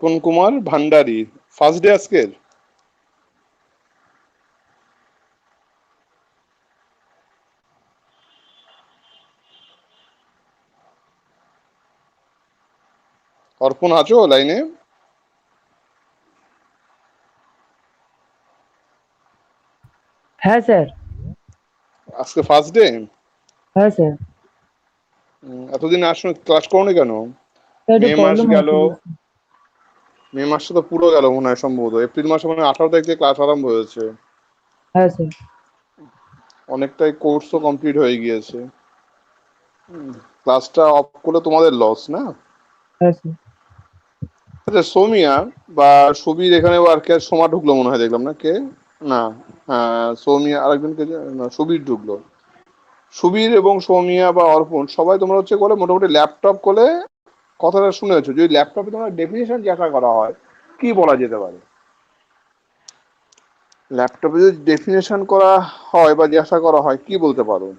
কোন Kumar Bhandari, first day আজকের? অর্পণ আছো লাইনে? হ্যাঁ স্যার। আজকে ফার্স্ট ডে? হ্যাঁ স্যার। এতদিন আসো, ক্লাস করোনি কেন? স্যার একটু মে মাস প্রবলেম গেল, হচ্ছিল। মে মাসটা তো পুরো গেল মনে হয়, সম্ভবত এপ্রিল মাসে মানে 18 তারিখ থেকে ক্লাস আরম্ভ হয়েছে। হ্যাঁ স্যার। অনেকটাই কোর্সও কমপ্লিট হয়ে গিয়েছে। ক্লাসটা অফ করলে তোমাদের লস না? হ্যাঁ স্যার। আচ্ছা, সোমিয়া বা সুবীর এখানে আর কে, সোমা ঢুকলো মনে হয়, দেখলাম না কে? না, হ্যাঁ সোমিয়া, আরেকজনকে না, সুবীর ঢুকলো। সুবীর এবং সৌমিয়া বা অর্পণ সবাই তোমরা হচ্ছে বলে মোটামুটি ল্যাপটপ করে কথাটা শুনেছো। যদি ল্যাপটপে তোমার ডেফিনেশন জিজ্ঞাসা করা হয় কি বলা যেতে পারে? ল্যাপটপে যদি ডেফিনেশন করা হয় বা জিজ্ঞাসা করা হয় কি বলতে পারো?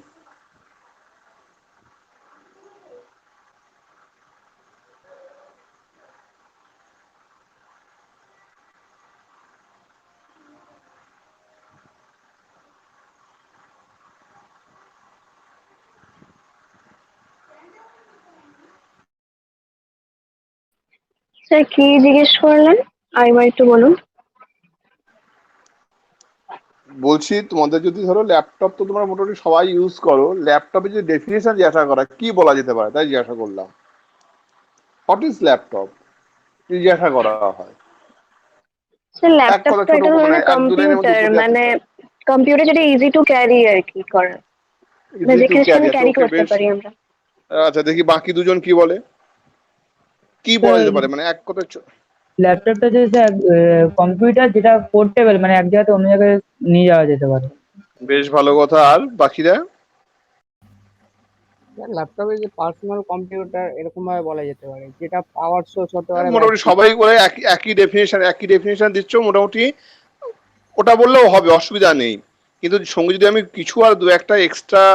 স্যার কি জিজ্ঞেস করলেন, আরেকবার একটু বলুন। বলছি তোমাদের যদি ধরো ল্যাপটপ তো তোমরা মোটামুটি সবাই ইউজ করো, ল্যাপটপে যদি ডেফিনেশন জিজ্ঞাসা করা কি বলা যেতে পারে তাই জিজ্ঞাসা করলাম। হোয়াট ইজ ল্যাপটপ জিজ্ঞাসা করা হয়, স্যার এক কথা ল্যাপটপটা ছোট একটা মানে ধরনের এক দু লাইনের মধ্যে কম্পিউটার, উত্তর দেওয়ার মানে চেষ্টা। কম্পিউটার যেটা ইজি টু ক্যারি আর কি করা, মানে ইজি টু যেখানে ক্যারি, সেখানে আচ্ছা ক্যারি ওকে করতে বেশ। পারি আমরা। আচ্ছা দেখি বাকি দুজন কি বলে, কি বলা স্যার যেতে পারে মানে এক কথা ল্যাপটপটা যে স্যার কম্পিউটার যেটা পোর্টেবল, মানে এক জায়গা থেকে অন্য জায়গায় নিয়ে যাওয়া যেতে পারে। বেশ ভালো কথা। আর বাকিরা? ল্যাপটপে যে পার্সোনাল কম্পিউটার এরকম ভাবে বলা যেতে পারে, যেটা পাওয়ার সোর্স হতে পারে মোটামুটি ব্যাটারি। সবাই করে একই ডেফিনেশন দিচ্ছ মোটামুটি, ওটা বললেও হবে, অসুবিধা নেই। কিন্তু সঙ্গে যদি আমি কিছু আর দু একটা এক্সট্রা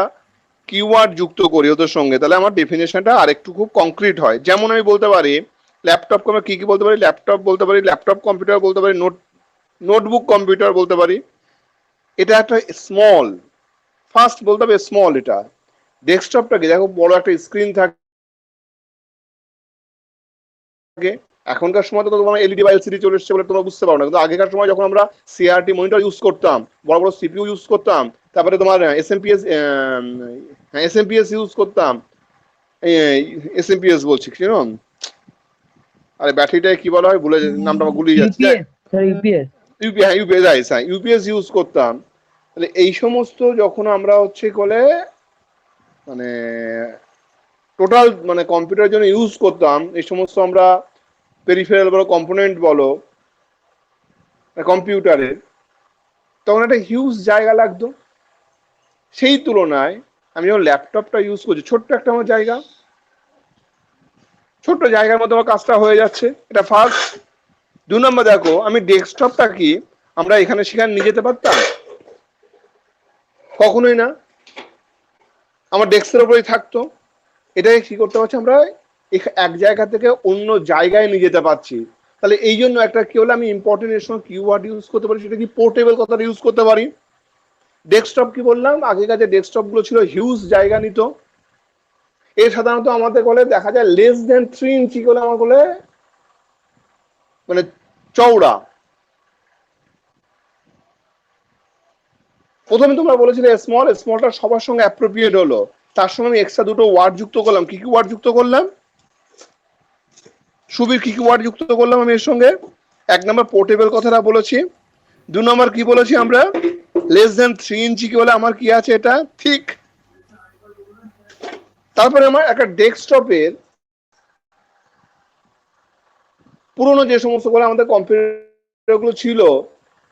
কিওয়ার্ড যুক্ত করি ওদের সঙ্গে, তাহলে আমার ডেফিনেশনটা আর একটু খুব কংক্রিট হয়। যেমন আমি বলতে পারি ল্যাপটপকে আমরা কি কি বলতে পারি, ল্যাপটপ বলতে পারি, ল্যাপটপ কম্পিউটার বলতে পারি, নোটবুক কম্পিউটার বলতে পারি। এটা একটা স্মল, ফার্স্ট বলতে হবে স্মল। এটা ডেস্কটপটাকে দেখো বড় একটা স্ক্রিন থাকে, এখনকার সময় তো তোমার এলইডি বা এলসিডি চলে এসছে বলে তোমরা বুঝতে পারো না, কিন্তু আগেকার সময় যখন আমরা সিআরটি মনিটর ইউজ করতাম, বড় বড় সিপিইউ ইউজ করতাম, তারপরে তোমার এসএমপিএস ইউজ করতাম। এসএমপিএস বলছি কিরকম, আরে ব্যাটারিটাই কি বলা হয় ভুলে নামটা আমার গুলিয়ে যাচ্ছে, যাই UPS sir, UPS. UPS use করতাম। তাহলে এই সমস্ত যখন আমরা হচ্ছে বলে মানে টোটাল মানে কম্পিউটারের জন্য ইউজ করতাম, এই সমস্ত আমরা পেরিফেরাল বলো কম্পোনেন্ট বলো কম্পিউটারের, তখন একটা হিউজ জায়গা লাগতো। সেই তুলনায় আমি যখন ল্যাপটপটা ইউজ করছি, ছোট্ট একটা আমার জায়গা, ছোট্ট জায়গার মধ্যে আমার কাজটা হয়ে যাচ্ছে, এটা ফার্স্ট। 2 নম্বর দেখো, আমি ডেস্কটপটা কি আমরা এখানে সেখানে নিয়ে যেতে পারতাম? কখনোই না, আমার ডেস্কের উপরেই থাকতো। এটাকে কি করতে পারছি আমরা, এক জায়গা থেকে অন্য জায়গায় নিয়ে যেতে পারছি। তাহলে এই জন্য একটা কি হলো, আমি ইম্পর্টেন্ট এর সঙ্গে কিওয়ার্ড ইউজ করতে পারি, সেটা কি পোর্টেবল কথাটা ইউজ করতে পারি। ডেস্কটপ কি বললাম, আগেকার যে ডেস্কটপ গুলো ছিল হিউজ জায়গা নিত। এর সাধারণত আমাদের বলে দেখা যায় লেস দেন 3 ইঞ্চি করে আমার বলে মানে চওড়া। প্রথমে তোমরা বলেছিলে স্মল, স্মলটা সবার সঙ্গে অ্যাপ্রোপ্রিয়েট হলো, তার সঙ্গে আমি এক্সট্রা দুটো ওয়ার্ড যুক্ত করলাম। কি কি ওয়ার্ড যুক্ত করলাম সুবীর, কি কি ওয়ার্ড যুক্ত করলাম আমি এর সঙ্গে? 1 নম্বর পোর্টেবল কথাটা বলেছি। 2 নম্বর কি বলেছি আমরা, লেস দেন 3 ইঞ্চি কি বলে আমার কি আছে, এটা ঠিক। তারপরে আমার একটা ডেস্কটপের পুরোনো যে সমস্ত করে আমাদের কম্পিউটার গুলো ছিল,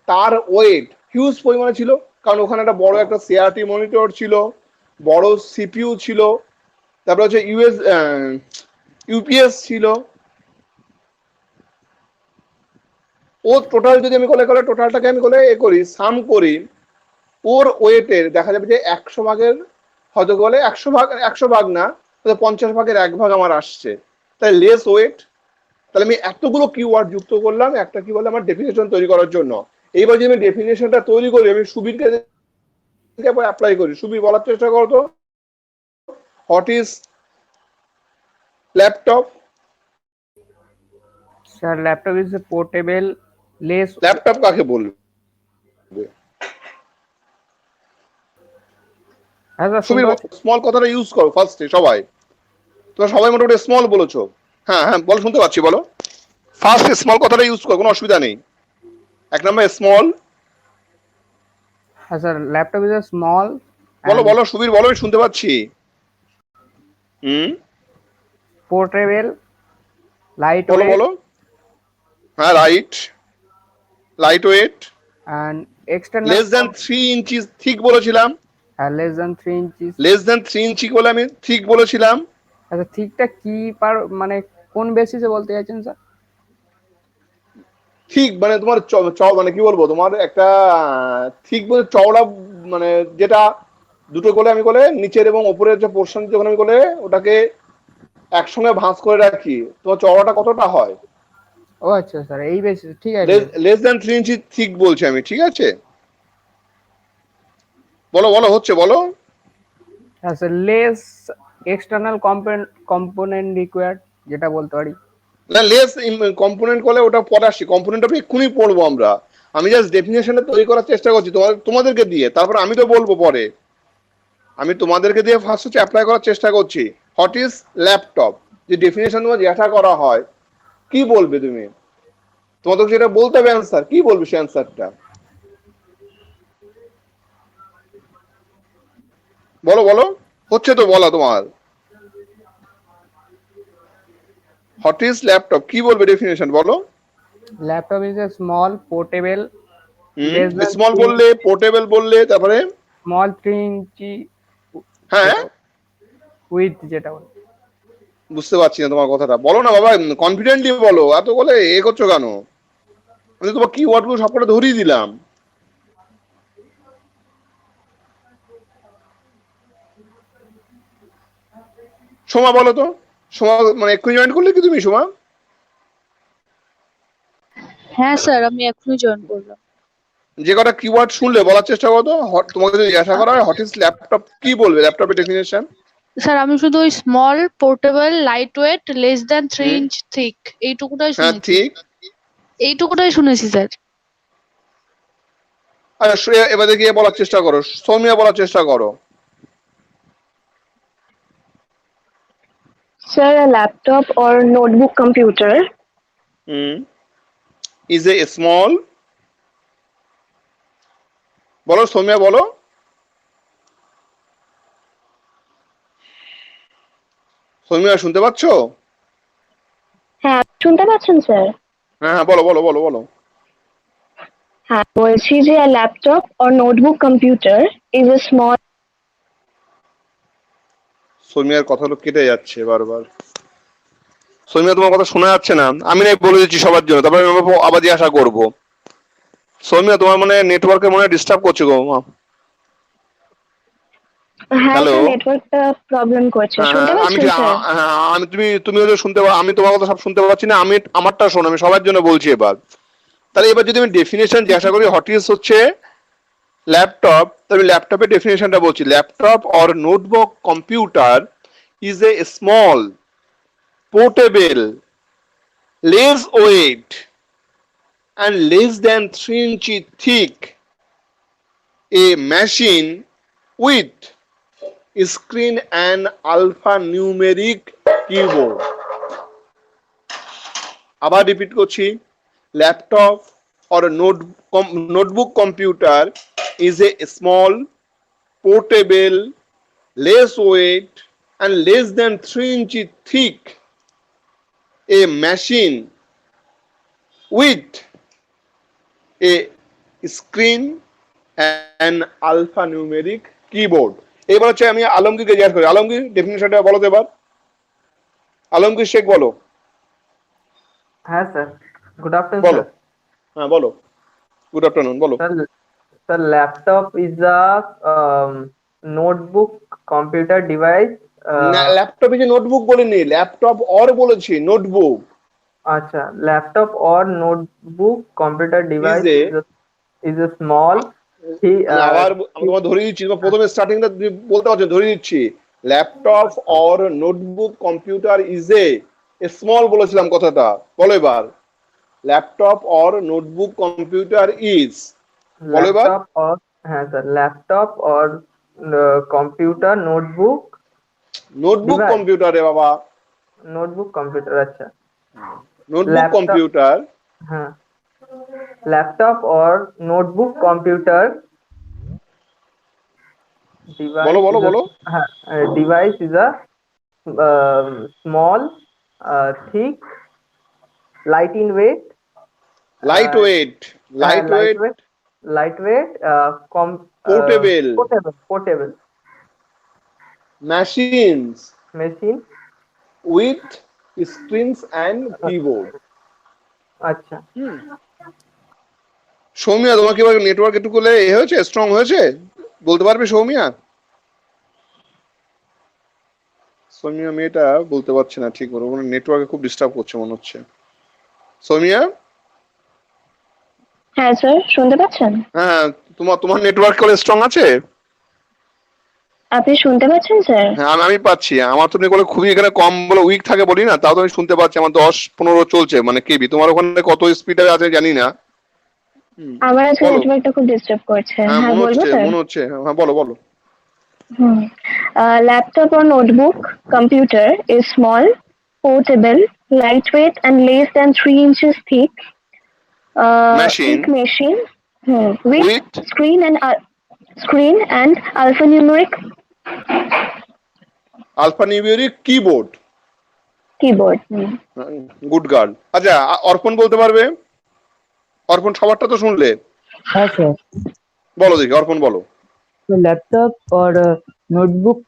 তার ওয়েট হিউজ পরিমাণে ছিল, কারণ ওখানে একটা বড় একটা সিআরটি মনিটর ছিল, বড় সিপিইউ ছিল, তারপরে হচ্ছে ইউপিএস ছিল। ও টোটাল যদি আমি টোটালটাকে আমি করি সাম করি, ওর ওয়েটের দেখা যাবে যে 100 ভাগের হয়তো 100 ভাগ, 100 ভাগ না, 50 ভাগের 1 ভাগ আমার আসছে। তাই লেস ওয়েট, তাহলে আমি এতগুলো কিওয়ার্ড যুক্ত করলাম একটা কি বলে আমার ডেফিনেশন তৈরি করার জন্য। এইবার যদি আমি ডেফিনেশনটা তৈরি করি, আমি সুবীরকে অ্যাপ্লাই করি। সুবীর বলার চেষ্টা করো তো, what is laptop? Sir laptop is a portable less. Laptop কাকে বলবে? হ্যাঁ স্যার, সুবীর শুনতে পাচ্ছি। স্মল কথাটা ইউজ করো ফার্স্টে সবাই। তোমরা সবাই মোটামুটি স্মল বলেছো। হ্যাঁ হ্যাঁ বলো, শুনতে পাচ্ছি, বলো। ফার্স্ট স্মল কথাটা ইউজ করো, কোনো অসুবিধা নেই। এক নম্বর স্মল। হ্যাঁ sir, laptop is a small বলো বলো সুবীর বলো, আমি শুনতে পাচ্ছি। পোর্টেবল লাইট বলো ওয়েট বলো। হ্যাঁ right, light weight, and external. Less than 3 inches thick বলেছিলাম। হ্যাঁ, less than 3 inches. Less than 3 ইঞ্চি বলে আমি থিক বলেছিলাম। আচ্ছা, ঠিকটা কি মানে কোন বেসিসে বলতে চাইছেন স্যার? ঠিক মানে তোমার মানে কি বলবো, তোমার একটা ঠিক বলে চওড়া, মানে যেটা দুটো কোলে আমি কোলে নিচের এবং উপরের যে পোর্শন যখন আমি কোলে ওটাকে একসঙ্গে ভাঁজ করে রাখি, তোমার চওড়াটা কতটা হয়? ও আচ্ছা স্যার, এই বেসিস, ঠিক আছে। লেস দ্যান 3 ইঞ্চি থিক বলছি আমি, ঠিক আছে? বলো বলো, হচ্ছে বলো। হ্যাঁ sir, less external component required, যেটা বলতে পারি। না, লেস কম্পোনেন্ট করলে ওটা পরে আসছি, কম্পোনেন্ট আমি এক্ষুনি পড়বো আমরা। আমি জাস্ট ডেফিনেশনটা তৈরি করার চেষ্টা করছি তোমাদেরকে দিয়ে, তারপর আমি তো বলবো পরে। আমি তোমাদেরকে দিয়ে ফার্স্ট হচ্ছে অ্যাপ্লাই করার চেষ্টা করছি। হোয়াট ইজ ল্যাপটপ, যে ডেফিনেশন তোমার জিজ্ঞাসা করা হয়, কি বলবে তুমি? তোমাদের যেটা বলতে হবে অ্যান্সার, কি বলবে সে অ্যান্সারটা? বলো বলো, হচ্ছে তো বলা তোমার। হোয়াট ইজ ল্যাপটপ, কি বলবে ডেফিনেশন বলো? Laptop is a small portable small বললে, পোর্টেবল বললে, তারপরে স্মল 3 ইঞ্চি হ্যাঁ উইথ, যেটা বলে। বুঝতে পারছি না তোমার কথাটা, বলো না বাবা, কনফিডেন্টলি বলো, এত বলে এ করছো কেন? আমি তো তোমার কিওয়ার্ড গুলো সবকটা ধরিয়ে দিলাম। সোমা বলো তো, সোমা মানে এক্ষুনি জয়েন করলে কি তুমি সোমা? হ্যাঁ স্যার, আমি এখনই জয়েন করলাম। যে কটা কিওয়ার্ড শুনলে বলার চেষ্টা করো তো। তোমাকে যদি জিজ্ঞাসা করা হয় হোয়াট ইজ ল্যাপটপ, কি বলবে ল্যাপটপের ডেফিনেশন? স্যার আমি শুধু ওই small portable light weight less than 3 inch thick এইটুকুটাই হ্যাঁ শুনেছি। ঠিক। এইটুকুটাই শুনেছি স্যার। আচ্ছা এবার দেখি বলার চেষ্টা করো, সৌমিয়া বলার চেষ্টা করো। Sir, a laptop or notebook computer is a small, বলো সৌমিয়া বলো। সৌমিয়া শুনতে পাচ্ছ? হ্যাঁ শুনতে পাচ্ছেন স্যার? হ্যাঁ হ্যাঁ বলো বলো বলো বলো। হ্যাঁ বলছি যে a laptop or notebook computer is a small. সৌমিয়ার কথাগুলো কেটে যাচ্ছে বারবার। সৌমিয়া তোমার কথা শোনা যাচ্ছে না, আমি নাই বলে দিচ্ছি সবার জন্য, তারপরে আমি আবার জিজ্ঞাসা করবো। সৌমিয়া তোমার মানে নেটওয়ার্কে মনে ডিস্টার্ব করছে গো মা। হ্যাঁ হ্যালো। স্যার, নেটওয়ার্কটা প্রবলেম করছে, শুনতে আমি পাচ্ছেন স্যার? আমি তুমি হয়তো শুনতে আমি তোমার কথা সব শুনতে পাচ্ছি না, আমি আমারটা শোনো, আমি সবার জন্য বলছি এবার। তাহলে এবার যদি আমি ডেফিনেশন জিজ্ঞাসা করি হোয়াট ইজ হচ্ছে ল্যাপটপ, তবে ল্যাপটপের ডেফিনেশনটা বলছি। Laptop or notebook computer is a small portable less weight and less than 3 inch thick, a machine with screen and alphanumeric keyboard. আবার রিপিট করছি, laptop or notebook computer is a small portable less weight and less than 3 inch thick, a machine with a screen and alphanumeric keyboard. এবার হচ্ছে আমি আলমগীরকে জিজ্ঞাসা করি, আলমগীর ডেফিনেশনটা বলো তো এবার। আলমগীর শেখ বলো। হ্যাঁ স্যার, গুড আফটারনুন বলো। স্যার। হ্যাঁ বলো, গুড আফটারনুন বলো। Sir laptop is a notebook computer device. না, ল্যাপটপে যে নোটবুক বলিনি, ল্যাপটপ অর বলেছি, notebook. acha, laptop or notebook computer device a is a small মানে আবার আমি তোমার ধরে দিচ্ছি, তোমার প্রথমে স্টার্টিংটা বলতে পারছো, ধরে দিচ্ছি। Laptop or notebook computer is a small বলেছিলাম কথাটা, বলো এবার। Laptop or notebook computer is, বলো এবার। laptop or হ্যাঁ sir laptop or computer notebook notebook device computer রে বাবা, notebook computer আচ্ছা নোটবুক laptop কম্পিউটার। হ্যাঁ laptop or notebook computer বলো device বলো is a বলো। device is a small thick light in weight light weight, light weight, lightweight portable portable machines machine with screens and keyboard. আচ্ছা সৌমিয়া, তোমার কি এবার network একটু করলে এ হয়েছে, স্ট্রং হয়েছে, বলতে পারবে সৌমিয়া? সৌমিয়া মেয়েটা বলতে পারছে না ঠিক করে, মানে নেটওয়ার্কে খুব ডিস্টার্ব করছে মনে হচ্ছে। সৌমিয়া, হ্যাঁ স্যার, শুনতে পাচ্ছেন? হ্যাঁ, তোমার তোমার নেটওয়ার্ক করে স্ট্রং আছে? আপনি শুনতে পাচ্ছেন স্যার? হ্যাঁ, আমি পাচ্ছি। আমার তো নেটওয়ার্ক খুবই এখানে কম বলে উইক থাকে বলি না, তাও তো আমি শুনতে পাচ্ছি। আমার 10-15 চলছে মানে কেবি। তোমার ওখানে কত স্পিডে আছে জানি না। আমার আজকে বলো। নেটওয়ার্কটা খুব ডিস্টার্ব করছে। হ্যাঁ, হ্যাঁ, মনে বলবো হচ্ছে স্যার? মনে হচ্ছে। হ্যাঁ, বলো বলো। Laptop or notebook computer is small, portable, lightweight, and less than 3 inches thick. Machine. Thick machine with With screen and alphanumeric alphanumeric keyboard. keyboard. Good girl. আচ্ছা, অর্পণ বলতে পারবে? অর্পণ সবারটা তো শুনলে, হ্যাঁ স্যার। বলো দেখি, অর্পণ বলো। So laptop or notebook,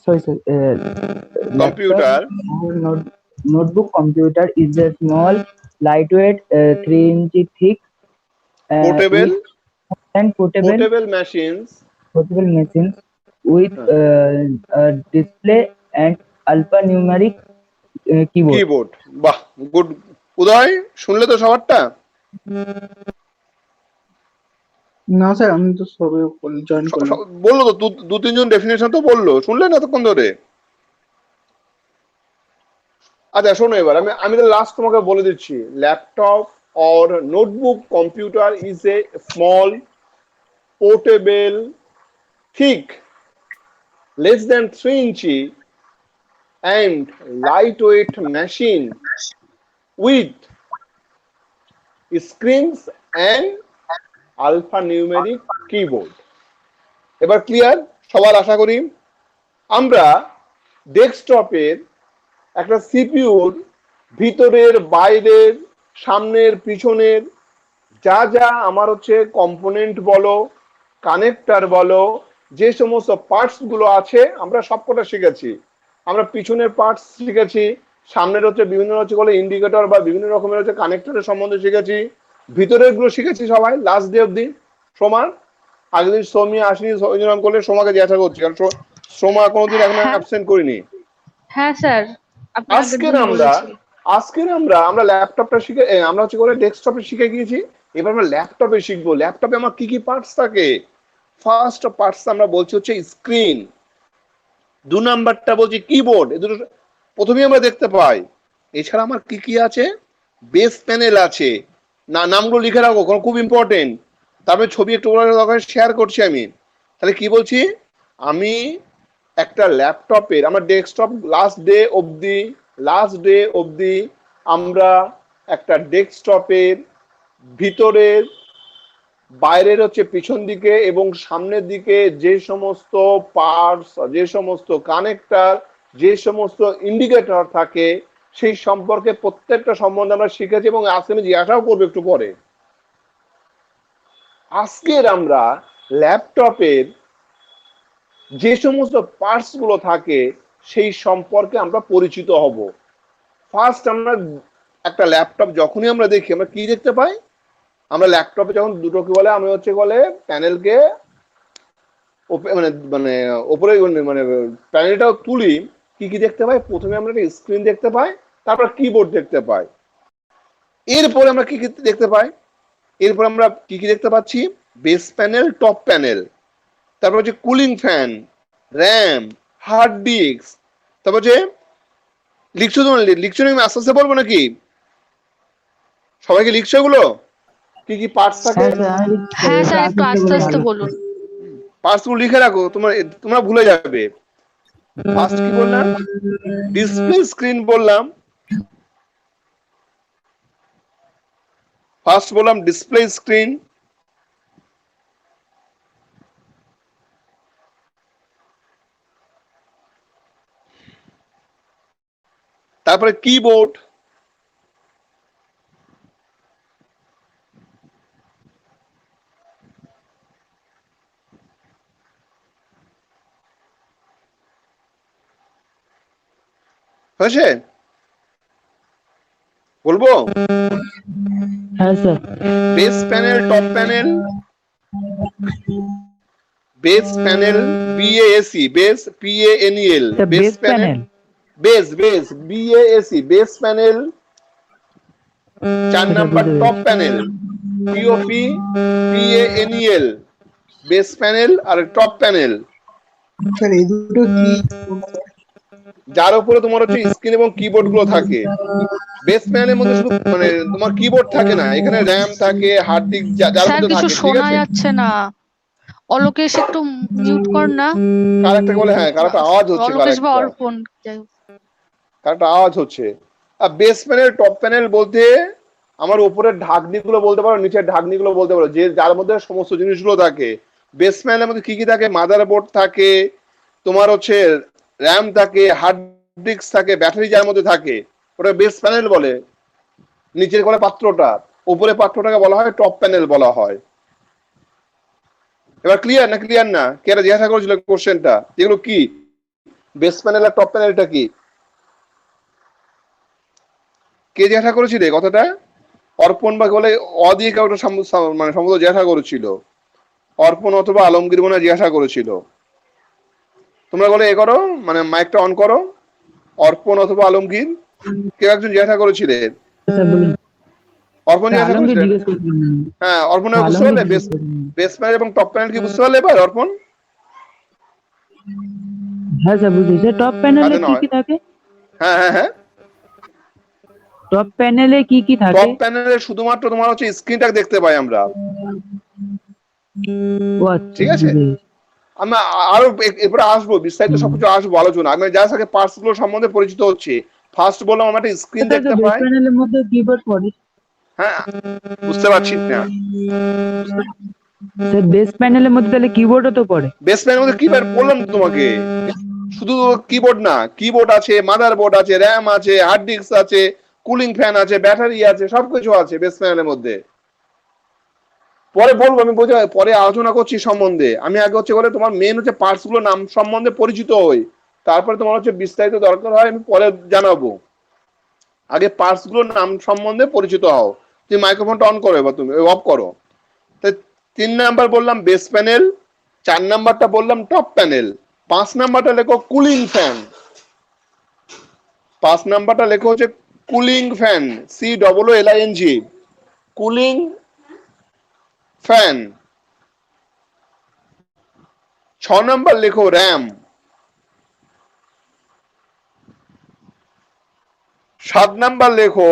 sorry sir, Computer. laptop or notebook computer is a small, lightweight, 3 inch thick, portable and portable portable machines with a display and alphanumeric keyboard. Keyboard. বাহ, গুড। উদয়, শুনলে তো সবারটা? না sir, আমি তো সবে join করলাম। বললো তো, দু তিনজন ডেফিনেশন তো বললো, শুনলেন এতক্ষণ ধরে? আচ্ছা শোনো, এবার আমি লাস্ট তোমাকে বলে দিচ্ছি। Laptop or notebook computer is a small, portable, thick, less than 3 inches and lightweight machine with screens and alphanumeric keyboard. এবার ক্লিয়ার সবার আশা করি? আমরা ডেস্কটপের একটা সিপিইউর ভিতরের, বাইরের, সামনের, পিছনের যা যা আমার হচ্ছে কম্পোনেন্ট বলো, কানেক্টর বলো, যে সমস্ত পার্টস গুলো আছে আমরা সবকটা শিখেছি। আমরা পিছনের পার্টস শিখেছি, সামনের হচ্ছে বিভিন্ন হচ্ছে বলে ইন্ডিকেটর বা বিভিন্ন রকমের হচ্ছে কানেক্টরের সম্বন্ধে শিখেছি, ভিতরের গুলো শিখেছি সবাই লাস্ট ডে অব্দি। সোমার আগের দিন সৌমিয়া আসেনি, ওই জন্য আমি করলে সোমাকে জিজ্ঞাসা করছি, কারণ সোমা কোনোদিন এখন অ্যাবসেন্ট করিনি। হ্যাঁ স্যার, আজকের আমরা ল্যাপটপটা শিখে, আমরা হচ্ছে করে ডেস্কটপে শিখে গিয়েছি। এবার আমরা ল্যাপটপে শিখবো। ল্যাপটপে আমার কি কি পার্টস থাকে। ফার্স্ট পার্টস আমরা বলছি হচ্ছে স্ক্রিন, 2 নাম্বারটা বলছি কিবোর্ড। এই দুটো প্রথমেই আমরা দেখতে পাই। এছাড়া আমার কি কি আছে, বেস প্যানেল আছে, নামগুলো লিখে রাখো, খুব ইম্পর্টেন্ট। তারপরে ছবি একটু শেয়ার করছি আমি। তাহলে কি বলছি, আমি একটা ল্যাপটপের, আমার ডেস্কটপ লাস্ট ডে অবধি আমরা একটা ডেস্কটপের ভিতরের, বাইরের হচ্ছে পিছন দিকে এবং সামনের দিকে যে সমস্ত পার্টস, যে সমস্ত কানেক্টর, যে সমস্ত ইন্ডিকেটর থাকে সেই সম্পর্কে প্রত্যেকটা সম্বন্ধে আমরা শিখেছি এবং আজকে আমি জিজ্ঞাসাও করবো একটু পরে। আজকের আমরা ল্যাপটপের যে সমস্ত পার্টস গুলো থাকে সেই সম্পর্কে আমরা পরিচিত হব। ফার্স্ট আমরা একটা ল্যাপটপ যখনই আমরা দেখি, আমরা কি দেখতে পাই? আমরা ল্যাপটপে যখন দুটো কি বলে, আমি হচ্ছে বলে প্যানেলকে মানে মানে ওপরে মানে প্যানেলটাও তুলি, কি কি দেখতে পাই? প্রথমে আমরা একটা স্ক্রিন দেখতে পাই, তারপর কিবোর্ড দেখতে পাই। এরপরে আমরা কি কি দেখতে পাই? এরপর আমরা কি কি দেখতে পাচ্ছি? বেস প্যানেল, টপ প্যানেল, তারপর হচ্ছে cooling fan, RAM, hard disk, তারপর হচ্ছে লিখছো তো? লিখছো না? আমি আস্তে আস্তে বলবো নাকি? সবাইকে লিখছো এগুলো? কি কি পার্টস থাকে? হ্যাঁ স্যার, একটু আস্তে আস্তে বলুন। পার্টস গুলো লিখে রাখো, তোমরা ভুলে যাবে। ফার্স্ট কি বললাম? ডিসপ্লে স্ক্রিন বললাম। ফার্স্ট বললাম ডিসপ্লে স্ক্রিন, তারপরে কিবোর্ড, হয়েছে? বলবো? হ্যাঁ sir. Base panel, top panel, base panel, B A A C, base P A N E L, base panel, base B A A C, base panel. 4 number top panel, P O P P A N E L, base panel আর টপ প্যানেল। স্যার এই দুটো কি? যার উপরে তোমার হচ্ছে স্ক্রিন এবং কিবোর্ড গুলো থাকে। বেস প্যানেলের মধ্যে শুধু মানে তোমার কিবোর্ড থাকে না, এখানে র্যাম থাকে, হার্ড ডিস্ক যার স্যার মধ্যে কিছু থাকে, ঠিক শোনা আছে? যাচ্ছে না। অলোকেশ একটু মিউট কর না। কারেক্টটা বলে, হ্যাঁ কারেক্ট আওয়াজ হচ্ছে, অলোকেশ বা কারেক্ট অর্পণ, যাই হোক। কারেক্ট আওয়াজ হচ্ছে। আর বেস প্যানেল, টপ প্যানেল বলতে আমার উপরের ঢাকনিগুলো বলতে পারো, নিচের ঢাকনিগুলো বলতে পারো, যে যার মধ্যে সমস্ত জিনিসগুলো থাকে। বেস প্যানেলের মধ্যে কি কি থাকে? মাদারবোর্ড থাকে, তোমার হচ্ছে র্যাম থাকে, হার্ড ডিস্ক থাকে, ব্যাটারি যার মধ্যে থাকে, ওটা বেস প্যানেল বলে। নিচের করে পাত্রটা, উপরে পাত্রটাকে বলা হয় টপ প্যানেল বলা হয়। এবার ক্লিয়ার না? ক্লিয়ার না? কে এটা জিজ্ঞাসা করেছিল কোশ্চেনটা? যেগুলো কি বেস প্যানেল আর টপ প্যানেলটা কি? কে জিজ্ঞাসা করেছিল এই কথাটা? অর্পণ বা বলে অদিয়ে কাউটা মানে সম্ভবত জিজ্ঞাসা করেছিল। অর্পণ অথবা আলমগীর মনে জিজ্ঞাসা করেছিল। তোমরা বলে এ করো, মানে মাইকটা অন করো। অর্পণ অথবা আলমগীর, কেউ একজন জিজ্ঞাসা করেছিলেন। অর্পণ জিজ্ঞাসা করেছিলেন? হ্যাঁ, অর্পণ বুঝতে পারলে? বেস প্যানেল এবং টপ প্যানেল কি বুঝতে পারলে এবার অর্পণ? হ্যাঁ স্যার বুঝেছি। টপ প্যানেলে কি কি থাকে? হ্যাঁ হ্যাঁ হ্যাঁ, টপ প্যানেলে কি কি থাকে? টপ প্যানেলে শুধুমাত্র তোমার হচ্ছে স্ক্রিনটা দেখতে পাই আমরা, ও আচ্ছা, ঠিক আছে? আমরা আরো এরপরে আসবো, বিস্তারিত সবকিছু আসবো আলোচনা। আমি জাস্ট আগে পার্টস গুলো সম্বন্ধে পরিচিত হচ্ছে। ফার্স্ট বললাম আমরা একটা স্ক্রিন দেখতে বেস পাই। প্যানেলের মধ্যে কিবোর্ড পড়ে। হ্যাঁ, বুঝতে পারছি না। স্যার বেস প্যানেলের মধ্যে তাহলে কিবোর্ডও তো পড়ে? বেস প্যানেলের মধ্যে কিবোর্ড বললাম তো তোমাকে, শুধু কিবোর্ড না, কিবোর্ড আছে, মাদারবোর্ড আছে, র্যাম আছে, হার্ড ডিস্ক আছে, কুলিং ফ্যান আছে, ব্যাটারি আছে, সবকিছু আছে বেস প্যানেলের মধ্যে। পরে বলবো, আমি বোঝা পরে আলোচনা করছি সম্বন্ধে। আমি আগে হচ্ছে বলে তোমার মেন হচ্ছে পার্টস গুলো নাম সম্বন্ধে পরিচিত হই, তারপরে তোমার হচ্ছে বিস্তারিত দরকার হয় আমি পরে জানাবো। আগে পার্টস গুলোর নাম সম্বন্ধে পরিচিত হও। তুমি মাইক্রোফোনটা অন করো, এবার তুমি অফ করো। তাই 3 নাম্বার বললাম বেস প্যানেল, 4 নাম্বারটা বললাম টপ প্যানেল, 5 নাম্বারটা লেখো কুলিং ফ্যান। 5 নাম্বারটা লেখো হচ্ছে cooling fan, COOLING, cooling fan. 6 number লেখো র্যাম। 7 নাম্বার লেখো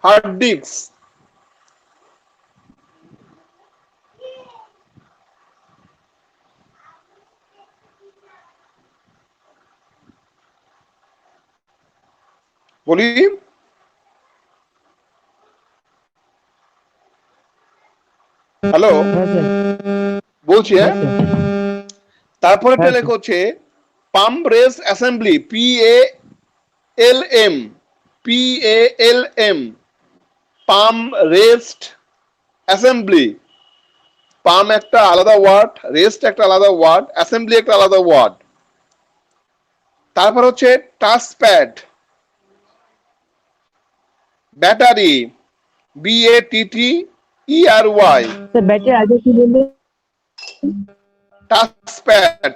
হার্ড ডিস্ক। বলি? হ্যালো, বলছি। হ্যাঁ, তারপরে লেখা হচ্ছে পাম্প রেস অ্যাসেম্বলি, PALM, পাম্প রেস্ট অ্যাসেম্বলি। পাম একটা আলাদা ওয়ার্ড, রেস্ট একটা আলাদা ওয়ার্ড, অ্যাসেম্বলি একটা আলাদা ওয়ার্ড। তারপর হচ্ছে touch pad, battery, BATTERY, battery আগে কি বললে? Touch pad,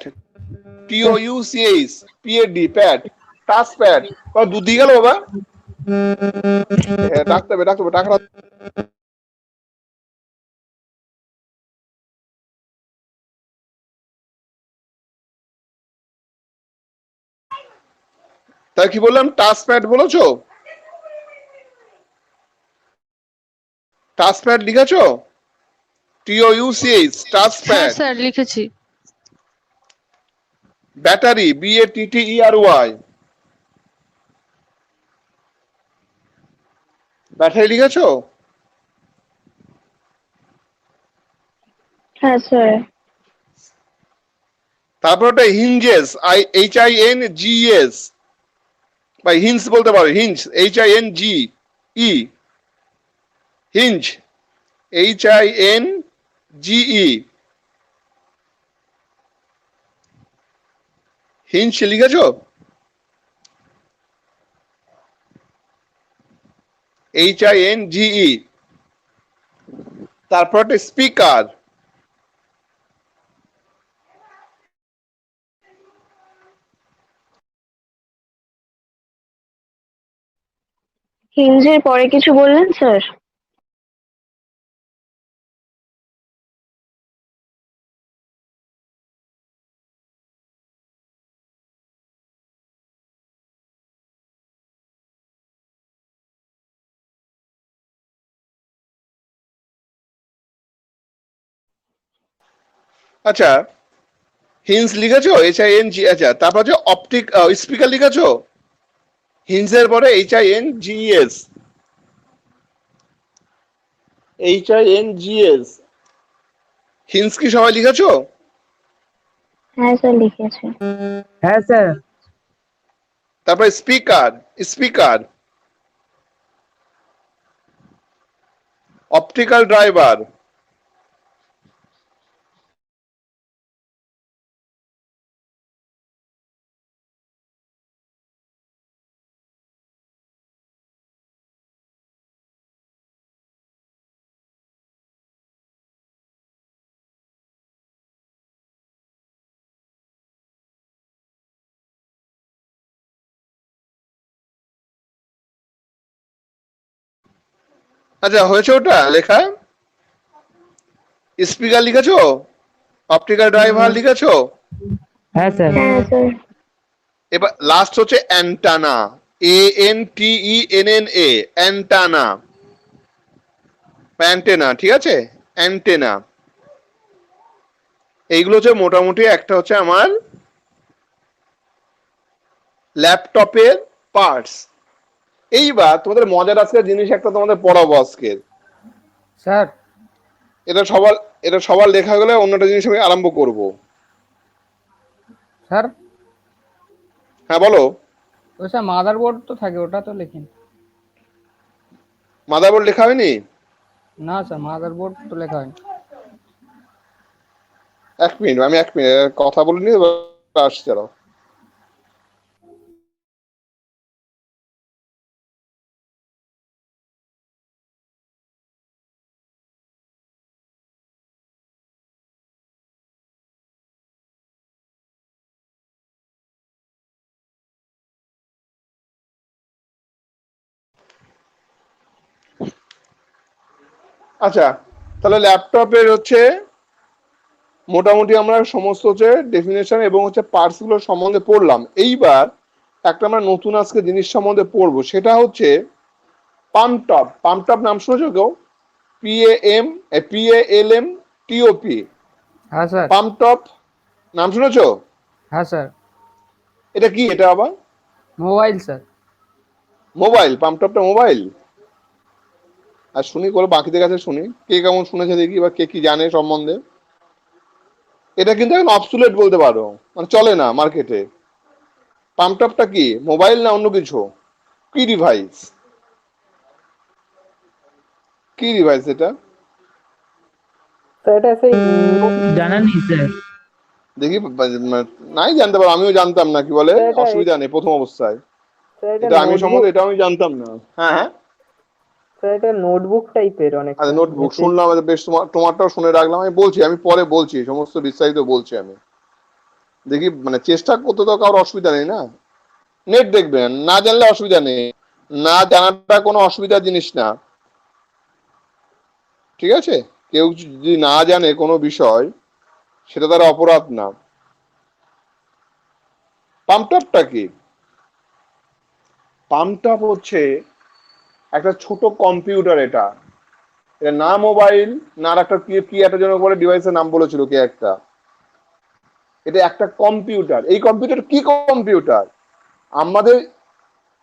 TOUCH, PAD, pad, touch pad. দুধ দিয়ে গেল বাবা? হ্যাঁ, ডাকতে হবে ডাকতে হবে, টাকা তাই কি বললাম, টাচ প্যাড বলেছো? টাচ প্যাড লিখেছো? TOUCH, টাচ হ্যাঁ প্যাড। স্যার লিখেছি। ব্যাটারি, BATTERY, ব্যাটারি লিখেছো? হ্যাঁ স্যার। তারপর ওটা হিঞ্জেস, HINGES, বা হিঞ্জ বলতে পারো, hinge, HINGE, hinge, HINGE, hinge লিখেছো? HINGE। তারপর একটা স্পিকার, হিঞ্জের পরে কিছু বললেন স্যার? আচ্ছা হিঞ্জ লিখেছো, HING, আচ্ছা তারপর হচ্ছে অপটিক স্পিকার লিখেছো? হিঞ্জের পরে HINGES, HINGES, হিঞ্জ কি সবাই লিখেছো? হ্যাঁ স্যার লিখেছি। হ্যাঁ স্যার। তারপরে স্পিকার, স্পিকার, অপটিক্যাল ড্রাইভার, আচ্ছা হয়েছে ওটা লেখা? স্পিকার লিখেছো, অপটিক্যাল ড্রাইভার লিখেছো? হ্যাঁ স্যার। হ্যাঁ স্যার। এবার লাস্ট হচ্ছে অ্যান্টানা, ANTENNA, অ্যান্টানা, অ্যান্টেনা, ঠিক আছে, অ্যান্টেনা। এইগুলো হচ্ছে মোটামুটি একটা হচ্ছে আমার ল্যাপটপের পার্টস। এইবার তোমাদের মজার আজকের জিনিস একটা তোমাদের পড়াবো আজকে। স্যার এটা সবার, এটা সবার লেখা গেলে অন্যটা জিনিস আমি আরম্ভ করব। স্যার হ্যাঁ বলো। ওই স্যার মাদারবোর্ড তো থাকে, ওটা তো লিখিন। মাদারবোর্ড লেখা হয়নি? না স্যার মাদারবোর্ড তো লেখা হয়নি। এক মিনিট, আমি এক মিনিট কথা বলিনি, আসছি দাঁড়াও। আচ্ছা তাহলে ল্যাপটপের হচ্ছে মোটামুটি আমরা সমস্ত হচ্ছে ডেফিনেশন এবং হচ্ছে পার্টস গুলো সম্বন্ধে পড়লাম। এইবার একটা আমরা নতুন আজকে জিনিস সম্বন্ধে পড়বো, সেটা হচ্ছে পাম্পটপ। পাম্পটপ নাম শুনেছো কেউ? PAMPALMTOP, হ্যাঁ স্যার। পাম্পটপ নাম শুনেছো? হ্যাঁ স্যার। এটা কি, এটা আবার মোবাইল স্যার। মোবাইল? পাম্পটপটা মোবাইল? আর শুনি করে বাকিদের কাছে শুনি কে কেমন শুনেছে দেখি, বা কে কি জানে সম্বন্ধে। এটা কিন্তু এখন অবসুলেট বলতে পারো, মানে চলে না মার্কেটে। পাম্পটপটা কি, মোবাইল না অন্য কিছু? কি ডিভাইস, কি ডিভাইস এটা? তো এটা সেই জানা নেই স্যার। দেখি নাই জানতে পারো, আমিও জানতাম না, কি বলে এটা অসুবিধা নেই প্রথম অবস্থায়। এটা এটা আমি নোটবুক, সম্বন্ধে এটা আমি জানতাম না। হ্যাঁ হ্যাঁ, এটা নোটবুক টাইপের অনেক। আচ্ছা নোটবুক শুনলাম, বেশ তোমারটাও শুনে রাখলাম। আমি বলছি, আমি পরে বলছি সমস্ত বিস্তারিত বলছি আমি। দেখি মানে চেষ্টা করতে তো কারোর অসুবিধা নেই না, নেট দেখবেন, না জানলে অসুবিধা নেই। না জানাটা কোনো অসুবিধার জিনিস না, ঠিক আছে? কেউ যদি না জানে কোনো বিষয়, সেটা তার অপরাধ না। পাম্পটপটা কি? পাম্পটপ হচ্ছে একটা ছোট কম্পিউটার। এটা এটা না মোবাইল, না আর একটা কি কি একটা জন্য বলে ডিভাইসের নাম বলেছিল কে একটা। এটা একটা কম্পিউটার। এই কম্পিউটার কি কম্পিউটার? আমাদের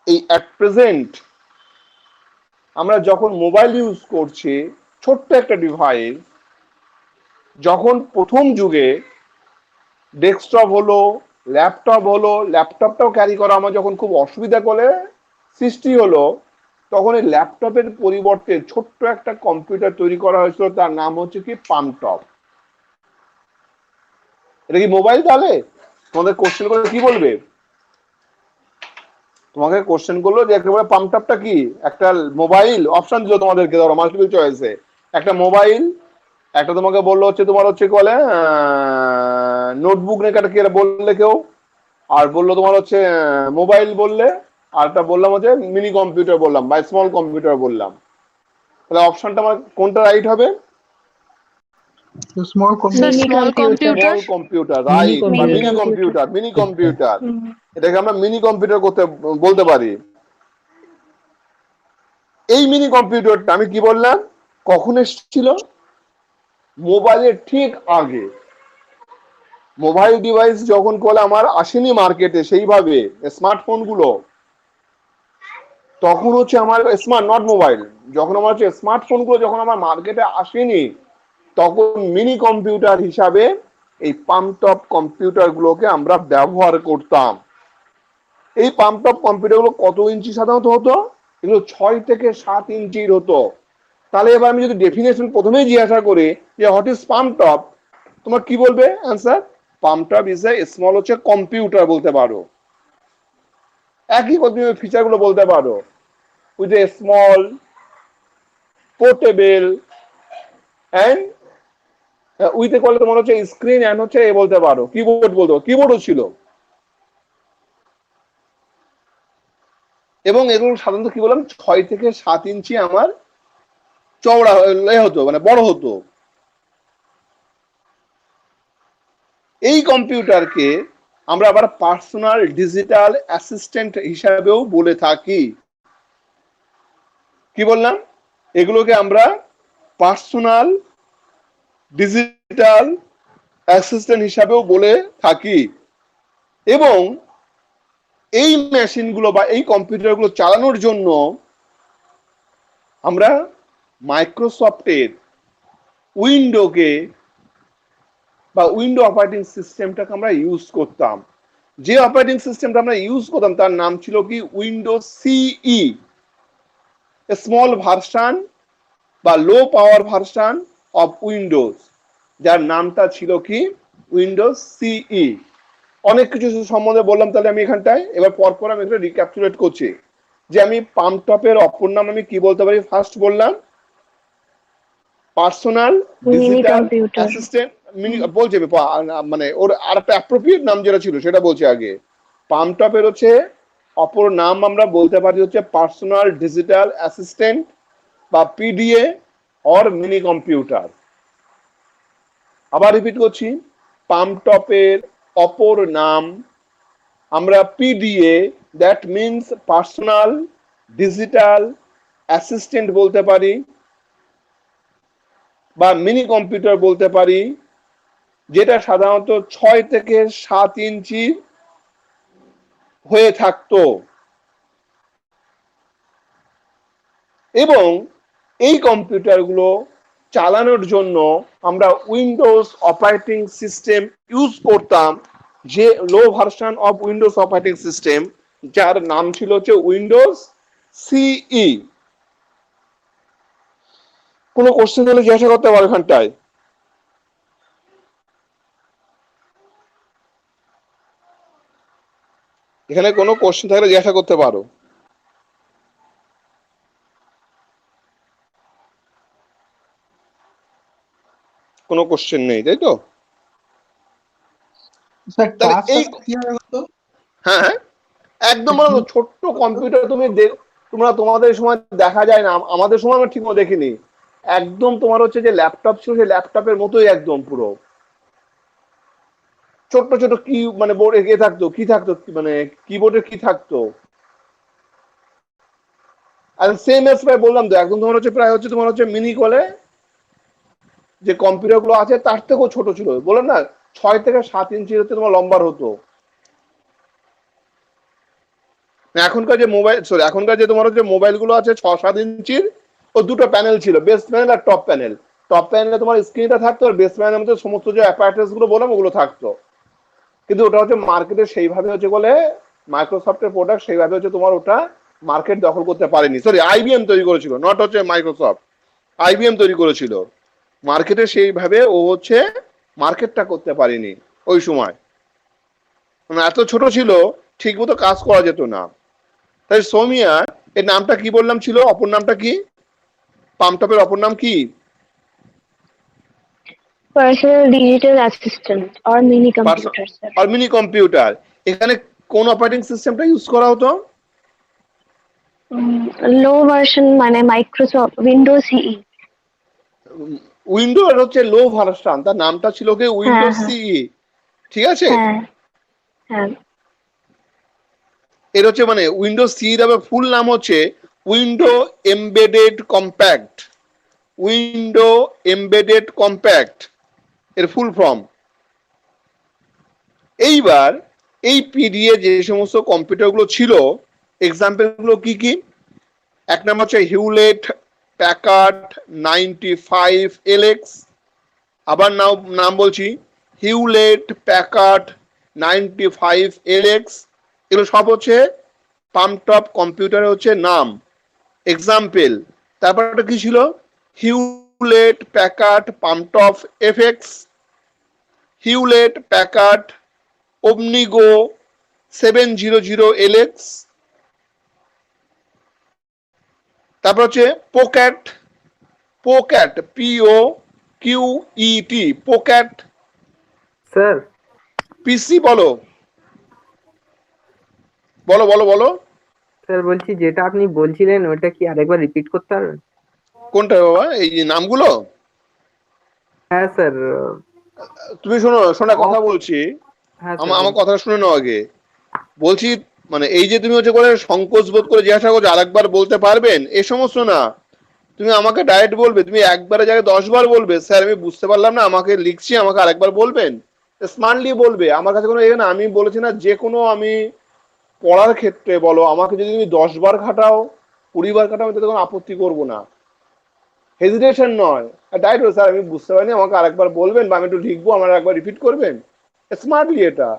এই অ্যাট প্রেজেন্ট আমরা যখন মোবাইল ইউজ করছি, ছোট্ট একটা ডিভাইস, যখন প্রথম যুগে ডেস্কটপ হলো, ল্যাপটপ হলো, ল্যাপটপটাও ক্যারি করা আমার যখন খুব অসুবিধা করে সৃষ্টি হলো, তখন এই ল্যাপটপের পরিবর্তে ছোট্ট একটা কম্পিউটার তৈরি করা হয়েছিল, তার নাম হচ্ছে কি পাম্পটপ। এটা কি মোবাইল? তাহলে তোমাদের কোশ্চেন করে কি বলবে? তোমাকে কোশ্চেন করলো যে একেবারে পাম্পটপটা কি? একটা মোবাইল অপশন দিল তোমাদেরকে, ধরো মাল্টিপল চয়েসে, একটা মোবাইল, একটা তোমাকে বললো হচ্ছে তোমার হচ্ছে কি বলে নোটবুক নাকি একটা বললে কেউ, আর বললো তোমার হচ্ছে মোবাইল বললে, আর একটা বললাম হচ্ছে মিনি কম্পিউটার বললাম বা স্মল কম্পিউটার বললাম। তাহলে অপশনটা আমার কোনটা রাইট হবে? Small Sir, Mini small computer. computer. Small computer, right, বা computer. Mini computer. Mini computer, Hmm. এটাকে আমরা মিনি কম্পিউটার বলতে পারি। এই মিনি কম্পিউটারটা আমি কি বললাম কখন এসেছিল? মোবাইলের ঠিক আগে। মোবাইল ডিভাইস যখন বলে আমার আসেনি মার্কেটে সেইভাবে, স্মার্টফোন গুলো, তখন হচ্ছে আমার স্মার্ট নট মোবাইল, যখন আমার হচ্ছে স্মার্টফোন গুলো যখন আমার মার্কেটে আসেনি, তখন মিনি কম্পিউটার হিসাবে এই পাম্পটপ কম্পিউটার গুলোকে আমরা ব্যবহার করতাম। এই পাম্পটপ কম্পিউটার গুলো কত ইঞ্চি সাধারণত হতো? এগুলো 6 থেকে 7 ইঞ্চির হতো। তাহলে এবার আমি যদি ডেফিনেশন প্রথমেই জিজ্ঞাসা করি যে হোয়াট ইজ পাম্পটপ, তোমার কি বলবে অ্যান্সার? পাম্পটপ ইজ এ স্মল হচ্ছে কম্পিউটার বলতে পারো। একই ফিচার গুলো বলতে পারো, with a small portable and with a করলে তোমার হচ্ছে স্ক্রিন অ্যান্ড হচ্ছে এ বলতে পারো, কিবোর্ড বলতে পারো, কিবোর্ডও ছিল। এবং এগুলো সাধারণত কি বললাম 6 থেকে 7 ইঞ্চি আমার চওড়া হতো, মানে বড় হতো। এই কম্পিউটারকে আমরা আবার পার্সোনাল ডিজিটাল অ্যাসিস্ট্যান্ট হিসাবেও বলে থাকি। কি বললাম? এগুলোকে আমরা পার্সোনাল ডিজিটাল অ্যাসিস্ট্যান্ট হিসাবেও বলে থাকি। এবং এই মেশিনগুলো বা এই কম্পিউটারগুলো চালানোর জন্য আমরা মাইক্রোসফটের উইন্ডোকে বা উইন্ডো অপারেটিং সিস্টেমটাকে আমরা ইউজ করতাম। যে অপারেটিং সিস্টেমটা আমরা ইউজ করতাম তার নাম ছিল কি উইন্ডোজ সিই, স্মল ভার্সন বা লো পাওয়ার ভার্সন অফ উইন্ডোজ, যার নামটা ছিল কি উইন্ডোজ সিই। অনেক কিছু সম্বন্ধে বললাম, তাহলে আমি এখানটায় এবার পরপর আমি এটা রিক্যাপচুলেট করছি যে আমি পাম্পটপের অপর নাম আমি কি বলতে পারি। ফার্স্ট বললাম personal Mini digital computer. Assistant, mini বলছে মানে ওর আর একটা অ্যাপ্রোপ্রিয়েট নাম যেটা ছিল সেটা বলছে আগে। পাম্পটপের হচ্ছে অপর নাম আমরা বলতে পারি হচ্ছে পার্সোনাল ডিজিটাল অ্যাসিস্ট্যান্ট বা পিডিএ অর মিনি কম্পিউটার। আবার রিপিট করছি, পাম্পটপের অপর নাম আমরা PDA, that means personal digital assistant বলতে পারি বা মিনি কম্পিউটার বলতে পারি, যেটা সাধারণত 6 থেকে 7 ইঞ্চি হয়ে থাকতো। এবং এই কম্পিউটারগুলো চালানোর জন্য আমরা উইন্ডোজ অপারেটিং সিস্টেম ইউজ করতাম, যে low version of Windows operating system, যার নাম ছিল হচ্ছে উইন্ডোজ সিই। কোনো কোশ্চেন হলে জিজ্ঞাসা করতে পারো এখানটায়। এখানে কোনো কোশ্চেন থাকলে জিজ্ঞাসা করতে পারো। কোনো কোশ্চেন নেই, তাই তো? স্যার তাহলে টাচটা এই কি হবে বলতো? হ্যাঁ হ্যাঁ একদম বলো, ছোট্ট কম্পিউটার তুমি তোমাদের সময় দেখা যায় না, আমাদের সময় আমরা ঠিক মতো দেখিনি, একদম তোমার হচ্ছে যে ল্যাপটপ ছিল সেই ল্যাপটপের মতোই একদম পুরো ছোট্ট ছোট কি মানে বোর্ড এ থাকতো, কি থাকতো মানে কিবোর্ডের কি থাকতো, আর সেম এস প্রায় বললাম তো একদম তোমার হচ্ছে প্রায় হচ্ছে তোমার হচ্ছে মিনি কলে যে কম্পিউটার গুলো আছে তার থেকেও ছোট ছিল, বললাম না 6 থেকে 7 ইঞ্চি হচ্ছে তোমার লম্বার হতো। এখনকার যে মোবাইল এখনকার যে তোমার হচ্ছে মোবাইল গুলো আছে 6-7 ইঞ্চির, ও দুটো প্যানেল ছিল, বেস প্যানেল আর টপ প্যানেল। টপ প্যানেলে তোমার স্ক্রিনটা থাকতো আর বেস প্যানেলের মধ্যে সমস্ত যে অ্যাপারেটাস গুলো বললাম ওগুলো থাকতো। কিন্তু ওটা হচ্ছে মার্কেটে সেইভাবে হচ্ছে বলে মাইক্রোসফটের প্রোডাক্ট সেইভাবে হচ্ছে তোমার ওটা মার্কেট দখল করতে পারেনি। সরি, আইবিএম তৈরি করেছিল, নট হচ্ছে মাইক্রোসফট, আইবিএম তৈরি করেছিল। মার্কেটে সেইভাবে ও হচ্ছে মার্কেটটা করতে পারেনি ওই সময়, মানে এত ছোট ছিল ঠিক মতো কাজ করা যেত না। তাই সোমিয়া এর নামটা কি বললাম ছিল, অপর নামটা কি, পামটপের অপর নাম কি? Personal digital assistant or mini computer, sir. আর মিনি কম্পিউটার। এখানে কোন অপারেটিং সিস্টেমটা ইউজ করা হতো? Low version মানে Microsoft Windows CE. উইন্ডোজ হচ্ছে লো ভার্সন, তার নামটা ছিল কি উইন্ডোজ হ্যাঁ। সিই, ঠিক আছে। হ্যাঁ হ্যাঁ এর হচ্ছে মানে উইন্ডোজ সি এর ফুল নাম হচ্ছে window embedded compact, window embedded compact এর ফুল ফর্ম। এইবার এই পিডিএ যে সমস্ত কম্পিউটার গুলো ছিল এক্সাম্পল গুলো কি কি? এক নম্বর হচ্ছে হিউলেট প্যাকার্ড 95LX, আবার নাম বলছি হিউলেট প্যাকার্ড 95LX, এগুলো সব হচ্ছে পামটপ কম্পিউটারের হচ্ছে নাম, এক্সাম্পল। তারপর একটা কি ছিল? Hewlett Packard palmtop FX, Hewlett Packard OmniGo 700LX, তারপর হচ্ছে পোক্যাট, পোক্যাট POQET, পোক্যাট স্যার পিসি। বলো বলো বলো বলো স্যার বলছি যেটা আপনি বলছিলেন ওটা কি আরেকবার রিপিট করতে পারবেন? কোনটা বাবা? এই যে নামগুলো? হ্যাঁ স্যার। তুমি শোনো শোনা কথা বলছি, হ্যাঁ আমার কথা শুনে নাও আগে। বলছি মানে এই যে তুমি হচ্ছে করে সংকোচ বোধ করে জিজ্ঞাসা করছো আরেকবার বলতে পারবেন, এ সমস্ত না। তুমি আমাকে ডাইরেক্ট বলবে, তুমি একবারের জায়গায় 10 বার বলবে স্যার আমি বুঝতে পারলাম না, আমাকে লিখছি, আমাকে আরেকবার বলবেন, স্মার্টলি বলবে। আমার কাছে কোনো এখানে আমি বলেছি না, যে কোনো আমি পড়ার ক্ষেত্রে বলো আমাকে যদি তুমি 10 বার খাটাও 20 বার খাটাও আমি তাতে কোনো আপত্তি করবো না, হেজিটেশন নয়, ডাইরেক্ট স্যার আমি বুঝতে পারিনি আমাকে আরেকবার বলবেন, বা আমি একটু লিখবো আমার একবার রিপিট করবেন, স্মার্টলি। এটা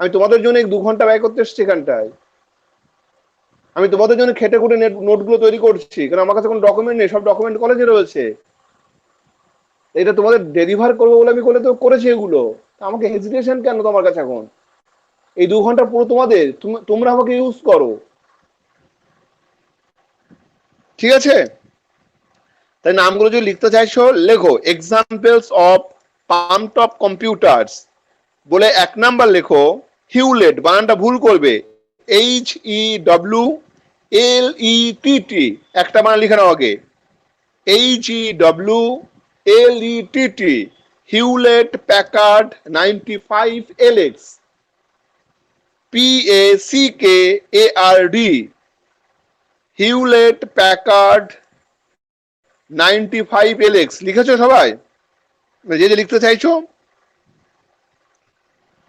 আমি তোমাদের জন্য 2 ঘন্টা ব্যয় করতে এসছি এখানটায়, আমি তোমাদের জন্য খেটে খুঁটে নোটগুলো তৈরি করছি, কারণ আমার কাছে কোনো ডকুমেন্ট নেই, সব ডকুমেন্ট কলেজে রয়েছে। এটা তোমাদের ডেলিভার করবো বলে আমি করেছি এগুলো, আমাকে হেজিটেশন কেন তোমার কাছে এখন? এই 2 ঘন্টা পুরো তোমাদের, তোমরা আমাকে ইউজ করো, ঠিক আছে? তাই নামগুলো যদি লিখতে চাইছো লেখো এক্সাম্পলস অফ পামটপ কম্পিউটার্স বলে 1 নাম্বার লেখো হিউলেট, বানানটা ভুল করবে, HEWLETT, একটা বানান লিখে নাও আগে, HEWLETT, Hewlett Packard 95LX, PACKARD, Hewlett Packard 95LX। লিখেছো সবাই যে যে লিখতে চাইছো?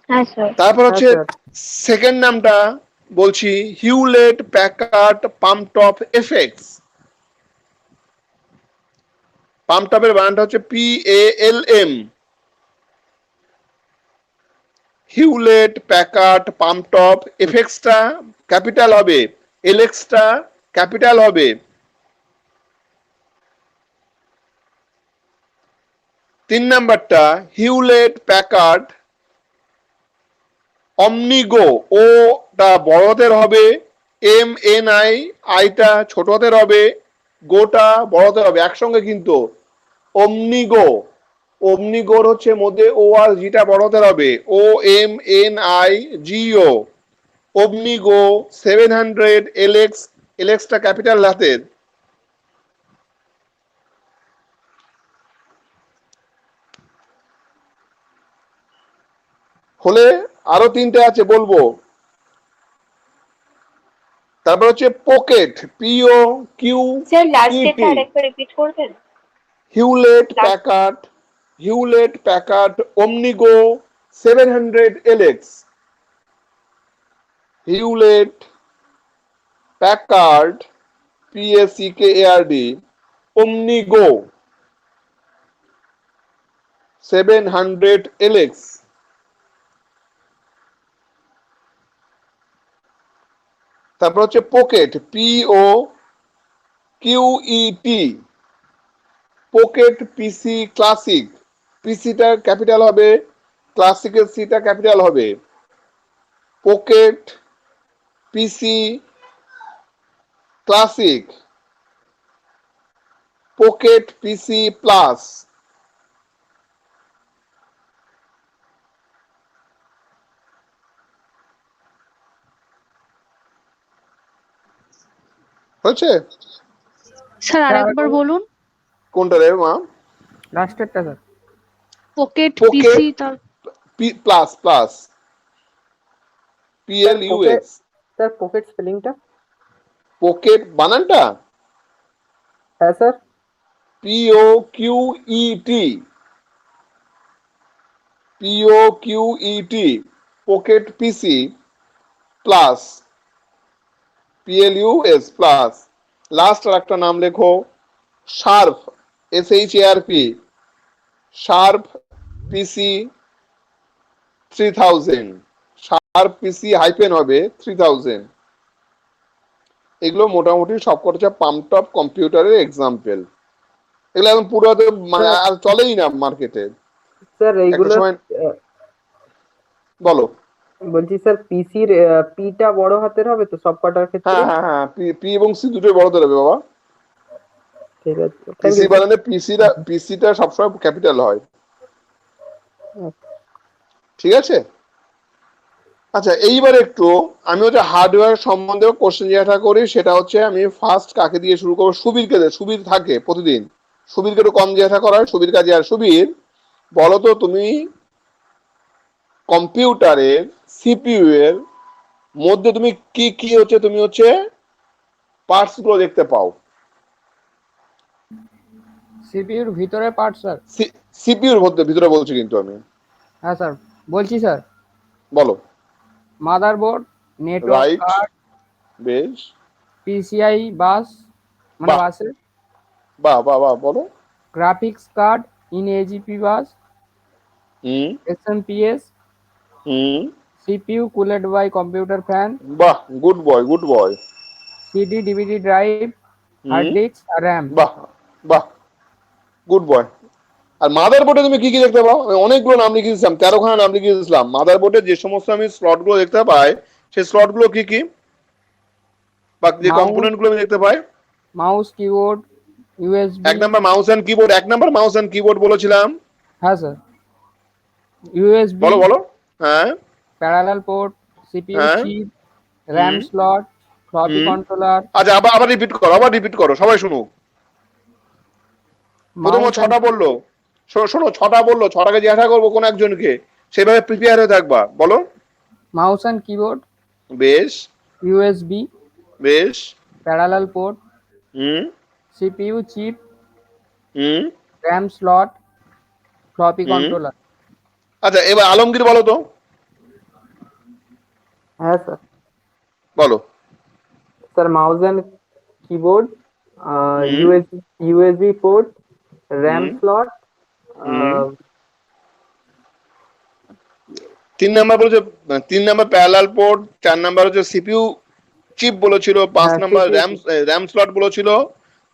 হ্যাঁ স্যার। তারপর হচ্ছে সেকেন্ড নামটা বলছি হিউলেট প্যাকার্ড পামটপ এফএক্স, পামটপের বানানটা হচ্ছে PALM, হিউলেট প্যাকার্ড পামটপ এফএক্সটা ক্যাপিটাল হবে, এলএক্সটা ক্যাপিটাল হবে। 3 নাম্বারটা হিউলেট প্যাকার্ড অমনিগো, ওটা বড় হাতের হবে, MNI, আইটা ছোট হাতের হবে, গোটা বড় হাতের হবে একসঙ্গে কিন্তু। অমনিগো, অমনিগোর হচ্ছে মধ্যে ও আর জিটা বড় হাতের হবে, OMNIGO, অমনিগো 700LX এলএক্সটা ক্যাপিটাল হাতের। হলে আরো তিনটে আছে বলবো। তারপর হচ্ছে pocket, P O Q sir last E T, ডেটটা আরেকবার রিপিট করবেন? Hewlett Packard, Hewlett Packard OmniGo 700 LX, Hewlett Packard PACKARD OmniGo 700 LX. তারপর হচ্ছে pocket, POQET, pocket PC classic, পিসিটা ক্যাপিটাল হবে, ক্লাসিকের সিটা ক্যাপিটাল হবে। Pocket PC classic, pocket PC plus. হচ্ছে স্যার আরেকবার বলুন। কোনটা রে মা? লাস্টেরটা স্যার। পকেট Pocket- পিসি তার plus plus PLUS। Sir pocket স্পেলিংটা? পকেট বানানটা হ্যাঁ sir. POQET, POQET, pocket PC plus PLUS plus. Last আর একটা নাম লেখো, sharp, SHARP, sharp PC 3000, sharp PC hyphen হবে 3000। এগুলো মোটামুটি সবকটা পাম্পটপ কম্পিউটারের এক্সাম্পল। এগুলো এখন পুরো মানে আর চলেই না মার্কেটে। স্যার এইগুলো সময়- বলো। বলছি স্যার পিসির পিটা বড় হাতের হবে তো সব কটার ক্ষেত্রে? হ্যাঁ হ্যাঁ হ্যাঁ, পি এবং সি দুটোই বড় ধরে বাবা। ঠিক আছে, থ্যাংক পিসি ইউ। বানানে পিসিটা সবসময় ক্যাপিটাল হয়। ঠিক আছে। আচ্ছা এইবার একটু আমি হচ্ছে হার্ডওয়্যার সম্বন্ধে কোশ্চেন যেটা করি সেটা হচ্ছে আমি ফার্স্ট কাকে দিয়ে শুরু করবো? সুবীরকে দিয়ে। সুবীর থাকে প্রতিদিন, সুবীরকে একটু কম জিজ্ঞাসা করা হয়, সুবীর কাজে। আর সুবীর বলো তো তুমি কম্পিউটারের সিপিইউ এর মধ্যে তুমি কি কি হচ্ছে তুমি হচ্ছে পার্টস গুলো দেখতে পাও? সিপিইউর ভিতরে পার্ট স্যার। সিপিইউর মধ্যে ভিতরে বলছি কিন্তু আমি। হ্যাঁ স্যার বলছি স্যার। বলো। মাদারবোর্ড, নেটওয়ার্ক রাইট, কার্ড, বেশ, পিসিআই বাস মানে বাহ। বাসে, বাহ বাহ বাহ, বলো। Graphics card in AGP bus, hmm SMPS, hmm, CPU cooled by computer fan, বাহ, গুড বয় গুড বয়। CD DVD drive, hard disk আর RAM। বাহ বাহ, গুড বয়। আর মাদারবোর্ডে তুমি কি কি দেখতে পাও? আমি অনেকগুলো নাম লিখে দিয়েছিলাম, 13খানা নাম লিখে দিয়েছিলাম। মাদারবোর্ডে যে সমস্ত আমি স্লট গুলো দেখতে পাই সেই স্লট গুলো কি কি বা যে Mouse- কম্পোনেন্ট গুলো আমি দেখতে পাই? Mouse, keyboard, USB। এক নাম্বার মাউস এন্ড কিবোর্ড, এক নাম্বার মাউস এন্ড কিবোর্ড বলেছিলাম। হ্যাঁ স্যার। USB, বলো বলো। হ্যাঁ প্যারালাল পোর্ট, CPU হ্যাঁ। Chip, RAM slot, floppy controller. আচ্ছা, আবার রিপিট করো, আবার রিপিট করো, সবাই শুনুক। প্রথমে ছটা বললো, শোনো ছটা বললো, ছটাকে জিজ্ঞাসা করবো কোন একজনকে, সেভাবে প্রিপেয়ার হয়ে থাকবা। বলো। মাউস এন্ড কিবোর্ড, বেশ USB, বেশ। প্যারালাল পোর্ট, হুম CPU চিপ, হুম। RAM স্লট, ফ্লপি হুম। কন্ট্রোলার। আচ্ছা এবার আলমগীর বলো তো। হ্যাঁ স্যার। বলো। Sir mouse and keyboard, USB port, RAM slot, 3 number বলেছে, 3 নাম্বার প্যারালাল পোর্ট, 4 নাম্বার হচ্ছে সিপিইউ চিপ বলেছিল, 5 হ্যাঁ, নাম্বার CPU র্যাম স্লট বলেছিল,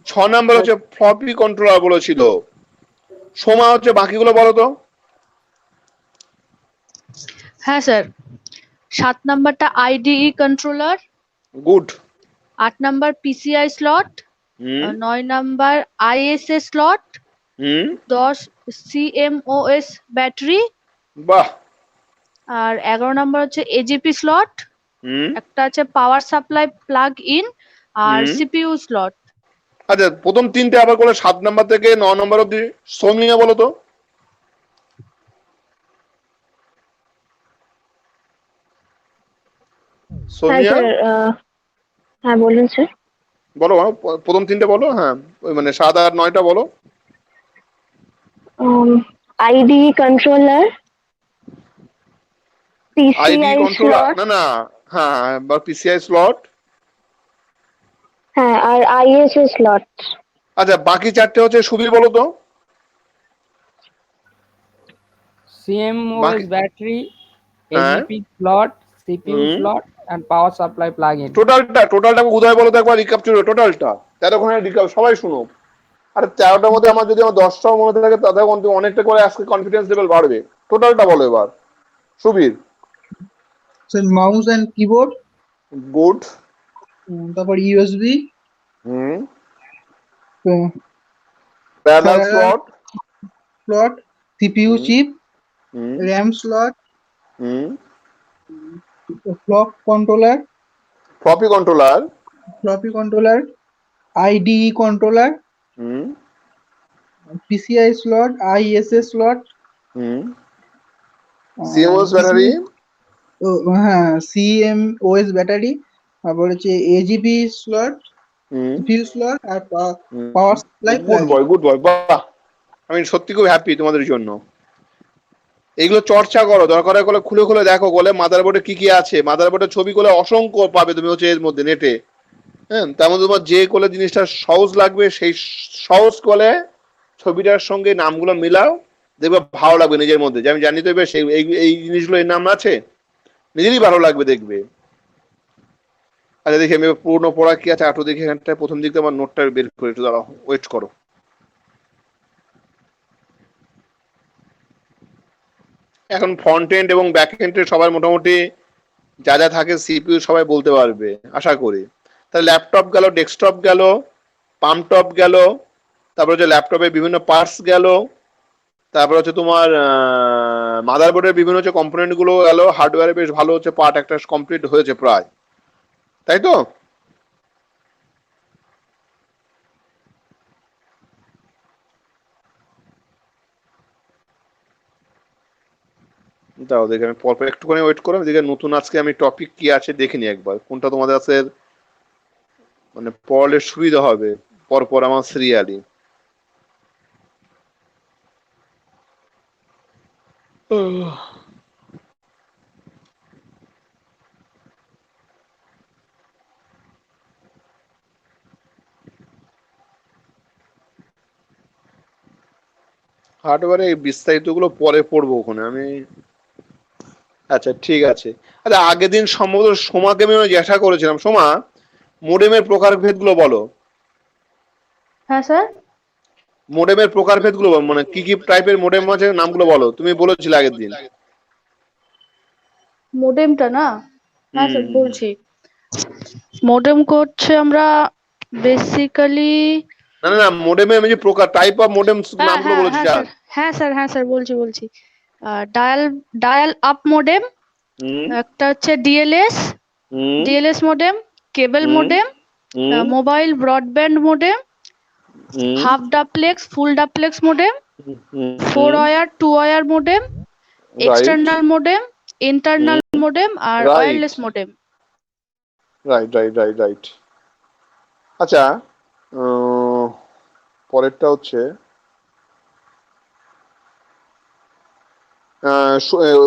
6 নাম্বার হচ্ছে ফ্লপি কন্ট্রোলার বলেছিল। সোমা হচ্ছে বাকিগুলো বলো তো। হ্যাঁ স্যার। 7 নাম্বারটা IDE controller, good. 8 number PCI slot, hmm 9 number ISA slot, hmm, 10 CMOS battery, বাহ। আর 11 নাম্বার হচ্ছে AGP স্লট, হুম একটা আছে পাওয়ার সাপ্লাই প্লাগ ইন, আর হুম। CPU slot. আচ্ছা প্রথম তিনটে আবার করে 7 নাম্বার থেকে 9 নাম্বার অব্দি সৌমিয়া বলো তো। হ্যাঁ সৌমিয়া স্যার, হ্যাঁ বলুন স্যার। বলো প্রথম তিনটে বলো, হ্যাঁ ওই মানে 7 আর 9টা বলো। ID controller, ID PCI controller slot, না না, হ্যাঁ বা পিসিআই স্লট। হ্যাঁ আর আইএসএ স্লট। আচ্ছা বাকি চারটে হচ্ছে সুবীর বলো তো। CMOS বাকি battery, হ্যাঁ AGP slot, CPU hmm slot, and power supply plug-in. টোটালটা উদয় বলো তো একবার রিক্যাপচার টোটালটা 13 রিক্যাপ সবাই শুনো। আর 13টার মধ্যে আমার যদি আমার 10টাও মনে থাকে তাতে অনেকটা করে আজকে কনফিডেন্স লেভেল বাড়বে। টোটালটা বলো এবার Subir. Sir mouse and keyboard, good. তারপর USB, hmm. Parallel parallel slot. Slot, CPU hmm chip, hmm RAM slot, hmm. Clock controller, floppy controller. Floppy controller, IDE controller, hmm PCI slot, ISS slot, hmm. CMOS battery. হ্যাঁ CMOS battery, তারপর হচ্ছে AGP slot, hmm CPU slot, আর hmm. Power supply good plug. Boy good boy, বাহ। আমি সত্যি খুব happy তোমাদের জন্য। এগুলো চর্চা করো, দরকার হয় খুলে খুলে দেখো, বলে মাদারবোর্ডে কি কি আছে, মাদারবোর্ডের ছবি করলে অসংখ্য পাবে তুমি হচ্ছে এর মধ্যে নেটে। হ্যাঁ তার মধ্যে তোমার যে কোলে জিনিসটা সহজ লাগবে সেই সহজ কোলে ছবিটার সঙ্গে নামগুলো মিলাও, দেখবে ভালো লাগবে নিজের মধ্যে, যে আমি জানি তো এবার সেই এই জিনিসগুলো এর নাম আছে, নিজেরই ভালো লাগবে দেখবে। আচ্ছা দেখি আমি পুরনো পড়া কি আছে আটো দেখি এখানটায়, প্রথম দিকে আমার নোটটা বের করে একটু দাঁড়াও, ওয়েট করো। এখন ফ্রন্ট এন্ড এবং ব্যাক এন্ডের সবার মোটামুটি যা যা থাকে সিপিইউ সবাই বলতে পারবে আশা করি। তাহলে ল্যাপটপ গেল, ডেস্কটপ গেল, পাম্প টপ গেল, তারপর হচ্ছে ল্যাপটপের বিভিন্ন পার্টস গেল, তারপর হচ্ছে তোমার মাদারবোর্ডের বিভিন্ন হচ্ছে কম্পোনেন্ট গুলো গেল, হার্ডওয়্যারে বেশ ভালো হচ্ছে পার্ট একটা কমপ্লিট হয়েছে প্রায়, তাই তো? দাও দেখে আমি পরপর একটুখানি ওয়েট করো, দেখে নতুন আজকে আমি টপিক কি আছে দেখে নি একবার, কোনটা তোমাদের কাছে মানে পড়লে সুবিধা হবে পরপর আমার সিরিয়ালি। হার্ডওয়্যারে এই বিস্তারিত গুলো পরে পড়বো ওখানে আমি। আচ্ছা ঠিক আছে। আচ্ছা আগের দিন সম্ভবত সোমাকে আমি জিজ্ঞাসা করেছিলাম, সোমা মোডেমের প্রকারভেদ গুলো বলো। হ্যাঁ স্যার। মোডেমের প্রকারভেদ গুলো মানে কি কি টাইপের মোডেম আছে নামগুলো বলো, তুমি বলেছিলে আগের দিন। মোডেমটা না? হ্যাঁ স্যার হুম বলছি। মোডেম করছে আমরা বেসিক্যালি। না না না, মোডেমের আমি যে প্রকার টাইপ অফ মোডেম হ্যাঁ নামগুলো হ্যাঁ বলেছি হ্যাঁ স্যার। স্যার, হ্যাঁ স্যার, হ্যাঁ স্যার বলছি। Dial dial up modem, hmm একটা হচ্ছে DLS, hmm DLS modem, cable hmm modem, hmm mobile broadband modem, hmm half duplex, full duplex modem, four hmm. Wire, two wire modem, right external modem, internal modem আর right wireless modem. Right. আচ্ছা পরেরটা হচ্ছে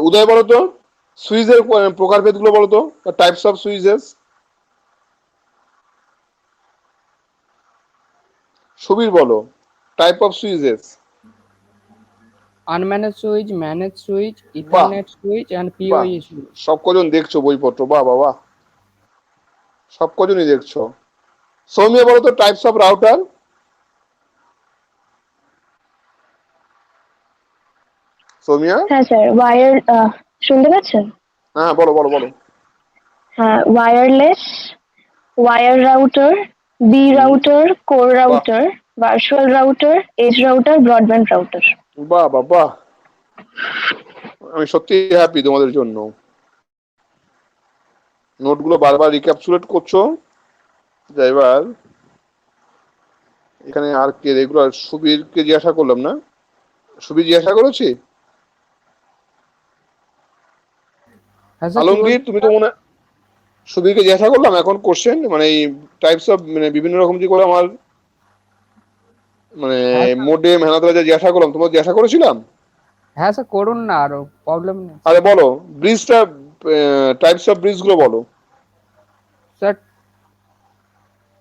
উদয় বলো তো সুইচের প্রকারভেদ গুলো বলো তো, টাইপস অফ সুইচেস। সুবীর বলো type of switches. Unmanaged switch, managed switch, বাহ Ethernet switch, and বাহ, PoE switch. সব কজন দেখছো বইপত্র, বাহ বাবা, সব কজনই দেখছো। সৌমিয়া বলো তো টাইপস অফ রাউটার। সৌমিয়া হ্যাঁ স্যার, শুনতে পাচ্ছেন? হ্যাঁ বলো বলো বলো। হ্যাঁ, wireless, wire router, B router, core বাহ router, virtual router, edge router, broadband router. বাহ বাহ বাহ, আমি সত্যি হ্যাপি তোমাদের জন্য। নোটগুলো বারবার রিক্যাপচুলেট করছো, এবার এখানে আর কে রেগুলার, সুবীরকে জিজ্ঞাসা করলাম না? সুবীর জিজ্ঞাসা করেছি? হ্যাঁ স্যার, কি আলমগীর তুমি তো মনে, সুবীরকে জিজ্ঞাসা করলাম এখন কোশ্চেন, মানে এই টাইপস অফ, মানে বিভিন্ন রকম যে করে আমার মানে হ্যাঁ স্যার, মোডেম হ্যানাতলা যে জিজ্ঞাসা করলাম, তোমার জিজ্ঞাসা করেছিলাম? হ্যাঁ স্যার করুন না, আরো প্রবলেম নেই আরে বলো ব্রিজটা, টাইপস অফ ব্রিজ গুলো বলো। স্যার।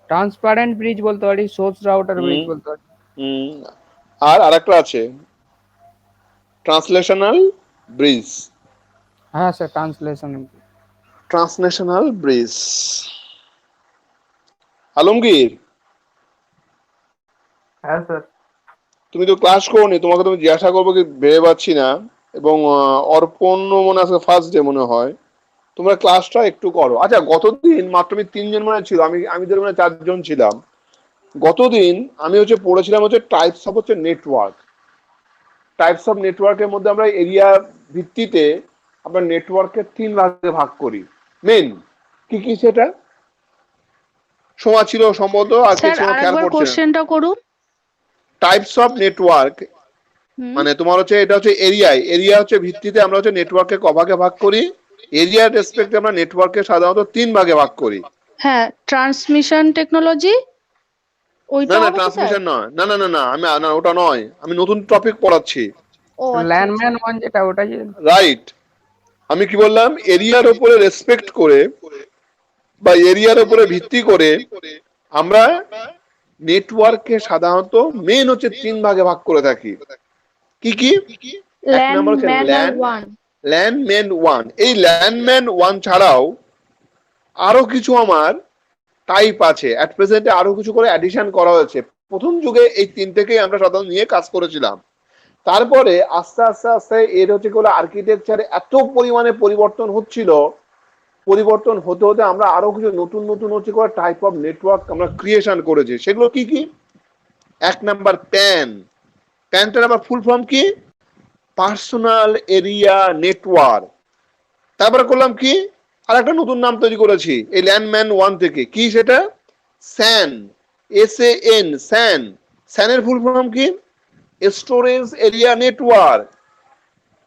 ট্রান্সপারেন্ট ব্রিজ বলতে পারি, সোর্স রাউটার ব্রিজ হুম বলতে পারি। হুম। আর আরেকটা আছে ট্রান্সলেশনাল ব্রিজ। হ্যাঁ sir, translation. Translational bridge. Alamgir হ্যাঁ স্যার। তুমি তো ক্লাস করোনি, তোমাকে তুমি জিজ্ঞাসা করবো কি ভেবে পাচ্ছি না। এবং অর্পণ মনে আছে ফার্স্ট ডে মনে হয়, তোমরা ক্লাসটা একটু করো। আচ্ছা গতদিন মাত্র আমি 3 জন মনে ছিল, আমি ধরে মনে 4 জন ছিলাম। গতদিন আমি হচ্ছে পড়েছিলাম হচ্ছে টাইপস অফ হচ্ছে নেটওয়ার্ক। টাইপস অফ নেটওয়ার্কের মধ্যে আমরা এরিয়া ভিত্তিতে আমরা নেটওয়ার্ককে 3 ভাগে ভাগ করি। মেন কি কি সেটা সময় ছিল সম্ভবত, আজকে স্যার ছিল খেয়াল আরেকবার করছে না। কোশ্চেনটা করুন। টাইপস অফ নেটওয়ার্ক হুম। মানে তোমার হচ্ছে এটা হচ্ছে এরিয়া হচ্ছে ভিত্তিতে আমরা হচ্ছে নেটওয়ার্কে কভাগে ভাগ করি। এরিয়ার রেসপেক্টে আমরা নেটওয়ার্কে সাধারণত 3 ভাগে ভাগ করি। হ্যাঁ, ট্রান্সমিশন টেকনোলজি না ওইটা না হবে কি স্যার? ট্রান্সমিশন নয়, না না না না আমি না ওটা নয়, আমি নতুন টপিক পড়াচ্ছি। ও আচ্ছা আচ্ছা। ল্যান্ডম্যান ওয়ান যেটা, ওটা যে। রাইট। আমি কি বললাম, এরিয়ার উপরে রেসপেক্ট করে বা এরিয়ার উপরে ভিত্তি করে আমরা নেটওয়ার্ককে সাধারণত মেন হচ্ছে 3 ভাগে ভাগ করে থাকি। কি কি? এক ল্যান্ড নম্বর হচ্ছে ম্যান ওয়ান। ল্যান্ডম্যান 1। এই ল্যান্ডম্যান 1 ছাড়াও আরো কিছু আমার টাইপ আছে, অ্যাট প্রেজেন্টে আরো কিছু করে অ্যাডিশন করা হয়েছে। প্রথম যুগে এই 3টেকেই আমরা সাধারণত নিয়ে কাজ করেছিলাম। তারপরে আস্তে আস্তে আস্তে এর হচ্ছে কি আর্কিটেকচারে এত পরিমাণে পরিবর্তন হচ্ছিল, পরিবর্তন হতে হতে আমরা আরো কিছু নতুন নতুন হচ্ছে করে টাইপ অফ নেটওয়ার্ক আমরা ক্রিয়েশন করেছি। সেগুলো কি কি? এক নাম্বার প্যান। প্যানটার আবার ফুল ফর্ম কি? Personal area network. তারপরে করলাম কি, আর একটা নতুন নাম তৈরি করেছি এই ল্যান্ডম্যান 1 থেকে। কি সেটা? স্যান। SAN স্যান। স্যানের ফুল ফর্ম কি? Storage area network.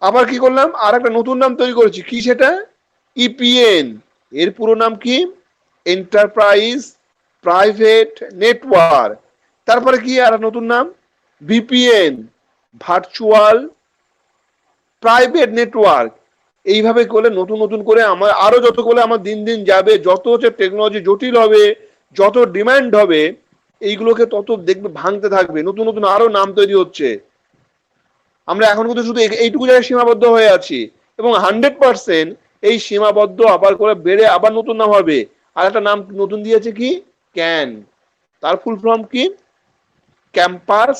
আবার কি করলাম, আর একটা নতুন নাম তৈরি করেছি। কি সেটা? EPN। এর পুরো নাম কি? Enterprise private network. তারপরে কি আর নতুন নাম? VPN virtual private network. এইভাবে করে নতুন নতুন করে আমার আরো যত করে আমার দিন দিন যাবে, যত হচ্ছে টেকনোলজি জটিল হবে, যত ডিমান্ড হবে, এইগুলোকে তত দেখবে ভাঙতে থাকবে, নতুন নতুন আরো নাম তৈরি হচ্ছে। আমরা এখন কিন্তু শুধু এইটুকু জায়গায় সীমাবদ্ধ হয়ে আছি, এবং 100% এই সীমাবদ্ধ আবার করে বেড়ে আবার নতুন নাম হবে। আর একটা নাম নতুন দিয়েছে কি? ক্যান। তার ফুল ফর্ম কি? Campus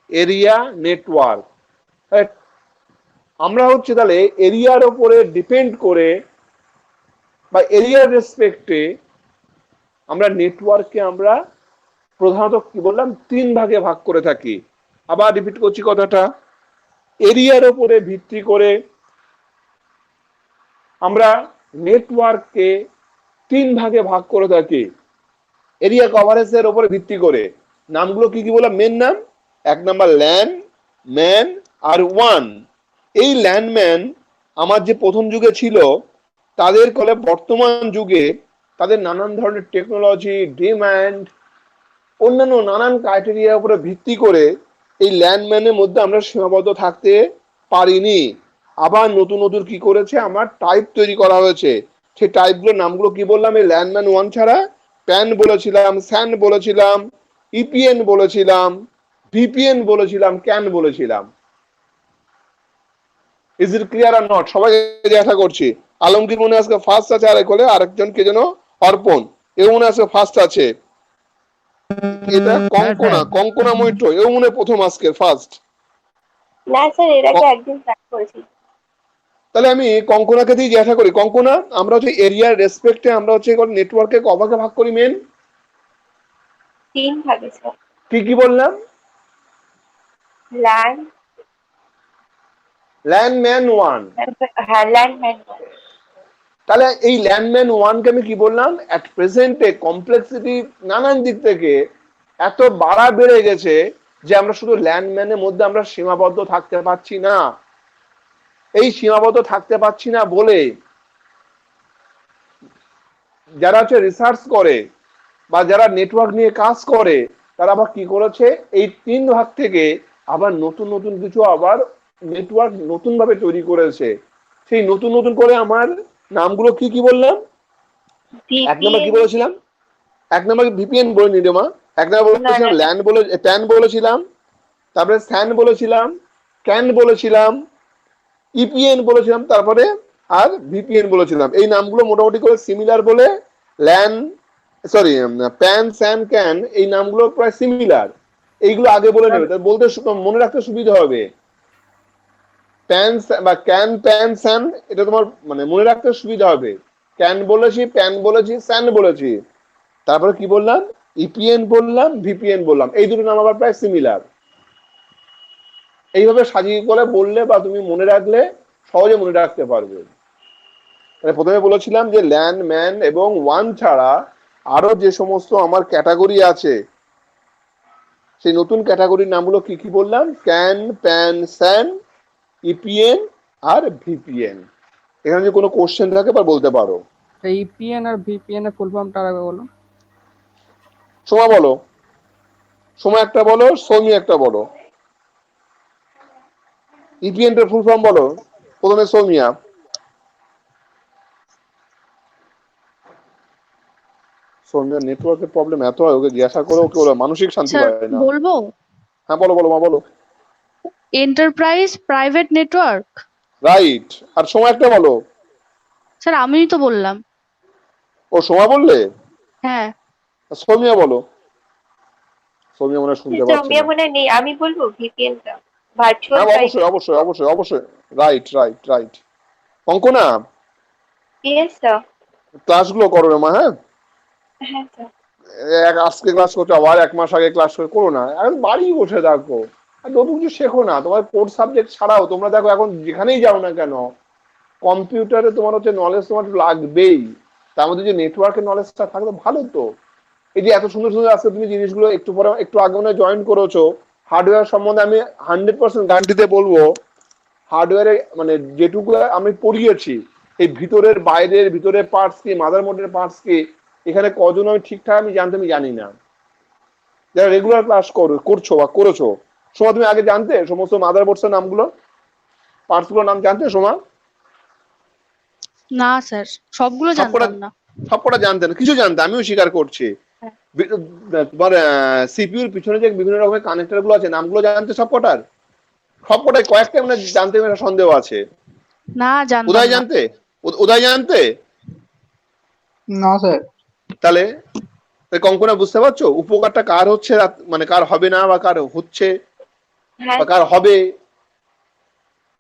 area network. আমরা হচ্ছে তাহলে এরিয়ার উপরে ডিপেন্ড করে বা এরিয়ার রেসপেক্টে আমরা নেটওয়ার্ককে আমরা প্রধানত কি বললাম 3 ভাগে ভাগ করে থাকি। আবার রিপিট করছি কথাটা, এরিয়ার উপরে ভিত্তি করে আমরা নেটওয়ার্ককে 3 ভাগে ভাগ করে থাকি এরিয়া কভারেজের উপরে ভিত্তি করে। নামগুলো কি কি বললাম? মেন নাম এক নাম্বার ল্যান ম্যান আর 1। এই ল্যান্ডম্যান আমার যে প্রথম যুগে ছিল, তাদের কলে বর্তমান যুগে তাদের নানান ধরনের টেকনোলজি ডিমান্ড অন্যান্য নানান ক্রাইটেরিয়ার উপরে ভিত্তি করে এই ল্যান্ডম্যানের মধ্যে আমরা সীমাবদ্ধ থাকতে পারিনি। আবার নতুন নতুন কি করেছে, আমার টাইপ তৈরি করা হয়েছে। সেই টাইপগুলোর নামগুলো কি বললাম? এই ল্যান্ডম্যান 1 ছাড়া প্যান বলেছিলাম, স্যান বলেছিলাম, EPN বলেছিলাম, VPN বলেছিলাম, ক্যান বলেছিলাম। Is it clear or not? সবাই দেখা করছি। আলমগীর মনে আজকে ফার্স্ট আছে, আর কোলে আরেকজন কে যেন অর্পণ, এও মনে আজকে ফার্স্ট আছে। এটা কঙ্কনা মৈত্র, এও মনে প্রথম আজকে ফার্স্ট। না স্যার, এর আগে একদিন ট্রাই করেছি। তাহলে আমি কঙ্কনাকে দিয়ে জিজ্ঞাসা করি, কঙ্কনা আমরা হচ্ছে এরিয়ার রেসপেক্টে আমরা হচ্ছে নেটওয়ার্কে কভাগে ভাগ করি মেন 3 ভাগে স্যার। কি কি বললাম? ল্যান্ডম্যান 1। হ্যাঁ, ল্যান্ডম্যান। তাহলে এই ল্যান্ডম্যান ওয়ানকে আমি কি বললাম, অ্যাট প্রেজেন্টে কমপ্লেক্সিটি নানান দিক থেকে এত বাড়া বেড়ে গেছে যে আমরা শুধু ল্যান্ডম্যানের মধ্যে আমরা সীমাবদ্ধ থাকতে পারছি না। এই সীমাবদ্ধ থাকতে পারছি না বলে যারা হচ্ছে রিসার্চ করে বা যারা নেটওয়ার্ক নিয়ে কাজ করে তারা আবার কি করেছে, এই 3 ভাগ থেকে আবার নতুন নতুন কিছু আবার নেটওয়ার্ক নতুন ভাবে তৈরি করেছে। সেই নতুন নতুন করে আমার নামগুলো কি কি বললাম, এক নম্বর কি বলেছিলাম, এক নম্বর ভিপিএন বলে নিলে মা, এক নম্বর বলেছিলাম ল্যান্ড বলে, ট্যান বলেছিলাম, তারপরে স্যান বলেছিলাম, ক্যান বলেছিলাম, ইপিএন বলেছিলাম, তারপরে আর ভিপিএন বলেছিলাম। এই নামগুলো মোটামুটি করে সিমিলার বলে LAN sorry pan San can এই নামগুলো প্রায় সিমিলার। এইগুলো আগে বলে নেবে, তাহলে বলতে মনে রাখতে সুবিধা হবে। প্যান বা ক্যান প্যান স্যান এটা তোমার মানে মনে রাখতে সুবিধা হবে। ক্যান বলেছি, প্যান বলেছি, স্যান বলেছি, তারপরে কি বললাম, ইপিএন বললাম, ভিপিএন বললাম। এই দুটো নাম আবার প্রায় সিমিলার। এইভাবে সাজিয়ে করে বললে বা তুমি মনে রাখলে সহজে মনে রাখতে পারবে। প্রথমে বলেছিলাম যে ল্যান ম্যান এবং ওয়ান ছাড়া আরো যে সমস্ত আমার ক্যাটাগরি আছে সেই নতুন ক্যাটাগরির নামগুলো কি কি বললাম, ক্যান প্যান স্যান ইপিএন আর ভিপিএন। এখানে যদি কোনো কোশ্চেন থাকে বা বলতে পারো। এই ইপিএন আর ভিপিএন এর ফুল ফর্মটা আগে বলো। সোমা বলো, সোমা একটা বলো, সৌমি একটা বলো। ইপিএন এর ফুল ফর্ম বলো প্রথমে সৌমিয়া। সৌমিয়ার নেটওয়ার্কের প্রবলেম এত হয়, ওকে জিজ্ঞাসা করে ওকে বলো, মানসিক শান্তি স্যার পায় না। বলবো, হ্যাঁ বলো বলো মা বলো। Enterprise private network. রাইট। আর সোমা একটা বলো। স্যার আমিই তো বললাম। ও সোমা বললে, হ্যাঁ সৌমিয়া বলো। সৌমিয়া মনে হয় শুনতে পাচ্ছে সৌমিয়া না। মনে হয় নেই, আমি বলবো ভিপিএনটা, ভার্চুয়াল হ্যাঁ অবশ্যই অবশ্যই অবশ্যই অবশ্যই, right right right. Ankana yes sir. ক্লাসগুলো করো না মা। হ্যাঁ হ্যাঁ স্যার। আজকে ক্লাস করছো, আবার 1 মাস আগে ক্লাস করো না, এখন বাড়ি বসে থাকো আর নতুন কিছু শেখো না। তোমার কোর্স সাবজেক্ট ছাড়াও তোমরা দেখো এখন যেখানেই যাও না কেন কম্পিউটারে তোমার হচ্ছে নলেজ তোমার লাগবেই। তার মধ্যে যে নেটওয়ার্কের নলেজটা থাকলে ভালো তো। এই যে এত সুন্দর সুন্দর আজকে তুমি জিনিসগুলো একটু পরে একটু আগে মনে জয়েন করেছো, হার্ডওয়্যার সম্বন্ধে আমি 100% গ্যারান্টিতে বলবো, হার্ডওয়্যারে মানে যেটুকু আমি পড়িয়েছি এই ভিতরের বাইরের ভিতরের পার্টস কি, মাদার বোর্ডের পার্টস কি, এখানে কজন আমি ঠিকঠাক আমি জানি না। যারা রেগুলার ক্লাস করছো বা করেছো, সোমা তুমি আগে জানতে সমস্ত মাদার বোর্ডস এর নামগুলো, পার্টস গুলোর নাম জানতে সোমা? না স্যার, সবগুলো জানতাম না। সবকটা জানতে না, কিছু জানতে, আমিও স্বীকার করছি। তোমার সিপিইউর পিছনে যে বিভিন্ন রকমের কানেক্টর গুলো আছে নামগুলো জানতে সবকটার? সবকটাই কয়েকটা মানে জানতে আমার সন্দেহ আছে। না জানতাম উদয় না। জানতে? উদয় জানতে? না স্যার। তাহলে কঙ্কনা বুঝতে পারছো উপকারটা কার হচ্ছে, মানে কার হবে না বা কার হচ্ছে বা কার হবে।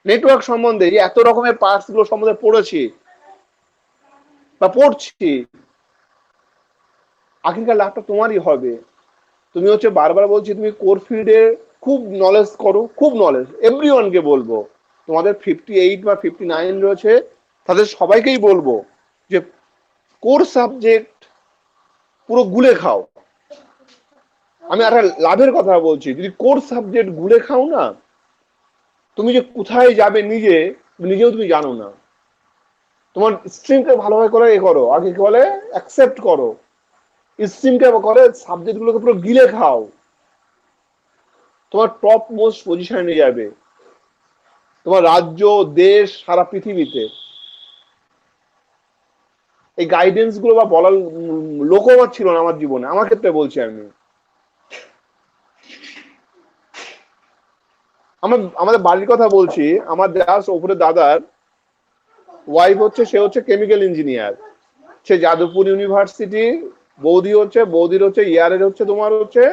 নেটওয়ার্ক সম্বন্ধে এত রকমের পার্টস গুলো সম্বন্ধে পড়েছি বা পড়ছি, আখেরকার লাভটা তোমারই হবে। তুমি হচ্ছে বারবার বলছি তুমি কোর ফিল্ডে খুব নলেজ করো, খুব নলেজ এভরিওয়ানকে বলবো। তোমাদের 58 বা 59 রয়েছে, তাদের সবাইকেই বলবো যে কোর সাবজেক্ট পুরো গুলে খাও। আমি একটা লাভের কথা বলছি, যদি কোর সাবজেক্ট গুলে খাও না, তুমি যে কোথায় যাবে নিজেও তুমি জানো না। তোমার স্ট্রিমকে ভালোভাবে করে করো, আগে কি বলে অ্যাকসেপ্ট করো, স্ট্রিমকে করে সাবজেক্ট গুলোকে পুরো গিলে খাও, তোমার টপ মোস্ট পজিশনে নিয়ে যাবে তোমার রাজ্য, দেশ, সারা পৃথিবীতে। এই গাইডেন্স গুলো বা বলার লোক আমার ছিল না আমার জীবনে, আমার ক্ষেত্রে বলছি আমি। আমাদের বাড়ির কথা বলছি, আমার জাস্ট ওপরে দাদার ওয়াইফ হচ্ছে, সে হচ্ছে কেমিক্যাল ইঞ্জিনিয়ার, সে যাদবপুর ইউনিভার্সিটি, বৌদির হচ্ছে ইয়ারের হচ্ছে তোমার হচ্ছে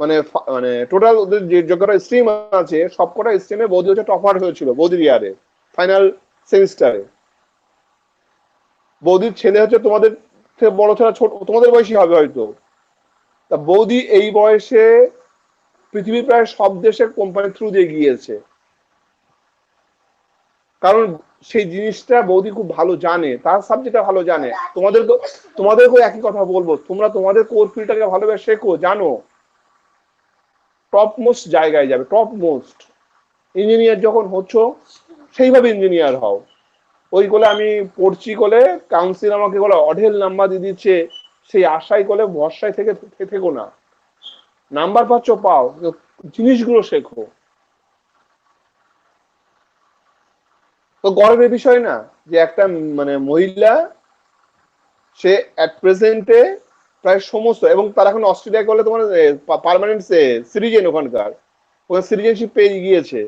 মানে টোটাল ওদের যে যতটা স্ট্রিম আছে সবকটা স্ট্রিমে বৌদি হচ্ছে টপার হয়েছিল বৌদির ইয়ারে ফাইনাল সেমিস্টারে। বৌদির ছেলে হচ্ছে তোমাদের থেকে বড় ছেলে, ছোট তোমাদের বয়সী হবে হয়তো। তা বৌদি এই বয়সে পৃথিবীর প্রায় সব দেশের কোম্পানি থ্রু দিয়ে গিয়েছে। কারণ সেই জিনিসটা বৌদি খুব ভালো জানে, তার সাবজেক্টটা ভালো জানে। তোমাদেরকেও একই কথা বলবো, তোমরা তোমাদের কোর ফিল্ডটাকে ভালোভাবে শেখো, জানো, টপ মোস্ট জায়গায় যাবে, টপ মোস্ট। ইঞ্জিনিয়ার যখন হচ্ছ সেইভাবে ইঞ্জিনিয়ার হও। ওই বলে আমি পড়ছি বলে কাউন্সিল আমাকে বলে অঢেল নাম্বার দিয়ে দিচ্ছে, সেই আশায় করে ভরসায় থেকে থেকো না। নাম্বার পাচ্ছ পাও, জিনিসগুলো শেখো। তো গর্বের বিষয় না যে একটা মানে মহিলা, সে অ্যাট প্রেজেন্টে প্রায় সমস্ত, এবং তার এখন অস্ট্রেলিয়া গেলে তোমার পার্মানেন্ট সিটিজেন, ওখানকার ওখানে সিটিজেনশিপ পেয়ে গিয়েছে।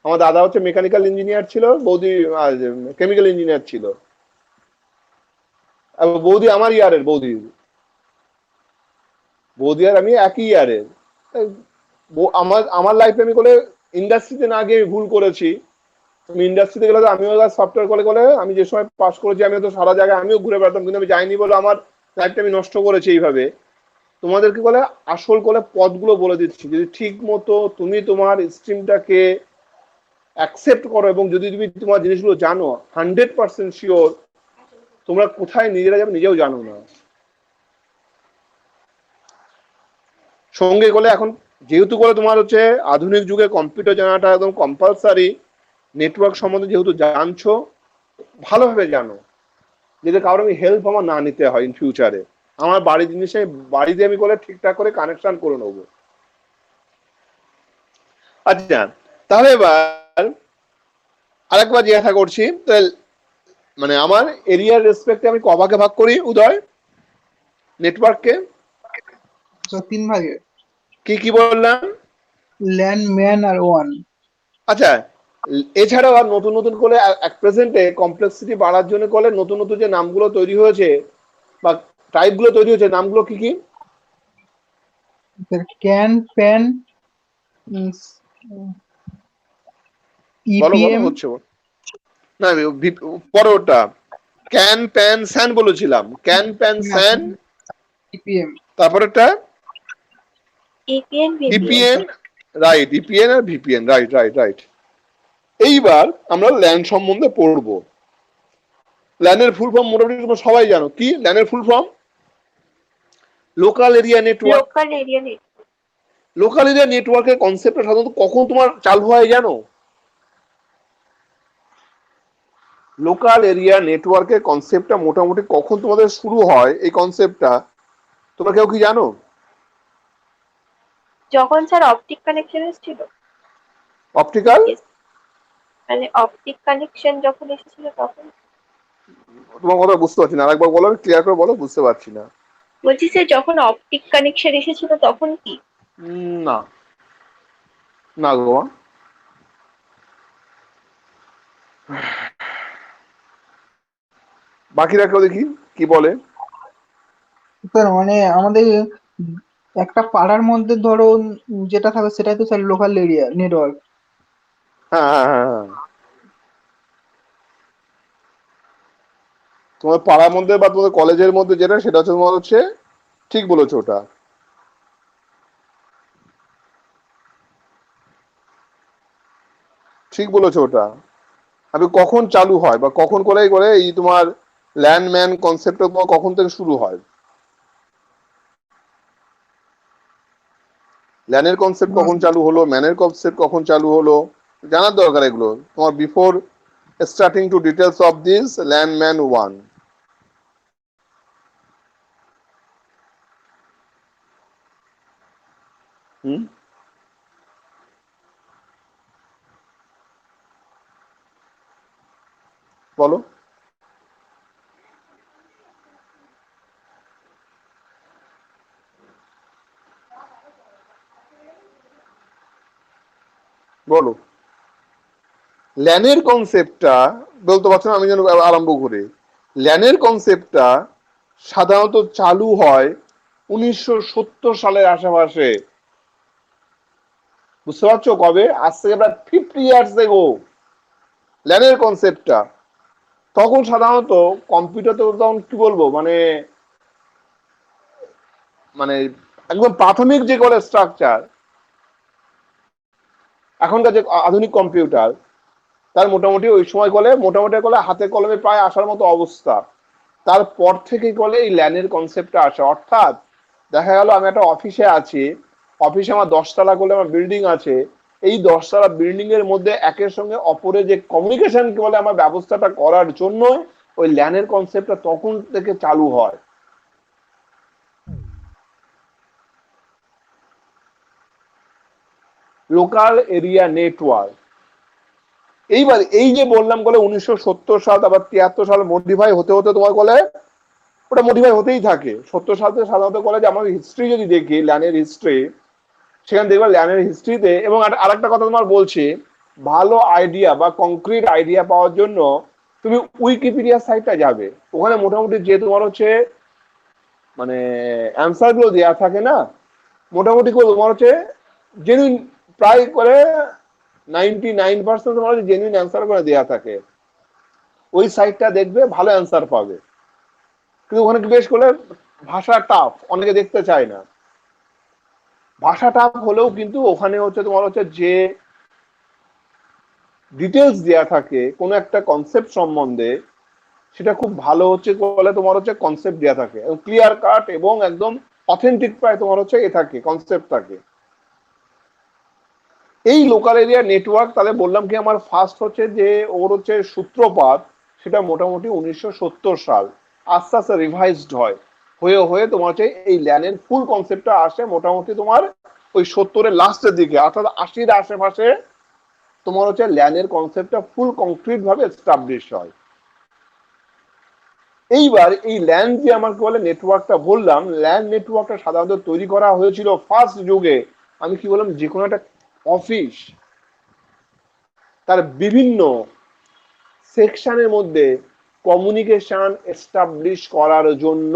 আমার দাদা হচ্ছে মেকানিক্যাল ইঞ্জিনিয়ার ছিল, বৌদি কেমিক্যাল ইঞ্জিনিয়ার ছিল। বৌদি আমার ইয়ারের, বৌদি আর আমি একই ইয়ারের। আমার লাইফে আমি করে ইন্ডাস্ট্রিতে না গিয়ে ভুল করেছি। তুমি ইন্ডাস্ট্রিতে গেলে আমিও সফটওয়্যার করে আমি যে সময় পাস করেছি, আমি তো সারা জায়গায় আমিও ঘুরে বেড়াতাম, কিন্তু আমি যাইনি বলে আমার লাইফটা আমি নষ্ট করেছি এইভাবে। তোমাদেরকে বলে আসল করে পথগুলো বলে দিচ্ছি, যদি ঠিক মতো তুমি তোমার স্ট্রিমটাকে অ্যাকসেপ্ট করো, এবং যদি তুমি তোমার জিনিসগুলো জানো 100% শিওর, তোমরা কোথায় নিজেরা যাবে নিজেও জানো না। সঙ্গে গেলে এখন যেহেতু করে তোমার হচ্ছে আধুনিক যুগে কম্পিউটার জানাটা একদম কম্পালসারি, নেটওয়ার্ক সম্বন্ধে যেহেতু জানছো, ভালোভাবে জানো, যাতে কারোর আমি হেল্প আমার না নিতে হয় ইন ফিউচারে। আমার বাড়ির জিনিসে বাড়িতে আমি করে ঠিকঠাক করে কানেকশন করে নেবো। আচ্ছা, তাহলে এবার আরেকবার জিজ্ঞাসা করছি, মানে আমার এরিয়ার রেসপেক্টে আমি কভাগে ভাগ করি উদয় নেটওয়ার্ককে? তো 3 ভাগে, কি কি বললাম? ল্যান, ম্যান আর ওয়ান। আচ্ছা, এছাড়াও আর নতুন নতুন করে এক প্রেজেন্টে কমপ্লেক্সিটি বাড়ার জন্য করে নতুন নতুন যে নামগুলো তৈরি হয়েছে বা টাইপ গুলো তৈরি হয়েছে, নামগুলো কি কি? ক্যান, প্যান, বলো বলো, ইপিএম, হচ্ছে না পরে ওটা ক্যান প্যান স্যান বলেছিলাম, ক্যান প্যান স্যান, ইপিএম। তারপরেটা EPN VPN EPN, right, EPN আর ভিপিএন, রাইট রাইট রাইট। এইবার আমরা ল্যান সম্বন্ধে পড়বো। ল্যানের ফুল ফর্ম মোটামুটি তোমরা সবাই জানো। কি ল্যানের full form? Local area network. local area network local area নেটওয়ার্কের কনসেপ্টটা সাধারণত কখন তোমার চালু হয় জানো? লোকাল এরিয়া নেটওয়ার্কের কনসেপ্টটা মোটামুটি কখন তোমাদের শুরু হয় এই কনসেপ্টটা, তোমরা কেউ কি জানো? যখন স্যার অপটিক কানেকশন এসেছিল, অপটিক্যাল? মানে অপটিক কানেকশন যখন এসেছিল তখন। তোমার কথা বুঝতে পারছি না, আরেকবার বলো, ক্লিয়ার করে বলো, বুঝতে পারছি না। বলছি স্যার যখন অপটিক কানেকশন এসেছিল তখন কি? না না গো, বাকিরা কেউ দেখি কি বলে। স্যার মানে আমাদের একটা পাড়ার মধ্যে ধরো যেটা থাকে সেটাই তো স্যার লোকাল এরিয়া নেটওয়ার্ক। হ্যাঁ হ্যাঁ হ্যাঁ হ্যাঁ, তোমার পাড়ার মধ্যে বা তোমাদের কলেজের মধ্যে যেটা, সেটা হচ্ছে তোমার হচ্ছে, ঠিক বলেছো, ওটা ঠিক বলেছো। ওটা আমি কখন চালু হয় বা কখন করে করে এই তোমার ল্যান্ডম্যান কনসেপ্টটা তোমার কখন থেকে শুরু হয়? ল্যানের কনসেপ্ট কখন চালু হলো, ম্যানের কনসেপ্ট কখন চালু হলো, জানার দরকার এগুলো তোমার, before starting to details of this landman one. হুম, বলো। বলো, ল্যানের কনসেপ্টটা বলতে পারছো না, আমি যেন আরম্ভ করি। ল্যানের কনসেপ্টটা সাধারণত চালু হয় 1970 সালের আশেপাশে। বুঝতে পারছো কবে? আজ থেকে প্রায় 50 ইয়ার্স এগো ল্যানের কনসেপ্টটা। তখন সাধারণত কম্পিউটার তো তখন কি বলবো, মানে মানে একদম প্রাথমিক যে করে স্ট্রাকচার, এখনকার যে আধুনিক কম্পিউটার, তার মোটামুটি ওই সময় বলে মোটামুটি বলে হাতে কলমে প্রায় আসার মতো অবস্থা। তারপর থেকেই বলে এই ল্যানের কনসেপ্টটা আসে। অর্থাৎ দেখা গেল আমি একটা অফিসে আছি, অফিসে আমার 10 তলা করে আমার বিল্ডিং আছে, এই 10 তলা বিল্ডিং এর মধ্যে একের সঙ্গে অপরে যে কমিউনিকেশন বলে আমার ব্যবস্থাটা করার জন্য ওই ল্যানের কনসেপ্টটা তখন থেকে চালু হয়। Local area network. এইবার এই যে বললাম বলে 1970 সাল আবার 73 সাল মডিফাই হতে হতে তোমার বলে ওটা মডিফাই হতেই থাকে। 70 সাল থেকে সাধারণত বলে যে আমার হিস্ট্রি যদি দেখি ল্যানের হিস্ট্রি, সেখানে দেখবা ল্যানের হিস্ট্রিতে। এবং আরেকটা কথা তোমার বলছি, ভালো আইডিয়া বা কংক্রিট আইডিয়া পাওয়ার জন্য তুমি উইকিপিডিয়া সাইটটা যাবে, ওখানে মোটামুটি যে তোমার হচ্ছে মানে অ্যান্সার গুলো দেওয়া থাকে না, মোটামুটি করে তোমার হচ্ছে জেনুইন প্রায় করে 99% তোমার হচ্ছে জেনুইন অ্যান্সার করে দেওয়া থাকে। ওই সাইটটা দেখবে, ভালো অ্যান্সার পাবে। কিন্তু ওখানে বেশ করে ভাষা টাফ, অনেকে দেখতে চায় না। ভাষা টাফ হলেও কিন্তু ওখানে হচ্ছে তোমার হচ্ছে যে ডিটেলস দেওয়া থাকে কোনো একটা কনসেপ্ট সম্বন্ধে, সেটা খুব ভালো হচ্ছে বলে তোমার হচ্ছে কনসেপ্ট দেওয়া থাকে এবং ক্লিয়ার কাট এবং একদম অথেন্টিক প্রায় তোমার হচ্ছে এ থাকে, কনসেপ্ট থাকে। এই লোকাল এরিয়া নেটওয়ার্ক তাহলে বললাম কি আমার ফার্স্ট হচ্ছে যে ওর হচ্ছে সূত্রপাত, সেটা মোটামুটি 1970 সাল। আস্তে আস্তে রিভাইজড হয়, হয়ে হয়ে তোমার হচ্ছে এই ল্যানের ফুল কনসেপ্টটা আসে মোটামুটি তোমার ওই 70-এর লাস্টের দিকে, অর্থাৎ 80-এর আশেপাশে তোমার হচ্ছে ল্যানের কনসেপ্টটা ফুল কংক্রিট ভাবে এস্টাবলিশ হয়। এইবার এই ল্যান যে আমাকে বলে নেটওয়ার্কটা বললাম, ল্যান নেটওয়ার্কটা সাধারণত তৈরি করা হয়েছিল ফার্স্ট যুগে। আমি কি বললাম, যে কোনো একটা অফিস তার বিভিন্ন সেকশনের মধ্যে কমিউনিকেশন এস্টাবলিশ করার জন্য।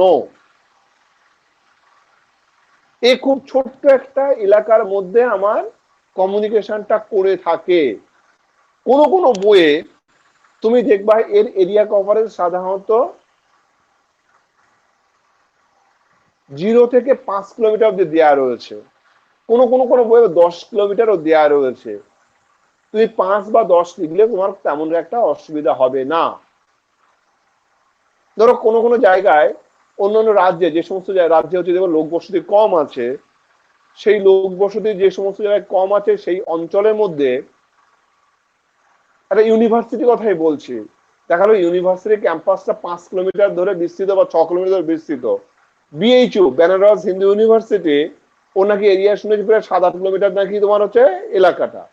এই খুব ছোট্ট একটা এলাকার মধ্যে আমার কমিউনিকেশনটা করে থাকে। কোন কোন বইয়ে তুমি দেখবা এর এরিয়া কভারেজ সাধারণত 0 থেকে 5 কিলোমিটার অব্দি দেওয়া রয়েছে, কোন কোন বইয়ে 10 কিলোমিটারও দেওয়া রয়েছে। তুমি 5 বা 10 লিখলে তোমার তেমন একটা অসুবিধা হবে না। ধরো কোন কোন জায়গায় অন্যান্য রাজ্যে, যে সমস্ত রাজ্যে হচ্ছে লোক বসতি কম আছে, সেই লোক বসতি যে সমস্ত জায়গায় কম আছে সেই অঞ্চলের মধ্যে একটা ইউনিভার্সিটি কথাই বলছি, দেখা গেল ইউনিভার্সিটি ক্যাম্পাসটা 5 কিলোমিটার ধরে বিস্তৃত বা 6 কিলোমিটার বিস্তৃত। বিএইচইউ বেনারস হিন্দু ইউনিভার্সিটি, ও নাকি এরিয়া শুনেছি প্রায় 7-8 কিলোমিটার নাকি তোমার হচ্ছে এলাকাটা।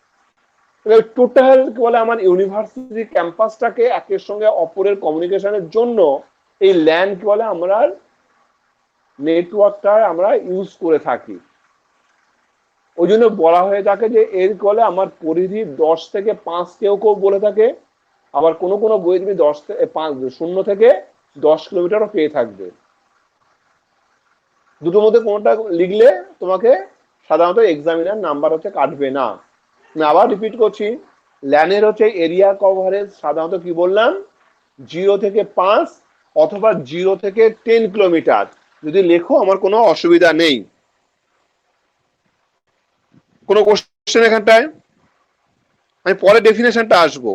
টোটাল বলে আমার ইউনিভার্সিটি ক্যাম্পাসটাকে একের সঙ্গে অপরের কমিউনিকেশনের জন্য এই ল্যান কি বলে আমরা নেটওয়ার্কটা আমরা ইউজ করে থাকি। ওই জন্য বলা হয়ে থাকে যে এর বলে আমার পরিধি 10 থেকে 5, কেউ কেউ বলে থাকে। আবার কোনো কোনো বই তুমি 0 থেকে 10 কিলোমিটারও পেয়ে থাকবে। দুটোর মধ্যে কোনটা লিখলে তোমাকে সাধারণত এক্সামিনার নাম্বার হচ্ছে কাটবে না। আমি আবার রিপিট করছি, ল্যানের হচ্ছে এরিয়া কভারেজ সাধারণত কি বললাম 0 থেকে 5 অথবা 0 থেকে 10 কিলোমিটার। যদি লেখো আমার কোনো অসুবিধা নেই। কোনো কোশ্চেন এখানটায়? আমি পরে ডেফিনেশনটা আসবো,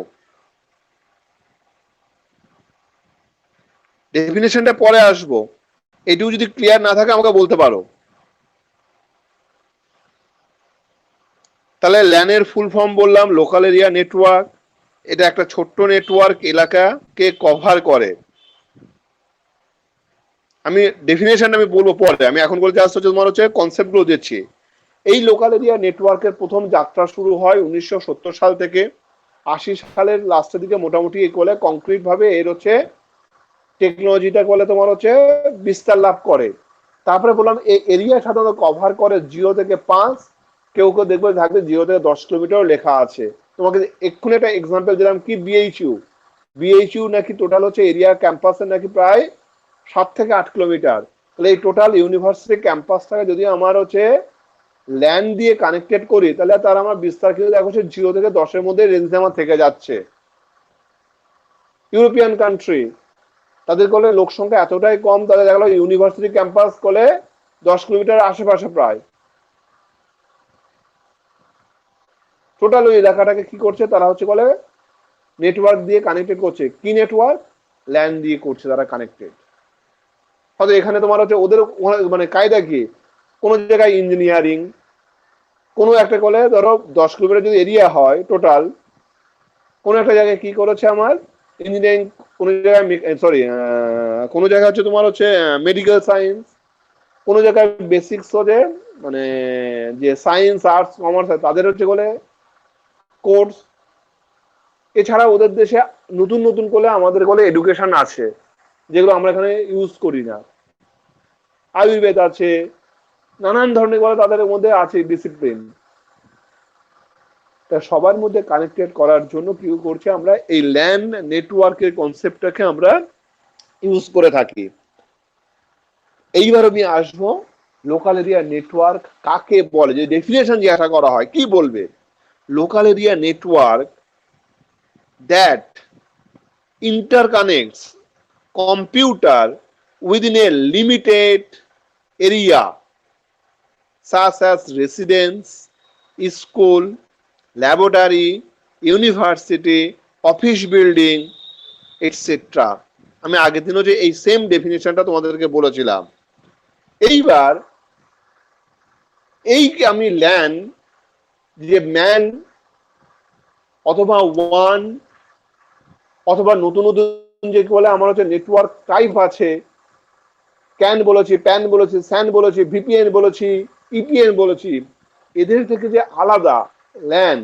ডেফিনেশনটা পরে আসবো। এটুকু যদি ক্লিয়ার না থাকে আমাকে বলতে পারো। তাহলে ল্যানের ফুল ফর্ম বললাম লোকাল এরিয়া নেটওয়ার্ক। এটা একটা ছোট্ট নেটওয়ার্ক এলাকাকে কভার করে। আমি ডেফিনেশন আমি বলবো পরে, আমি এখন বলতে আসতে তোমার হচ্ছে কনসেপ্ট গুলো দিচ্ছি। এই লোকাল এরিয়া নেটওয়ার্কের প্রথম যাত্রা শুরু হয় 1970 সাল থেকে। 80 সালের লাস্টের দিকে মোটামুটি এই বলে কংক্রিট ভাবে এর হচ্ছে টেকনোলজিটা বলে তোমার হচ্ছে বিস্তার লাভ করে। তারপরে বললাম এই এরিয়া সাধারণত কভার করে 0 থেকে 5, কেউ কেউ দেখবে থাকবে 0 থেকে 10 কিলোমিটার লেখা আছে। তোমাকে এক্ষুনি একটা এক্সাম্পল দিলাম কি বিএইচইউ নাকি টোটাল হচ্ছে এরিয়া ক্যাম্পাসের নাকি প্রায় 7 থেকে 8 কিলোমিটার। তাহলে এই টোটাল ইউনিভার্সিটি ক্যাম্পাসটাকে যদি আমার হচ্ছে ল্যান্ড দিয়ে কানেক্টেড করি, তাহলে তার আমার বিস্তার কিন্তু দেখো 0 থেকে 10-এর মধ্যে রেঞ্জ আমার থেকে যাচ্ছে। ইউরোপিয়ান কান্ট্রি, তাদের বলে লোক সংখ্যা এতটাই কম, তাদের দেখা গেল ইউনিভার্সিটি ক্যাম্পাস বলে 10 কিলোমিটার আশেপাশে প্রায়। টোটাল ওই এলাকাটাকে কি করছে তারা হচ্ছে বলে নেটওয়ার্ক দিয়ে কানেক্টেড করছে। কি নেটওয়ার্ক? ল্যান দিয়ে করছে তারা কানেক্টেড। হয়তো এখানে তোমার হচ্ছে ওদের মানে কায়দা কি, কোনো জায়গায় ইঞ্জিনিয়ারিং, কোনো একটা কলে ধরো 10 কিলোমিটার যদি এরিয়া হয় টোটাল, কোনো একটা জায়গায় কি করেছে আমার ইঞ্জিনিয়ারিং, কোনো জায়গায় সরি কোনো জায়গায় হচ্ছে তোমার হচ্ছে মেডিকেল সায়েন্স, কোনো জায়গায় বেসিক্স হচ্ছে মানে যে সায়েন্স আর্টস কমার্স তাদের হচ্ছে বলে কোর্স। এছাড়া ওদের দেশে নতুন নতুন করে আমাদের বলে এডুকেশন আছে যেগুলো আমরা এখানে ইউজ করি না। আয়ুর্বেদ আছে, নানান ধরনের বলে তাদের মধ্যে আছে ডিসিপ্লিন। তা সবার মধ্যে কানেক্টেড করার জন্য কি করছে আমরা এই ল্যান নেটওয়ার্কের কনসেপ্টটাকে আমরা ইউজ করে থাকি। এইবার আমি আসবো লোকাল এরিয়া নেটওয়ার্ক কাকে বলে, যে ডেফিনেশন যে আশা করা হয় কি বলবে। Local area network that interconnects computer within a limited area such as residence, school, laboratory, university, office building, etc. আমি আগের দিনও যে এই সেম ডেফিনেশনটা তোমাদেরকে বলেছিলাম। এইবার এই আমি ল্যান যে ম্যান অথবা ওয়ান অথবা নতুন নতুন যে বলে আমার হচ্ছে নেটওয়ার্ক টাইপ আছে, ক্যান বলেছি, প্যান বলেছি, স্যান বলেছি, ভিপিএন বলেছি, ইপিএন বলেছি, এদের থেকে যে আলাদা ল্যান,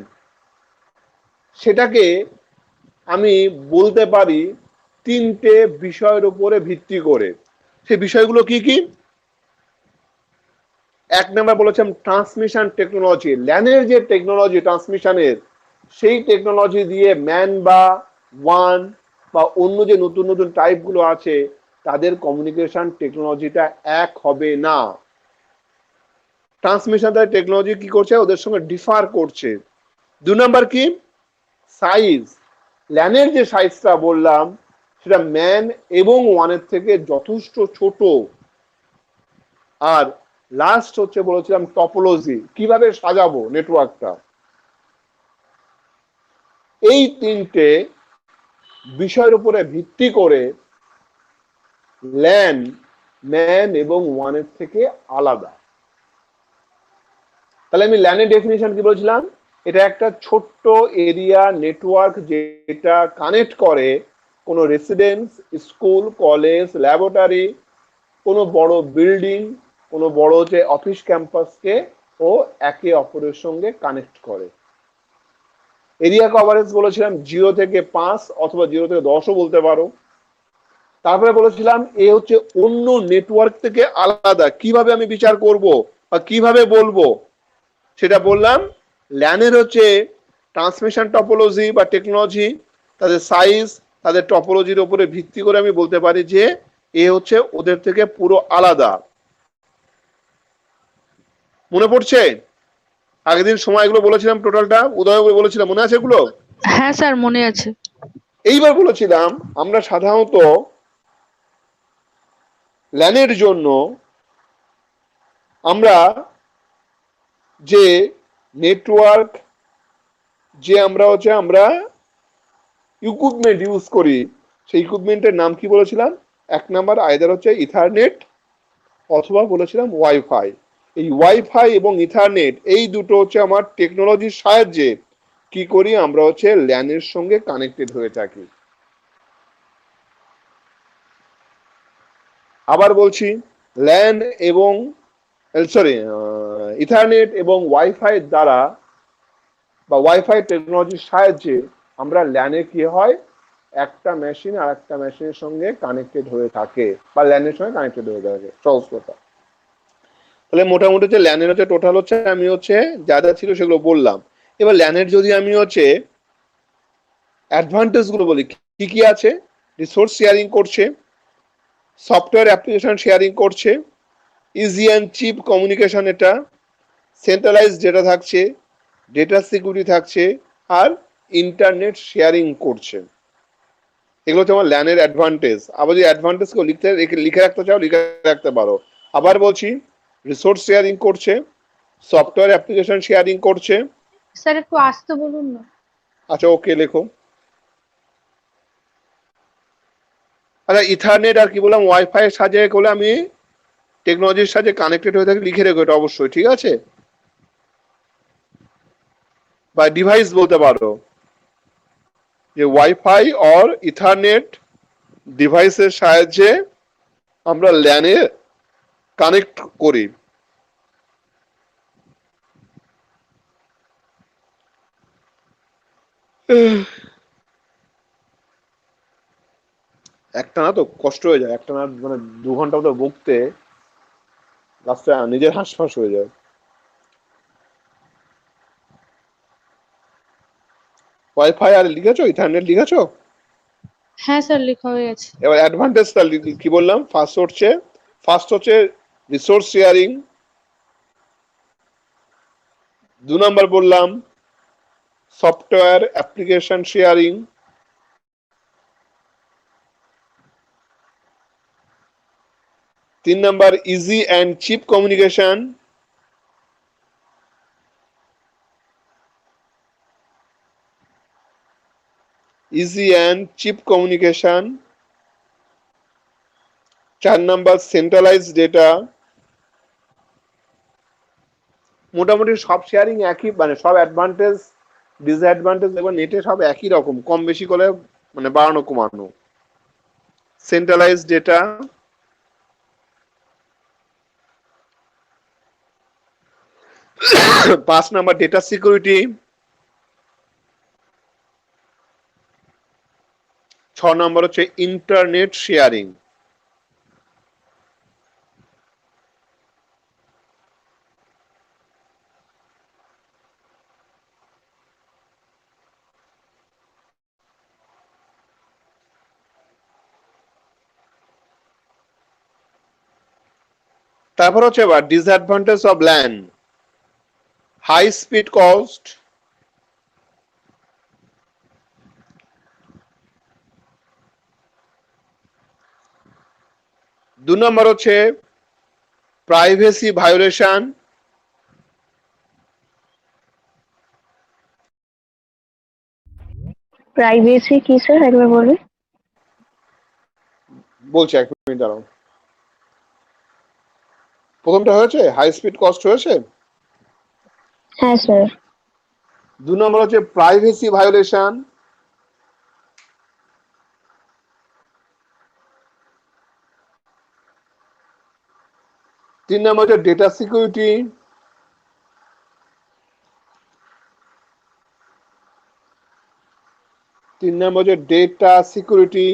সেটাকে আমি বলতে পারি তিনটে বিষয়ের উপরে ভিত্তি করে। সেই বিষয়গুলো কি কি? এক নাম্বার বলেছিলাম ট্রান্সমিশন টেকনোলজি। ল্যানের যে টেকনোলজি ট্রান্সমিশনের, সেই টেকনোলজি দিয়ে ম্যান বা ওয়ান বা অন্য যে নতুন নতুন টাইপ গুলো আছে তাদের কমিউনিকেশন টেকনোলজিটা এক হবে না। ট্রান্সমিশন টেকনোলজি কি করছে? ওদের সঙ্গে ডিফার করছে। দুই নাম্বার কি? সাইজ। ল্যানের যে সাইজটা বললাম সেটা ম্যান এবং ওয়ানের থেকে যথেষ্ট ছোট। আর লাস্ট হচ্ছে বলেছিলাম টপোলজি, কিভাবে সাজাবো নেটওয়ার্কটা। এই তিনটে বিষয়ের উপরে ভিত্তি করে ল্যান ম্যান এবং ওয়ানের থেকে আলাদা। তাহলে আমি ল্যানের ডেফিনিশন কি বলেছিলাম? এটা একটা ছোট্ট এরিয়া নেটওয়ার্ক যেটা কানেক্ট করে কোনো রেসিডেন্স, স্কুল, কলেজ, ল্যাবরেটরি, কোনো বড় বিল্ডিং, কোনো বড় যে অফিস ক্যাম্পাসকে ও একে অপরের সঙ্গে কানেক্ট করে। এরিয়া কভারেজ বলেছিলাম 0 থেকে 5 অথবা 0 থেকে 10ও বলতে পারো। তারপরে বলেছিলাম এ হচ্ছে অন্য নেটওয়ার্ক থেকে আলাদা। কিভাবে আমি বিচার করব বা কিভাবে বলবো সেটা বললাম। ল্যানের হচ্ছে ট্রান্সমিশন টপোলজি বা টেকনোলজি, তাদের সাইজ, তাদের টপোলজির উপরে ভিত্তি করে আমি বলতে পারি যে এ হচ্ছে ওদের থেকে পুরো আলাদা। মনে পড়ছে? আগের দিন সময়গুলো বলেছিলাম, টোটালটা উদয় বলেছিলাম, মনে আছে এগুলো? হ্যাঁ স্যার মনে আছে। এইবার বলেছিলাম আমরা সাধারণত ল্যানের জন্য আমরা যে নেটওয়ার্ক যে আমরা ইকুইপমেন্ট ইউজ করি, সেই ইকুইপমেন্টের নাম কি বলেছিলাম? এক নাম্বার আইদার হচ্ছে ইথারনেট অথবা বলেছিলাম ওয়াইফাই। এই ওয়াইফাই এবং ইথারনেট এই দুটো হচ্ছে আমার টেকনোলজির সাহায্যে কি করি আমরা হচ্ছে ল্যানের সঙ্গে কানেক্টেড হয়ে থাকি। আবার বলছি, ল্যান এবং ইথারনেট এবং ওয়াইফাই দ্বারা বা ওয়াইফাই টেকনোলজির সাহায্যে আমরা ল্যানে কি হয়, একটা মেশিন আর একটা মেশিনের সঙ্গে কানেক্টেড হয়ে থাকে বা ল্যানের সঙ্গে কানেক্টেড হয়ে থাকে। সহজ কথা। তাহলে মোটামুটি হচ্ছে ল্যানের হচ্ছে টোটাল হচ্ছে আমি হচ্ছে যা যা ছিল সেগুলো বললাম। এবার ল্যানের যদি আমি হচ্ছে অ্যাডভান্টেজ গুলো বলি, কি কি আছে? রিসোর্স শেয়ারিং করছে, সফটওয়্যার অ্যাপ্লিকেশন শেয়ারিং করছে, ইজি অ্যান্ড চিপ কমিউনিকেশন, এটা সেন্ট্রালাইজ ডেটা থাকছে, ডেটা সিকিউরিটি থাকছে, আর ইন্টারনেট শেয়ারিং করছে। এগুলো হচ্ছে আমার ল্যানের অ্যাডভান্টেজ। আবার যদি অ্যাডভান্টেজ কেউ লিখে রাখতে চাও লিখে রাখতে পারো। আবার বলছি, রিসোর্স শেয়ারিং করছে, সফটওয়্যার অ্যাপ্লিকেশন শেয়ারিং করছে। স্যার একটু আসতে বলুন না। আচ্ছা ওকে লেখো। আচ্ছা ইথারনেট আর কি বললাম, ওয়াইফাই এর সাহায্যে করলে আমি টেকনোলজির সাথে কানেক্টেড হয়ে থাকি, লিখে রেখো এটা অবশ্যই, ঠিক আছে? বা ডিভাইস বলতে পারো, যে ওয়াইফাই অর ইথারনেট ডিভাইসের সাহায্যে আমরা ল্যানে কানেক্ট করি। একটা না তো কষ্ট হয়ে যায়, একটা না মানে 2 ঘন্টা মতো বকতে লাস্টে নিজের হাঁসফাঁস হয়ে যায়। ওয়াইফাই আর লিখেছো, ইথারনেট লিখেছো? হ্যাঁ স্যার, লেখা হয়ে গেছে। এবার অ্যাডভান্টেজটা কি বললাম? ফার্স্ট হচ্ছে রিসোর্স শেয়ারিং, 2 নম্বর বললাম software application sharing, 3 number easy and cheap communication, 4 number centralize data. মোটামুটি সব শেয়ারিং একই, মানে সব অ্যাডভান্টেজ ডিসঅ্যাডভান্টেজ এবং নেটে সব একই রকম, কম বেশি করে মানে বাড়ানো কমানো। Centralize data, 5 number data security, 6 number হচ্ছে ইন্টারনেট শেয়ারিং। তারপর হচ্ছে এবার disadvantage of LAN, high speed cost, দু নম্বর হচ্ছে প্রাইভেসি ভায়োলেশন, প্রাইভেসি কি স্যার, একবার বলুন। বলছি 1 মিনিট দাঁড়াও। প্রথমটা হয়েছে হাই স্পিড কস্ট হয়েছে, হ্যাঁ স্যার। 2 নম্বর হচ্ছে প্রাইভেসি ভায়োলেশন, 3 নম্বর হচ্ছে ডেটা সিকিউরিটি, 3 নম্বর হচ্ছে ডেটা সিকিউরিটি,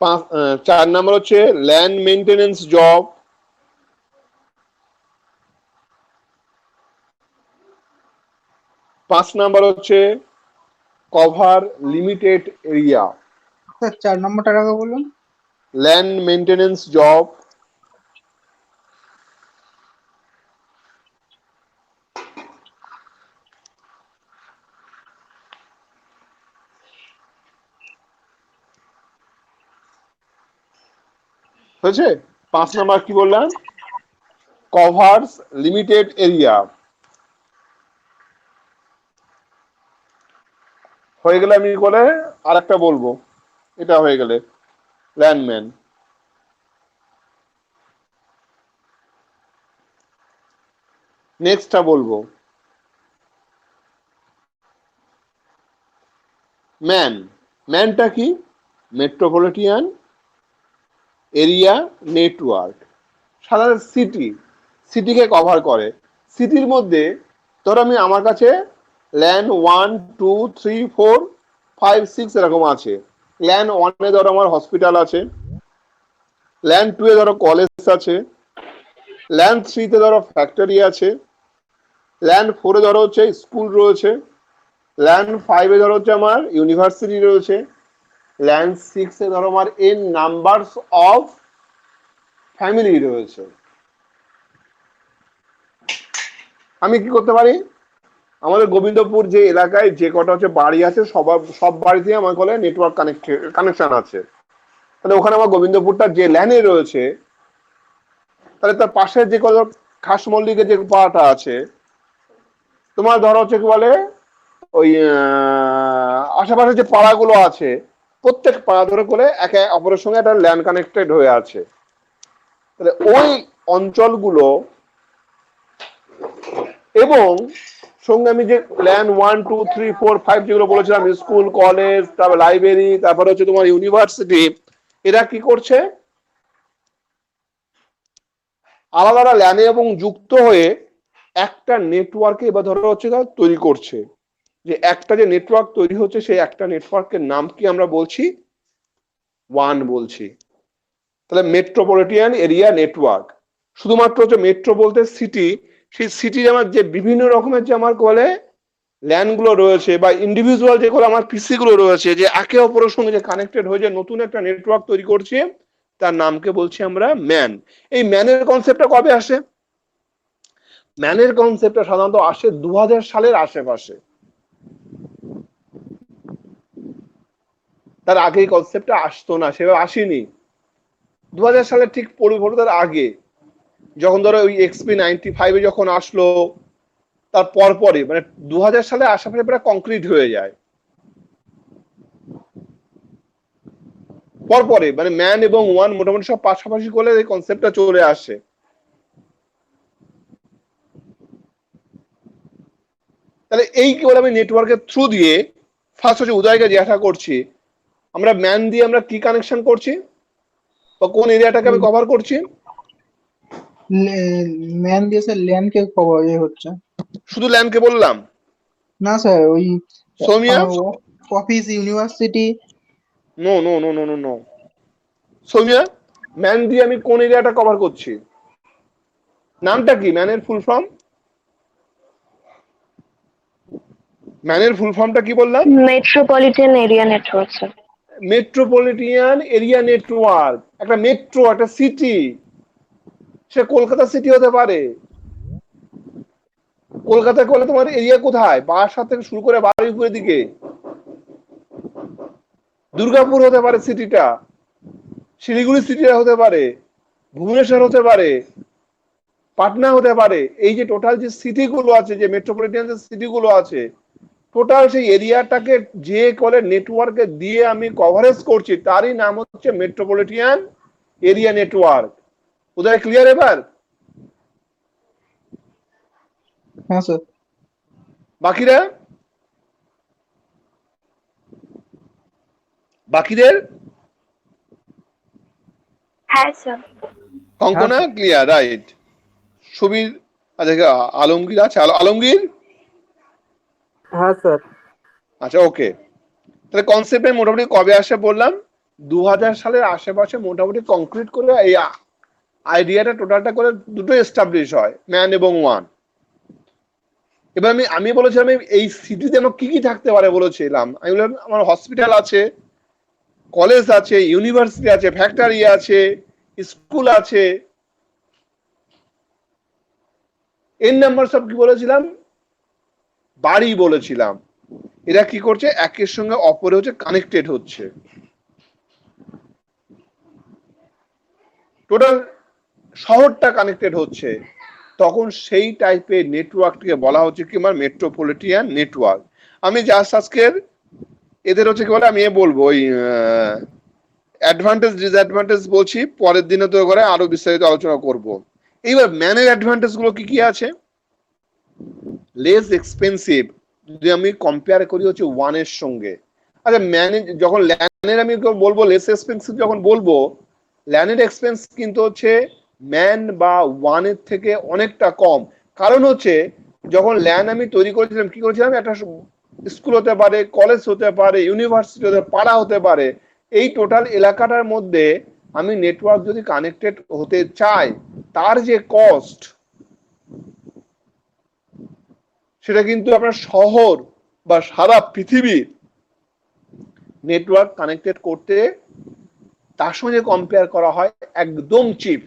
পাঁচ 4 নম্বর হচ্ছে ল্যান্ড মেইনটেনেন্স জব, 5 নম্বর হচ্ছে কভার লিমিটেড এরিয়া, স্যার 4 নম্বরটা আগে বলুন। ল্যান্ড মেইনটেনেন্স জব, হয়েছে? 5 নম্বর কি বললাম? Covers limited area. হয়ে গেলে আমি করে আর একটা বলবো, এটা হয়ে গেলে ল্যান্ডম্যান। নেক্সটটা বলবো ম্যান। ম্যানটা কি? মেট্রোপলিটিয়ান এরিয়া নেটওয়ার্ক, সাধারণ সিটিকে কভার করে। সিটির মধ্যে ধরো আমি আমার কাছে ল্যান 1 2 3 4 5 6 এরকম আছে। ল্যান 1 এ ধরো আমার হসপিটাল আছে, ল্যান 2 এ ধরো কলেজ আছে, ল্যান 3 তে ধরো ফ্যাক্টরি আছে, ল্যান 4 এ ধরো হচ্ছে স্কুল রয়েছে, ল্যান 5 এ ধরো হচ্ছে আমার ইউনিভার্সিটি রয়েছে, ল্যান 6 এ ধরো আমার এন নাম্বারস অফ ফ্যামিলি রয়েছে। আমি কি করতে পারি? আমাদের গোবিন্দপুর যে এলাকায় যে কটা হচ্ছে বাড়ি আছে সব বাড়িতে আমার বলে নেটওয়ার্ক কানেকশন আছে। তাহলে ওখানে আমার গোবিন্দপুরটা যে ল্যানে রয়েছে, তাহলে তার পাশে যে কত খাস মল্লিকের যে পাড়াটা আছে, তোমার ধরো হচ্ছে কি বলে ওই আশেপাশে যে পাড়াগুলো আছে, প্রত্যেক পাড়া ধরে করে একে অপরের সঙ্গে একটা ল্যান কানেক্টেড হয়ে আছে। তাহলে ওই অঞ্চলগুলো এবং সঙ্গে আমি যে ল্যান 1 2 3 4 5 যেগুলো বলেছিলাম, স্কুল, কলেজ, তারপর লাইব্রেরি, তারপরে হচ্ছে তোমার ইউনিভার্সিটি, এরা কি করছে আলাদা আলাদা ল্যানে এবং যুক্ত হয়ে একটা নেটওয়ার্কে এবার ধরো হচ্ছে তৈরি করছে। যে একটা যে নেটওয়ার্ক তৈরি হচ্ছে, সেই একটা নেটওয়ার্কের নাম কি আমরা বলছি? ওয়ান বলছি। তাহলে মেট্রোপলিটন এরিয়া নেটওয়ার্ক। শুধুমাত্র হচ্ছে মেট্রো বলতে সিটি, সেই সিটির আমার যে বিভিন্ন রকমের যে আমার বলে ল্যান গুলো রয়েছে বা ইন্ডিভিজুয়াল যেগুলো আমার পিসি গুলো রয়েছে, যে একে অপরের সঙ্গে যে কানেক্টেড হয়ে যে নতুন একটা নেটওয়ার্ক তৈরি করছে, তার নামকে বলছি আমরা ম্যান। এই ম্যানের কনসেপ্টটা কবে আসে? ম্যানের কনসেপ্টটা সাধারণত আসে 2000 সালের আশেপাশে। তার আগে এই কনসেপ্টটা আসতো না, সেভাবে আসেনি। 2000 সালের ঠিক পরিবর্তনের আগে, যখন ধরো ওই XP 95 যখন আসলো, তার পরপরই মানে 2000 সালে আশেপাশে প্রায় কংক্রিট হয়ে যায়। পরপরে মানে ম্যান এবং ওয়ান মোটামুটি সব পাশাপাশি করলে এই কনসেপ্টটা চলে আসে। তাহলে এই কি বলে আমি নেটওয়ার্কের থ্রু দিয়ে ফার্স্ট হচ্ছে উদয়কে জিজ্ঞাসা করছি, আমরা ম্যান দিয়ে আমরা কি কানেকশন করছি বা কোন এরিয়াটাকে আমি কভার করছি? ম্যান দিয়ে স্যার ল্যান কে কভার হচ্ছে। শুধু ল্যানকে বললাম না স্যার, ওই Soumya? Office, university. No no no no no no Soumya, MAN দিয়ে আমি কোন এরিয়াটা কভার করছি? নামটা কি ম্যানের ফুল ফর্ম? ম্যানের ফুল ফর্মটা কি বললাম? Metropolitan Area Network, sir. Metropolitan area network. একটা মেট্রো, একটা সিটি, সে কলকাতা সিটি হতে পারে। কলকাতা করলে তোমার এরিয়া কোথায়? বারাসাত থেকে শুরু করে বারুইপুরের দিকে। দুর্গাপুর হতে পারে সিটিটা, শিলিগুড়ি সিটিটা হতে পারে, ভুবনেশ্বর হতে পারে, পাটনা হতে পারে। এই যে টোটাল যে সিটি গুলো আছে, যে মেট্রোপলিটন যে সিটি গুলো আছে, টোটাল সেই এরিয়াটাকে যে কলে নেটওয়ার্কে দিয়ে আমি কভারেজ করছি, তারই নাম হচ্ছে metropolitan area network. Uday clear এবার? হ্যাঁ স্যার। বাকিরা, বাকিদের? হ্যাঁ sir. Kankana clear, right. Subir, আচ্ছা আলমগীর আছে, আলমগীর? হ্যাঁ স্যার। আচ্ছা ওকে। তাহলে কনসেপ্টে মোটামুটি কবে আসে বললাম? 2000 সালের আশেপাশে মোটামুটি কংক্রিট করে এই আইডিয়াটা টোটালটা করে দুটো এস্টাবলিশ হয়, ম্যান এবং ওয়ান। এবার আমি বলেছিলাম এই সিটিতে আমার কি কি থাকতে পারে বলেছিলাম। আমি বললাম আমার হসপিটাল আছে, কলেজ আছে, ইউনিভার্সিটি আছে, ফ্যাক্টরি আছে, স্কুল আছে। এর নাম্বার সব কি বলেছিলাম? বাড়ি বলেছিলাম। এরা কি করছে? একের সঙ্গে অপরে হচ্ছে কানেক্টেড হচ্ছে। টোটাল শহরটা কানেক্টেড হচ্ছে, তখন সেই টাইপের নেটওয়ার্কটিকে বলা হচ্ছে কি আমার মেট্রোপলিটন নেটওয়ার্ক। আমি জাস্ট আজকের এদের হচ্ছে কি বলে আমি বলবো ওই অ্যাডভান্টেজ ডিসঅ্যাডভান্টেজ বলছি, পরের দিনে তো করে আরো বিস্তারিত আলোচনা করব। এইবার ম্যানের অ্যাডভান্টেজ গুলো কি কি আছে? লেস এক্সপেন্সিভ, যদি আমি কম্পেয়ার করি হচ্ছে ওয়ানের সঙ্গে। আচ্ছা ম্যানে যখন ল্যানের আমি বলবো লেস এক্সপেন্সিভ, যখন বলবো ল্যানের এক্সপেন্স কিন্তু হচ্ছে ম্যান বা ওয়ানের থেকে অনেকটা কম। কারণ হচ্ছে যখন ল্যান আমি তৈরি করেছিলাম, কি করেছিলাম, একটা স্কুল হতে পারে, কলেজ হতে পারে, ইউনিভার্সিটি হতে পারে, পাড়া হতে পারে, এই টোটাল এলাকাটার মধ্যে আমি নেটওয়ার্ক যদি কানেক্টেড হতে চাই, তার যে কস্ট, সেটা কিন্তু আপনার শহর বা সারা পৃথিবীর নেটওয়ার্ক কানেক্টেড করতে তার সঙ্গে কম্পেয়ার করা হয় একদম চিপ।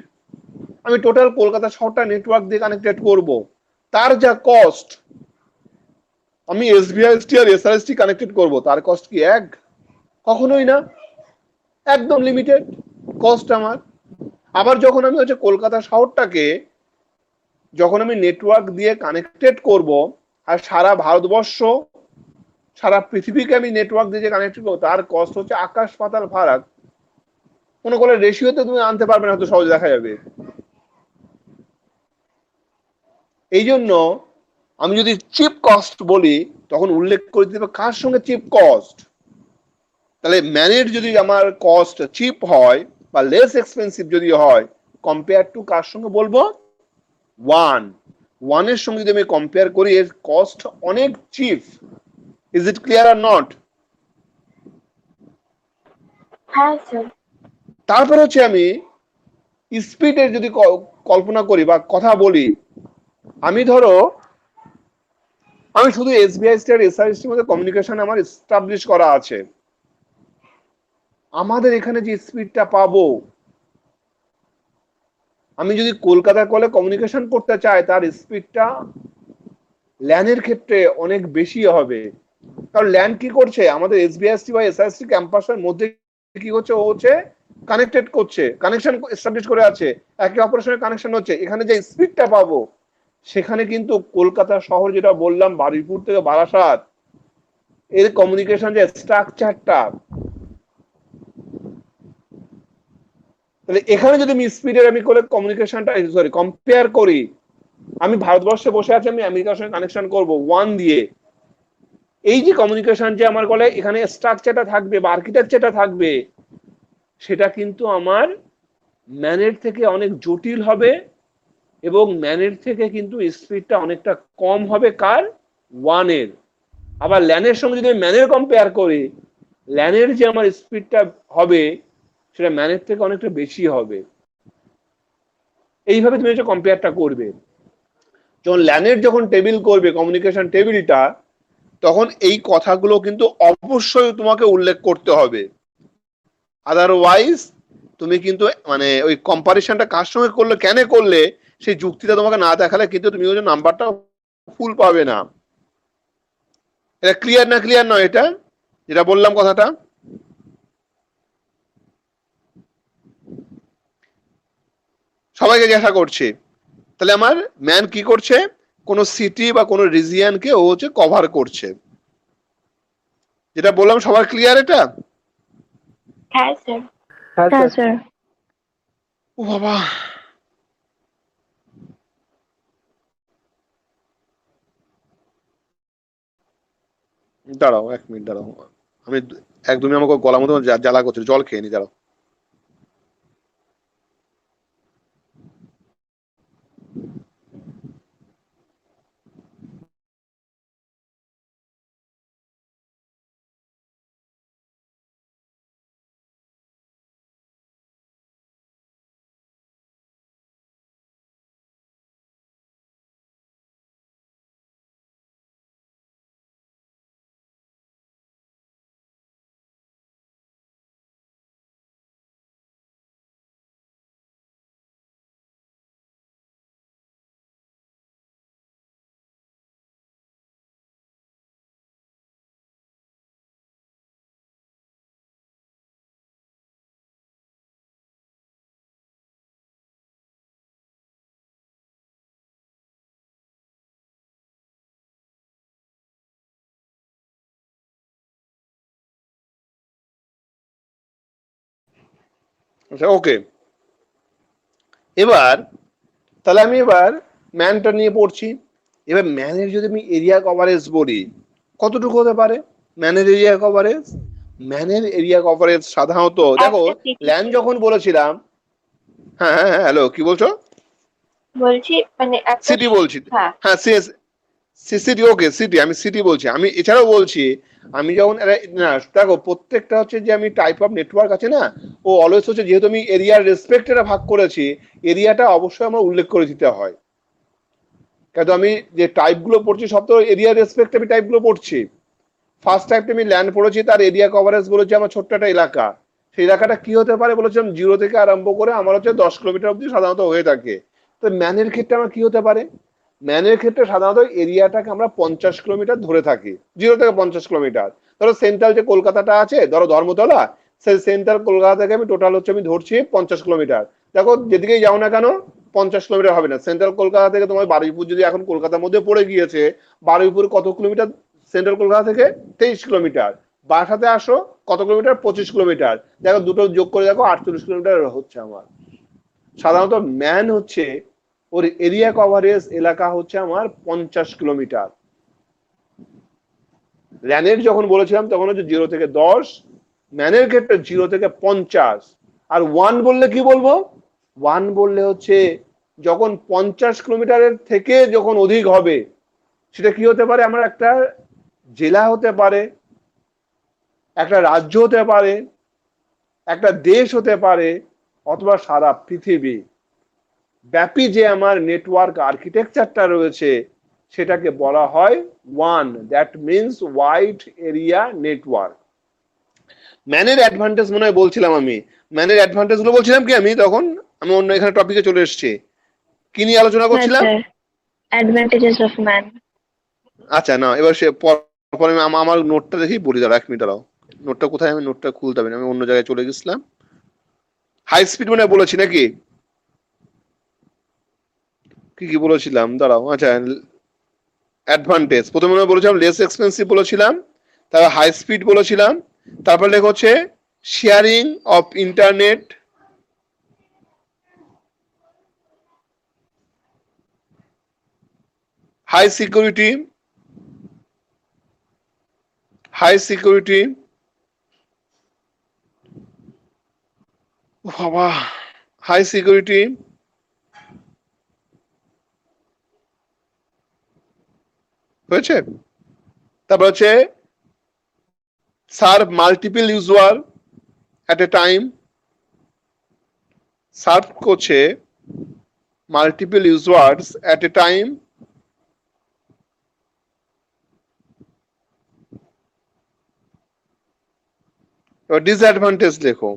আমি টোটাল কলকাতা শহরটা নেটওয়ার্ক দিয়ে কানেক্টেড করব, তার যা কস্ট, আমি এসবিআইএসটি আর এসআরএসটি কানেক্টেড করব, তার কস্ট কি এক? কখনোই না, একদম লিমিটেড কস্ট আমার। আবার যখন আমি হচ্ছে কলকাতা শহরটাকে যখন আমি নেটওয়ার্ক দিয়ে কানেক্টেড করব, আর সারা ভারতবর্ষ সারা পৃথিবীকে আমি নেটওয়ার্ক দিয়ে কানেক্টেড করবো, তার কস্ট হচ্ছে আকাশ পাতাল ফারাক। কোনো কোনো রেশিওতে তুমি আনতে পারবে না, হয়তো সহজে দেখা যাবে। এই জন্য আমি যদি চিপ কস্ট বলি তখন উল্লেখ করে দিতে হবে কার সঙ্গে চিপ কস্ট। তাহলে ম্যানের যদি আমার কস্ট চিপ হয় বা লেস এক্সপেন্সিভ যদি হয়, কম্পেয়ার টু কার সঙ্গে বলবো? ওয়ানের সঙ্গে যদি আমি কম্পেয়ার করি, এর কস্ট অনেক cheap. Is it clear or not? হ্যাঁ স্যার। তারপর হচ্ছে আমি স্পিডের যদি কল্পনা করি বা কথা বলি, আমি ধরো আমি শুধু এসবিআইএসটি আর এসআরএসটির মধ্যে কমিউনিকেশন আমার এস্টাবলিশ করা আছে, আমাদের এখানে যে স্পিডটা পাবো, আমি যদি কলকাতার কলে কমিউনিকেশন করতে চাই, তার স্পিডটা ল্যানের ক্ষেত্রে অনেক বেশি হবে। কারণ ল্যান কি করছে, আমাদের এসবিআইএসটি বা এসআরএসটি ক্যাম্পাসের মধ্যে কি হচ্ছে, ও হচ্ছে কানেক্টেড করছে, কানেকশন এস্টাবলিশ করে আছে, একে অপরের সঙ্গে কানেকশন হচ্ছে। এখানে যে স্পিডটা পাবো, সেখানে কিন্তু কলকাতা শহর যেটা বললাম, বারুইপুর থেকে বারাসাত, এর কমিউনিকেশন যে স্ট্রাকচারটা, তাহলে এখানে যদি আমি স্পিডের আমি করে কমিউনিকেশনটা কম্পেয়ার করি, আমি ভারতবর্ষে বসে আছি, আমি আমেরিকার সঙ্গে কানেকশন করব ওয়ান দিয়ে, এই যে কমিউনিকেশন যে আমার বলে এখানে স্ট্রাকচারটা থাকবে বা আর্কিটেকচারটা থাকবে, সেটা কিন্তু আমার ম্যানের থেকে অনেক জটিল হবে এবং ম্যানের থেকে কিন্তু স্পিডটা অনেকটা কম হবে কার? ওয়ানের। আবার ল্যানের সঙ্গে যদি ম্যানের কম্পেয়ার করি, ল্যানের যে আমার স্পিডটা হবে সেটা ম্যানের থেকে অনেকটা বেশি হবে। এইভাবে তুমি হচ্ছে কম্পেয়ারটা করবে। যখন ল্যানের যখন টেবিল করবে কমিউনিকেশন টেবিলটা, তখন এই কথাগুলো কিন্তু অবশ্যই তোমাকে উল্লেখ করতে হবে। আদারওয়াইজ তুমি কিন্তু মানে ওই কম্পারিশনটা কার সঙ্গে করলে, কেন করলে, সেই যুক্তিটা তোমাকে না দেখালে কিন্তু তুমি ওই নাম্বারটা ফুল পাবে না। এটা ক্লিয়ার না ক্লিয়ার নয় এটা যেটা বললাম কথাটা? সবাইকে জিজ্ঞাসা করছি। তাহলে আমার ম্যান কি করছে, কোন সিটি বা কোন রিজিয়নকে ও হচ্ছে কভার করছে, যেটা বললাম। সবার ক্লিয়ার এটা? হ্যাঁ স্যার। হ্যাঁ হ্যাঁ স্যার। স্যার। ও বাবা, দাঁড়াও 1 মিনিট দাঁড়াও, আমি একদমই আমাকে গলা মতো জ্বালা করছে, জল খেয়ে নি, দাঁড়াও। আচ্ছা, ওকে। এবার তাহলে আমি এবার ম্যানটা নিয়ে পড়ছি। এবার ম্যানের যদি আমি এরিয়া কভারেজ বলি, কতটুকু হতে পারে ম্যানের এরিয়া কভারেজ? ম্যানের এরিয়া কভারেজ সাধারণত দেখো, একটা city ল্যান্ড যখন বলেছিলাম, হ্যাঁ হ্যাঁ হ্যালো, কি বলছো? বলছি মানে একটা সিটি বলছি, হ্যাঁ হ্যাঁ সিটি, ওকে সিটি, আমি সিটি বলছি। আমি এছাড়াও বলছি, আমি যখন না দেখো, প্রত্যেকটা হচ্ছে যে আমি টাইপ অফ নেটওয়ার্ক আছে না, ও অলওয়েজ হচ্ছে, যেহেতু আমি এরিয়ার রেসপেক্ট এটা ভাগ করেছি, এরিয়াটা অবশ্যই আমার উল্লেখ করে দিতে হয়। কিন্তু আমি যে টাইপ গুলো পড়ছি সব তো এরিয়ার রেসপেক্ট আমি টাইপ গুলো পড়ছি। ফার্স্ট টাইপটা আমি ল্যান্ড পড়েছি, তার এরিয়া কভারেজ বলেছি আমার ছোট্ট একটা এলাকা, সেই এলাকাটা কি হতে পারে বলেছিলাম 0 থেকে আরম্ভ করে আমার হচ্ছে 10 কিলোমিটার অব্দি সাধারণত হয়ে থাকে। তো ম্যানের ক্ষেত্রে আমার কি হতে পারে? ম্যানের ক্ষেত্রে সাধারণত এরিয়াটাকে আমরা 50 কিলোমিটার ধরে থাকি, 0 থেকে 50 কিলোমিটার। ধরো সেন্ট্রাল যে কলকাতাটা আছে, ধরো ধর্মতলা, সেই সেন্ট্রাল কলকাতা থেকে আমি টোটাল হচ্ছে আমি ধরছি 50 কিলোমিটার। দেখো যেদিকেই যাও না কেন 50 কিলোমিটার হবে না। সেন্ট্রাল কলকাতা থেকে তোমার বারুইপুর যদি এখন কলকাতার মধ্যে পড়ে গিয়েছে, বারুইপুর কত কিলোমিটার সেন্ট্রাল কলকাতা থেকে? 23 কিলোমিটার। বাসাতে আসো কত কিলোমিটার? 25 কিলোমিটার। দেখো দুটো যোগ করে দেখো 48 কিলোমিটার হচ্ছে আমার। সাধারণত ম্যান হচ্ছে ওর এরিয়া কভারেজ এলাকা হচ্ছে আমার 50 কিলোমিটার। ল্যানের যখন বলেছিলাম তখন হচ্ছে 0 থেকে 10, ম্যানের ক্ষেত্রে 0 থেকে 50। আর 1 বললে কি বলবো? 1 বললে হচ্ছে যখন 50 কিলোমিটারের থেকে যখন অধিক হবে, সেটা কি হতে পারে? আমার একটা জেলা হতে পারে, একটা রাজ্য হতে পারে, একটা দেশ হতে পারে, অথবা সারা পৃথিবী ব্যাপী যে আমার নেটওয়ার্ক আর্কিটেকচারটা রয়েছে সেটাকে বলা হয় one. That means wide area network. ম্যানের অ্যাডভান্টেজ মনে হয় বলছিলাম আমি, ম্যানের অ্যাডভান্টেজ গুলো বলছিলাম কি আমি তখন? আমি অন্য এখানে টপিকে চলে এসেছি, কি নিয়ে আলোচনা করছিলাম? Advantages of man. আচ্ছা না, এবার সে পরে আমার নোটটা দেখি বলি, দাঁড়া 1 মিনিট দাঁড়াও। নোটটা কোথায়? আমি নোটটা খুলতে হবে না, আমি অন্য জায়গায় চলে গেছিলাম। হাই স্পিড মানে বলেছি নাকি? কি কি বলেছিলাম দাঁড়াও। আচ্ছা, অ্যাডভান্টেজ প্রথমে মনে বলেছিলাম লেস এক্সপেন্সিভ বলেছিলাম, তারপর হাই স্পিড বলেছিলাম, তারপর লেখা হচ্ছে sharing of internet, high security, বাবা, হাই সিকিউরিটি, হয়েছে। তারপর হচ্ছে serve multiple user at a time, serve করছে multiple users at a time. Disadvantage লেখো।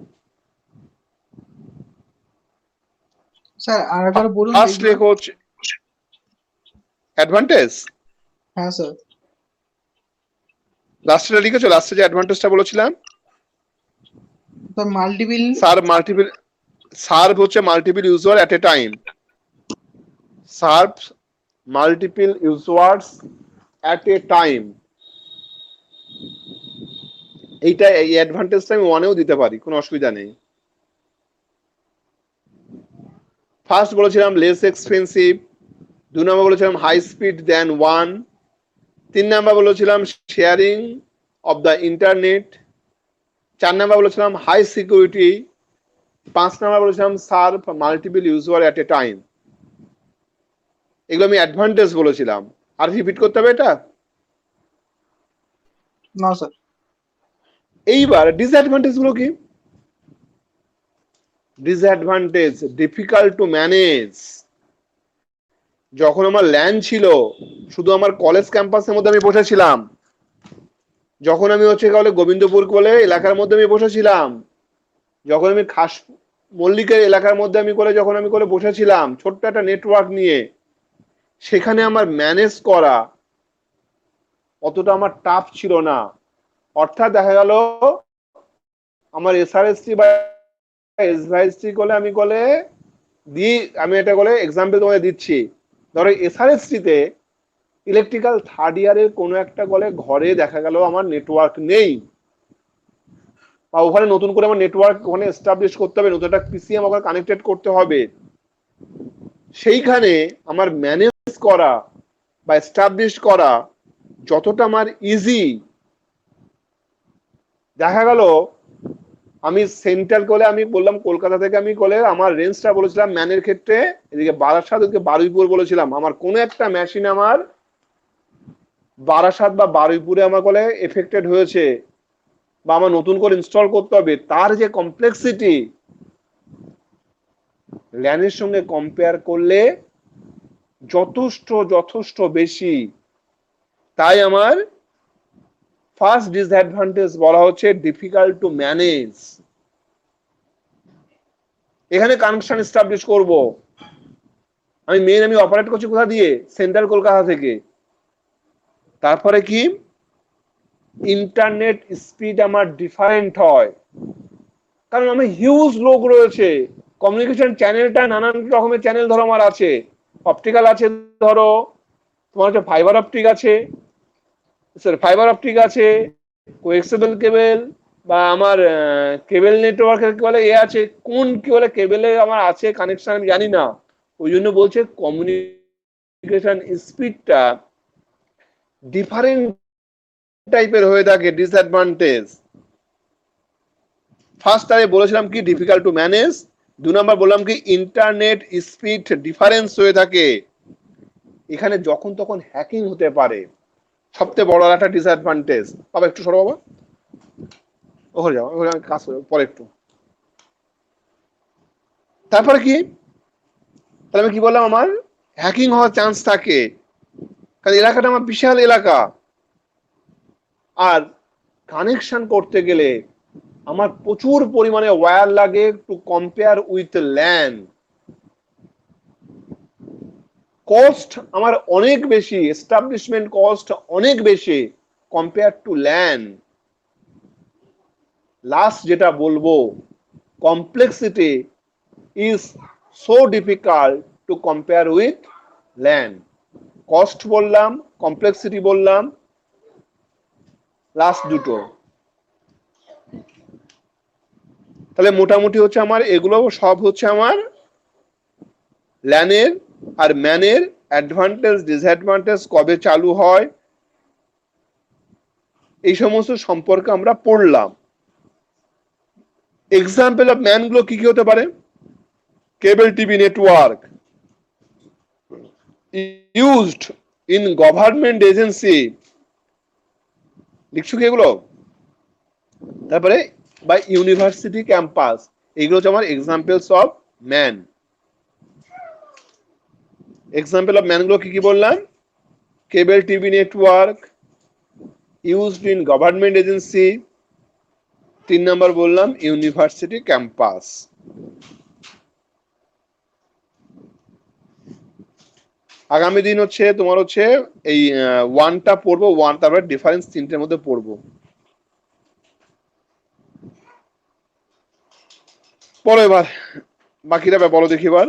স্যার আরেকবার বলুন ফার্স্ট দেখি। লেখো হচ্ছে অ্যাডভান্টেজ, হ্যাঁ স্যার। লাস্টে লিখেছো, লাস্টে যে অ্যাডভান্টেজটা বলেছিলাম, স্যার মাল্টিপল সার্ভ হচ্ছে multiple user at a time, serve multiple users at a time. এইটা এই অ্যাডভান্টেজটা আমি ওয়ানেও দিতে পারি, কোনো অসুবিধা নেই। ফার্স্ট বলেছিলাম লেস এক্সপেন্সিভ, 2 নম্বর বলেছিলাম হাই স্পিড দেন 1, 3 নম্বর বলেছিলাম শেয়ারিং অফ দ্য ইন্টারনেট, 4 নম্বর বলেছিলাম হাই সিকিউরিটি, 5 নম্বর বলেছিলাম serve multiple user at a time. এগুলো আমি অ্যাডভান্টেজ বলেছিলাম। আর রিপিট করতে হবে এটা? না স্যার। এইবার ডিসঅ্যাডভান্টেজ গুলো কি? Disadvantage difficult to manage. যখন আমার ল্যান্ড ছিল শুধু আমার কলেজ ক্যাম্পাসের মধ্যে আমি বসেছিলাম, যখন আমি হচ্ছে গোবিন্দপুর বলে এলাকার মধ্যে আমি বসেছিলাম, যখন আমি খাস মল্লিকের এলাকার মধ্যে আমি যখন আমি বসেছিলাম ছোট্ট একটা নেটওয়ার্ক নিয়ে, সেখানে আমার ম্যানেজ করা অতটা আমার টাফ ছিল না। অর্থাৎ দেখা গেল আমার এসআরএসটি বা এসভাইএসটি আমি এটা এক্সাম্পল তোমাদের দিচ্ছি। ধরো এসআরএসটিতে ইলেকট্রিক্যাল থার্ড ইয়ারের কোনো একটা ঘরে দেখা গেল আমার নেটওয়ার্ক নেই, বা ওখানে নতুন করে আমার নেটওয়ার্ক ওখানে এস্টাবলিশ করতে হবে, নতুন একটা পিসি আমাকে কানেক্টেড করতে হবে। সেইখানে আমার ম্যানেজ করা বা এস্টাবলিশ করা যতটা আমার ইজি, দেখা গেল আমি সেন্ট্রাল আমি বললাম কলকাতা থেকে আমি আমার রেঞ্জটা বলেছিলাম ম্যানের ক্ষেত্রে, এদিকে বারাসাত, ওদিকে বারুইপুর বলেছিলাম। আমার কোনো একটা মেশিন আমার বারাসাত বা বারুইপুরে আমার এফেক্টেড হয়েছে, বা আমার নতুন করে ইনস্টল করতে হবে, তার যে কমপ্লেক্সিটি ল্যানের সঙ্গে কম্পেয়ার করলে যথেষ্ট বেশি। তাই আমার ফার্স্ট ডিসঅ্যাডভান্টেজ বলা হচ্ছে ডিফিকাল্ট টু ম্যানেজ। এখানে কানেকশন এস্টাবলিশ করব, আমি অপারেট করছি কোথা দিয়ে? সেন্ট্রাল কলকাতা থেকে। তারপরে কি ইন্টারনেট স্পিড আমার ডিফারেন্ট হয়, কারণ আমার হিউজ লোক রয়েছে, কমিউনিকেশন চ্যানেলটা নানান রকমের চ্যানেল ধরো আমার আছে, অপটিক্যাল আছে, ধরো তোমার হচ্ছে ফাইবার অপটিক আছে, কোএক্সেবল কেবল, বা আমার কেবল নেটওয়ার্কের কি বলে আছে, কোন কি বলে কেবলে আমার আছে কানেকশন আমি জানি না। ওই জন্য বলছে কমিউনিকেশন স্পিডটা ডিফারেন্ট টাইপের হয়ে থাকে, ডিসঅ্যাডভান্টেজ। ফার্স্ট আমি বলেছিলাম কি ডিফিকাল্ট টু ম্যানেজ, 2 নাম্বার বললাম কি ইন্টারনেট স্পিড ডিফারেন্স হয়ে থাকে, এখানে যখন তখন হ্যাকিং হতে পারে, সবচেয়ে বড় একটা ডিসঅ্যাডভান্টেজ। বাবা একটু সরো বাবা, ওখানে যাও, ওখানে আমি কাজ করবো পরে একটু। তারপরে কি, তাহলে আমি কি বললাম, আমার হ্যাকিং হওয়ার চান্স থাকে, কারণ এলাকাটা আমার বিশাল এলাকা, আর কানেকশন করতে গেলে আমার প্রচুর পরিমাণে ওয়্যার লাগে to compare with LAN. Cost আমার অনেক বেশি, এস্টাবলিশমেন্ট কস্ট অনেক বেশি কম্পেয়ার টু ল্যান। লাস্ট যেটা বলবো, complexity is so difficult to compare with LAN. Cost বললাম, কমপ্লেক্সিটি বললাম, লাস্ট দুটো। তাহলে মোটামুটি হচ্ছে আমার এগুলো সব হচ্ছে আমার ল্যানের আর ম্যানের অ্যাডভান্টেজ ডিসঅ্যাডভান্টেজ, কবে চালু হয়, এই সমস্ত সম্পর্কে আমরা পড়লাম। এক্সাম্পল অফ ম্যান গুলো কি কি হতে পারে? Cable TV network used in government agency, লিখছো কি এগুলো? তারপরে বা ইউনিভার্সিটি ক্যাম্পাস, এগুলো হচ্ছে আমার examples of man. Example of man গুলো কি কি বললাম? Cable TV network used in government agency, 3 number বললাম ইউনিভার্সিটি ক্যাম্পাস। আগামী দিন হচ্ছে তোমার হচ্ছে এই 1টা পড়বো, 1 তারপরে ডিফারেন্স 3টের মধ্যে পড়বো। পড়ো এবার বাকিটা বলো দেখি এবার।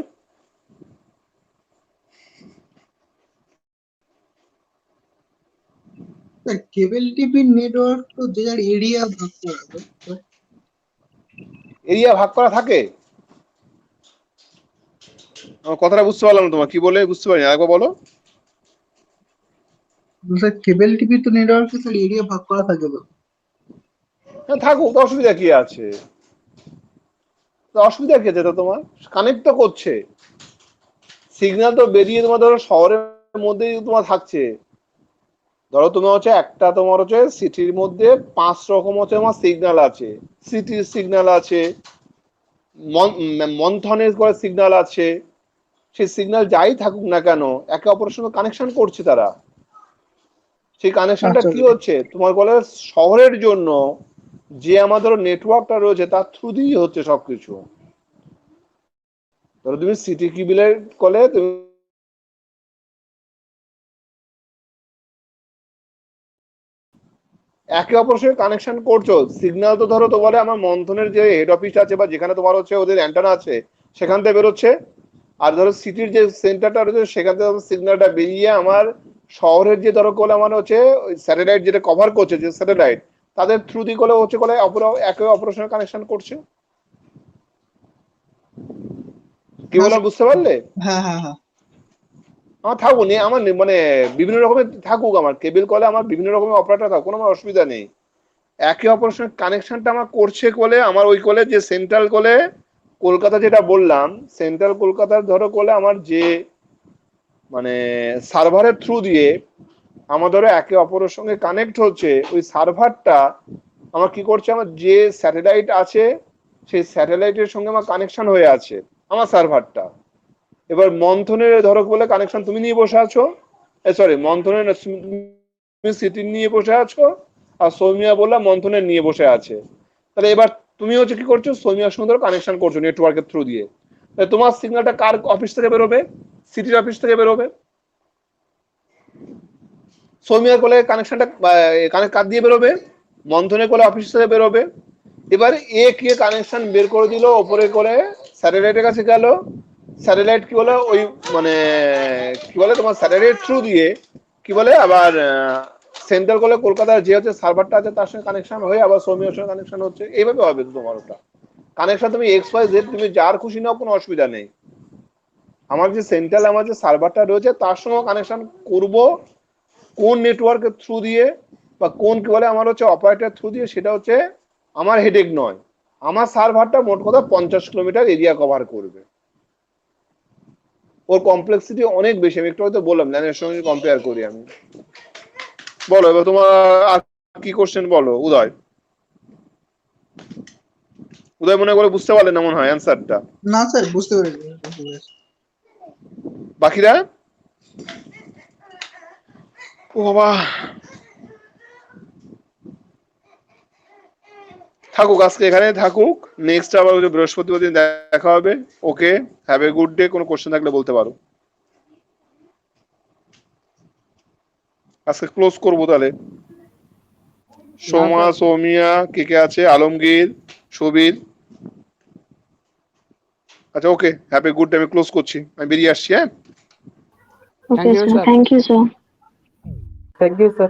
কেবল টিভি নেটওয়ার্ক তো যে যার এরিয়া ভাগ করা হয়। এরিয়া ভাগ করা থাকে? আমার কথাটা বুঝতে পারলাম না, তোমার কি বলে বুঝতে পারিনি, আরেকবার বলো। স্যার কেবল টিভি তো নেটওয়ার্কে স্যার এরিয়া ভাগ করা থাকে তো। হ্যাঁ থাকুক, অসুবিধা কি আছে, অসুবিধা কি আছে? তো তোমার কানেক্ট তো করছে, সিগন্যাল তো বেরিয়ে তোমার ধরো শহরের মধ্যেই তোমার থাকছে। ধরো তোমার হচ্ছে একটা তোমার হচ্ছে সিটির মধ্যে 5 রকম হচ্ছে আমার সিগন্যাল আছে, সিটির সিগন্যাল আছে, মন্থনের করে সিগন্যাল আছে, সেই সিগন্যাল যাই থাকুক না কেন একে অপরের সঙ্গে কানেকশন করছে তারা। সেই কানেকশনটা কি হচ্ছে তোমার বলে শহরের জন্য যে আমাদের নেটওয়ার্কটা রয়েছে তার থ্রু দিয়েই হচ্ছে সবকিছু। ধরো তুমি সিটি কেবলের কলে তুমি একে অপরের সঙ্গে কানেকশন করছো, সিগন্যাল তো ধরো তোমার আমার মন্থনের যে হেড অফিস আছে বা যেখানে তোমার হচ্ছে ওদের অ্যান্টেনা আছে সেখান থেকে বেরোচ্ছে, আর ধরো সিটির যে সেন্টারটা রয়েছে সেখান থেকে সিগন্যালটা বেরিয়ে আমার শহরের যে ধরো কলে আমার হচ্ছে ওই স্যাটেলাইট যেটা কভার করছে যে স্যাটেলাইট, তাদের থ্রু দিয়ে কলে হচ্ছে কলে একে অপরের সঙ্গে কানেকশন করছে। কি বললাম বুঝতে পারলে? হ্যাঁ হ্যাঁ হ্যাঁ। আমার থাকুক নি, আমার মানে বিভিন্ন রকমের থাকুক, আমার কেবল কলে আমার বিভিন্ন রকমের অপারেটর থাকুক, কোনো আমার অসুবিধা নেই। একে অপরের সঙ্গে কানেকশনটা আমার করছে কলে আমার ওই কলে যে সেন্ট্রাল কলে কলকাতা যেটা বললাম, সেন্ট্রাল কলকাতার ধরো কলে আমার যে মানে সার্ভারের থ্রু দিয়ে আমার ধরো একে অপরের সঙ্গে কানেক্ট হচ্ছে, ওই সার্ভারটা আমার কি করছে, আমার যে স্যাটেলাইট আছে সেই স্যাটেলাইটের সঙ্গে আমার কানেকশন হয়ে আছে আমার সার্ভারটা। এবার মন্থনের ধরো বলে কানেকশন তুমি নিয়ে বসে আছো, সরি মন্থনের তুমি সিটি নিয়ে বসে আছো, আর সৌমিয়া বললাম মন্থনের নিয়ে বসে আছে। তাহলে এবার তুমি হচ্ছে কি করছো, সৌমিয়ার সঙ্গে ধরো কানেকশন করছো নেটওয়ার্কের থ্রু দিয়ে, তাহলে তোমার সিগন্যালটা কার অফিস থেকে বেরোবে? সিটির অফিস থেকে বেরোবে। সৌমিয়ার কোলে কানেকশনটা কানেক্ট কাট দিয়ে বেরোবে, মন্থনের কোলে অফিস থেকে বেরোবে। এবার এ কে কানেকশন বের করে দিল, ওপরে করে স্যাটেলাইটের কাছে গেল, স্যাটেলাইট কি বলে ওই মানে কি বলে তোমার স্যাটেলাইট থ্রু দিয়ে কি বলে আবার সেন্টার কোলে কলকাতার যে হচ্ছে সার্ভারটা আছে তার সঙ্গে কানেকশন হয়ে আবার সৌমিয়ার সঙ্গে কানেকশন হচ্ছে, এইভাবে হবে তোমার ওটা কানেকশন। তুমি এক্স ওয়াই জেড তুমি যার খুশি নাও, কোনো অসুবিধা নেই। আমার যে সেন্ট্রাল আমার যে সার্ভারটা রয়েছে তার সঙ্গে কানেকশন করব কোন নেটওয়ার্কের থ্রু দিয়ে বা কোন কি বলে আমার হচ্ছে অপারেটর থ্রু দিয়ে, সেটা হচ্ছে আমার হেডেক নয়। আমার সার্ভারটা মোট কথা 50 কিলোমিটার এরিয়া কভার করবে, ওর কমপ্লেক্সিটি অনেক বেশি। আমি একটু হয়তো বললাম ল্যানের সঙ্গে কম্পেয়ার করি আমি। বলো এবার তোমার আর কি কোশ্চেন বলো উদয়। উদয় মনে করে বুঝতে পারলেন না মনে হয় অ্যান্সারটা। না স্যার বুঝতে পেরেছি। বাকিরা ও বাবা থাকুক, আজকে এখানে থাকুক, নেক্সট আবার বৃহস্পতিবার দিন দেখা হবে। ওকে, হ্যাভ এ গুড ডে। কোনো কোশ্চেন থাকলে বলতে পারো। আজকে ক্লোজ করবো তাহলে। সোমা, সৌমিয়া, কে কে আছে, আলমগীর, সুবীর। আচ্ছা ওকে, হ্যাভ এ গুড ডে। আমি ক্লোজ করছি, আমি বেরিয়ে আসছি। হ্যাঁ, Okay, you, sir. sir. Thank you, sir. Thank you, sir.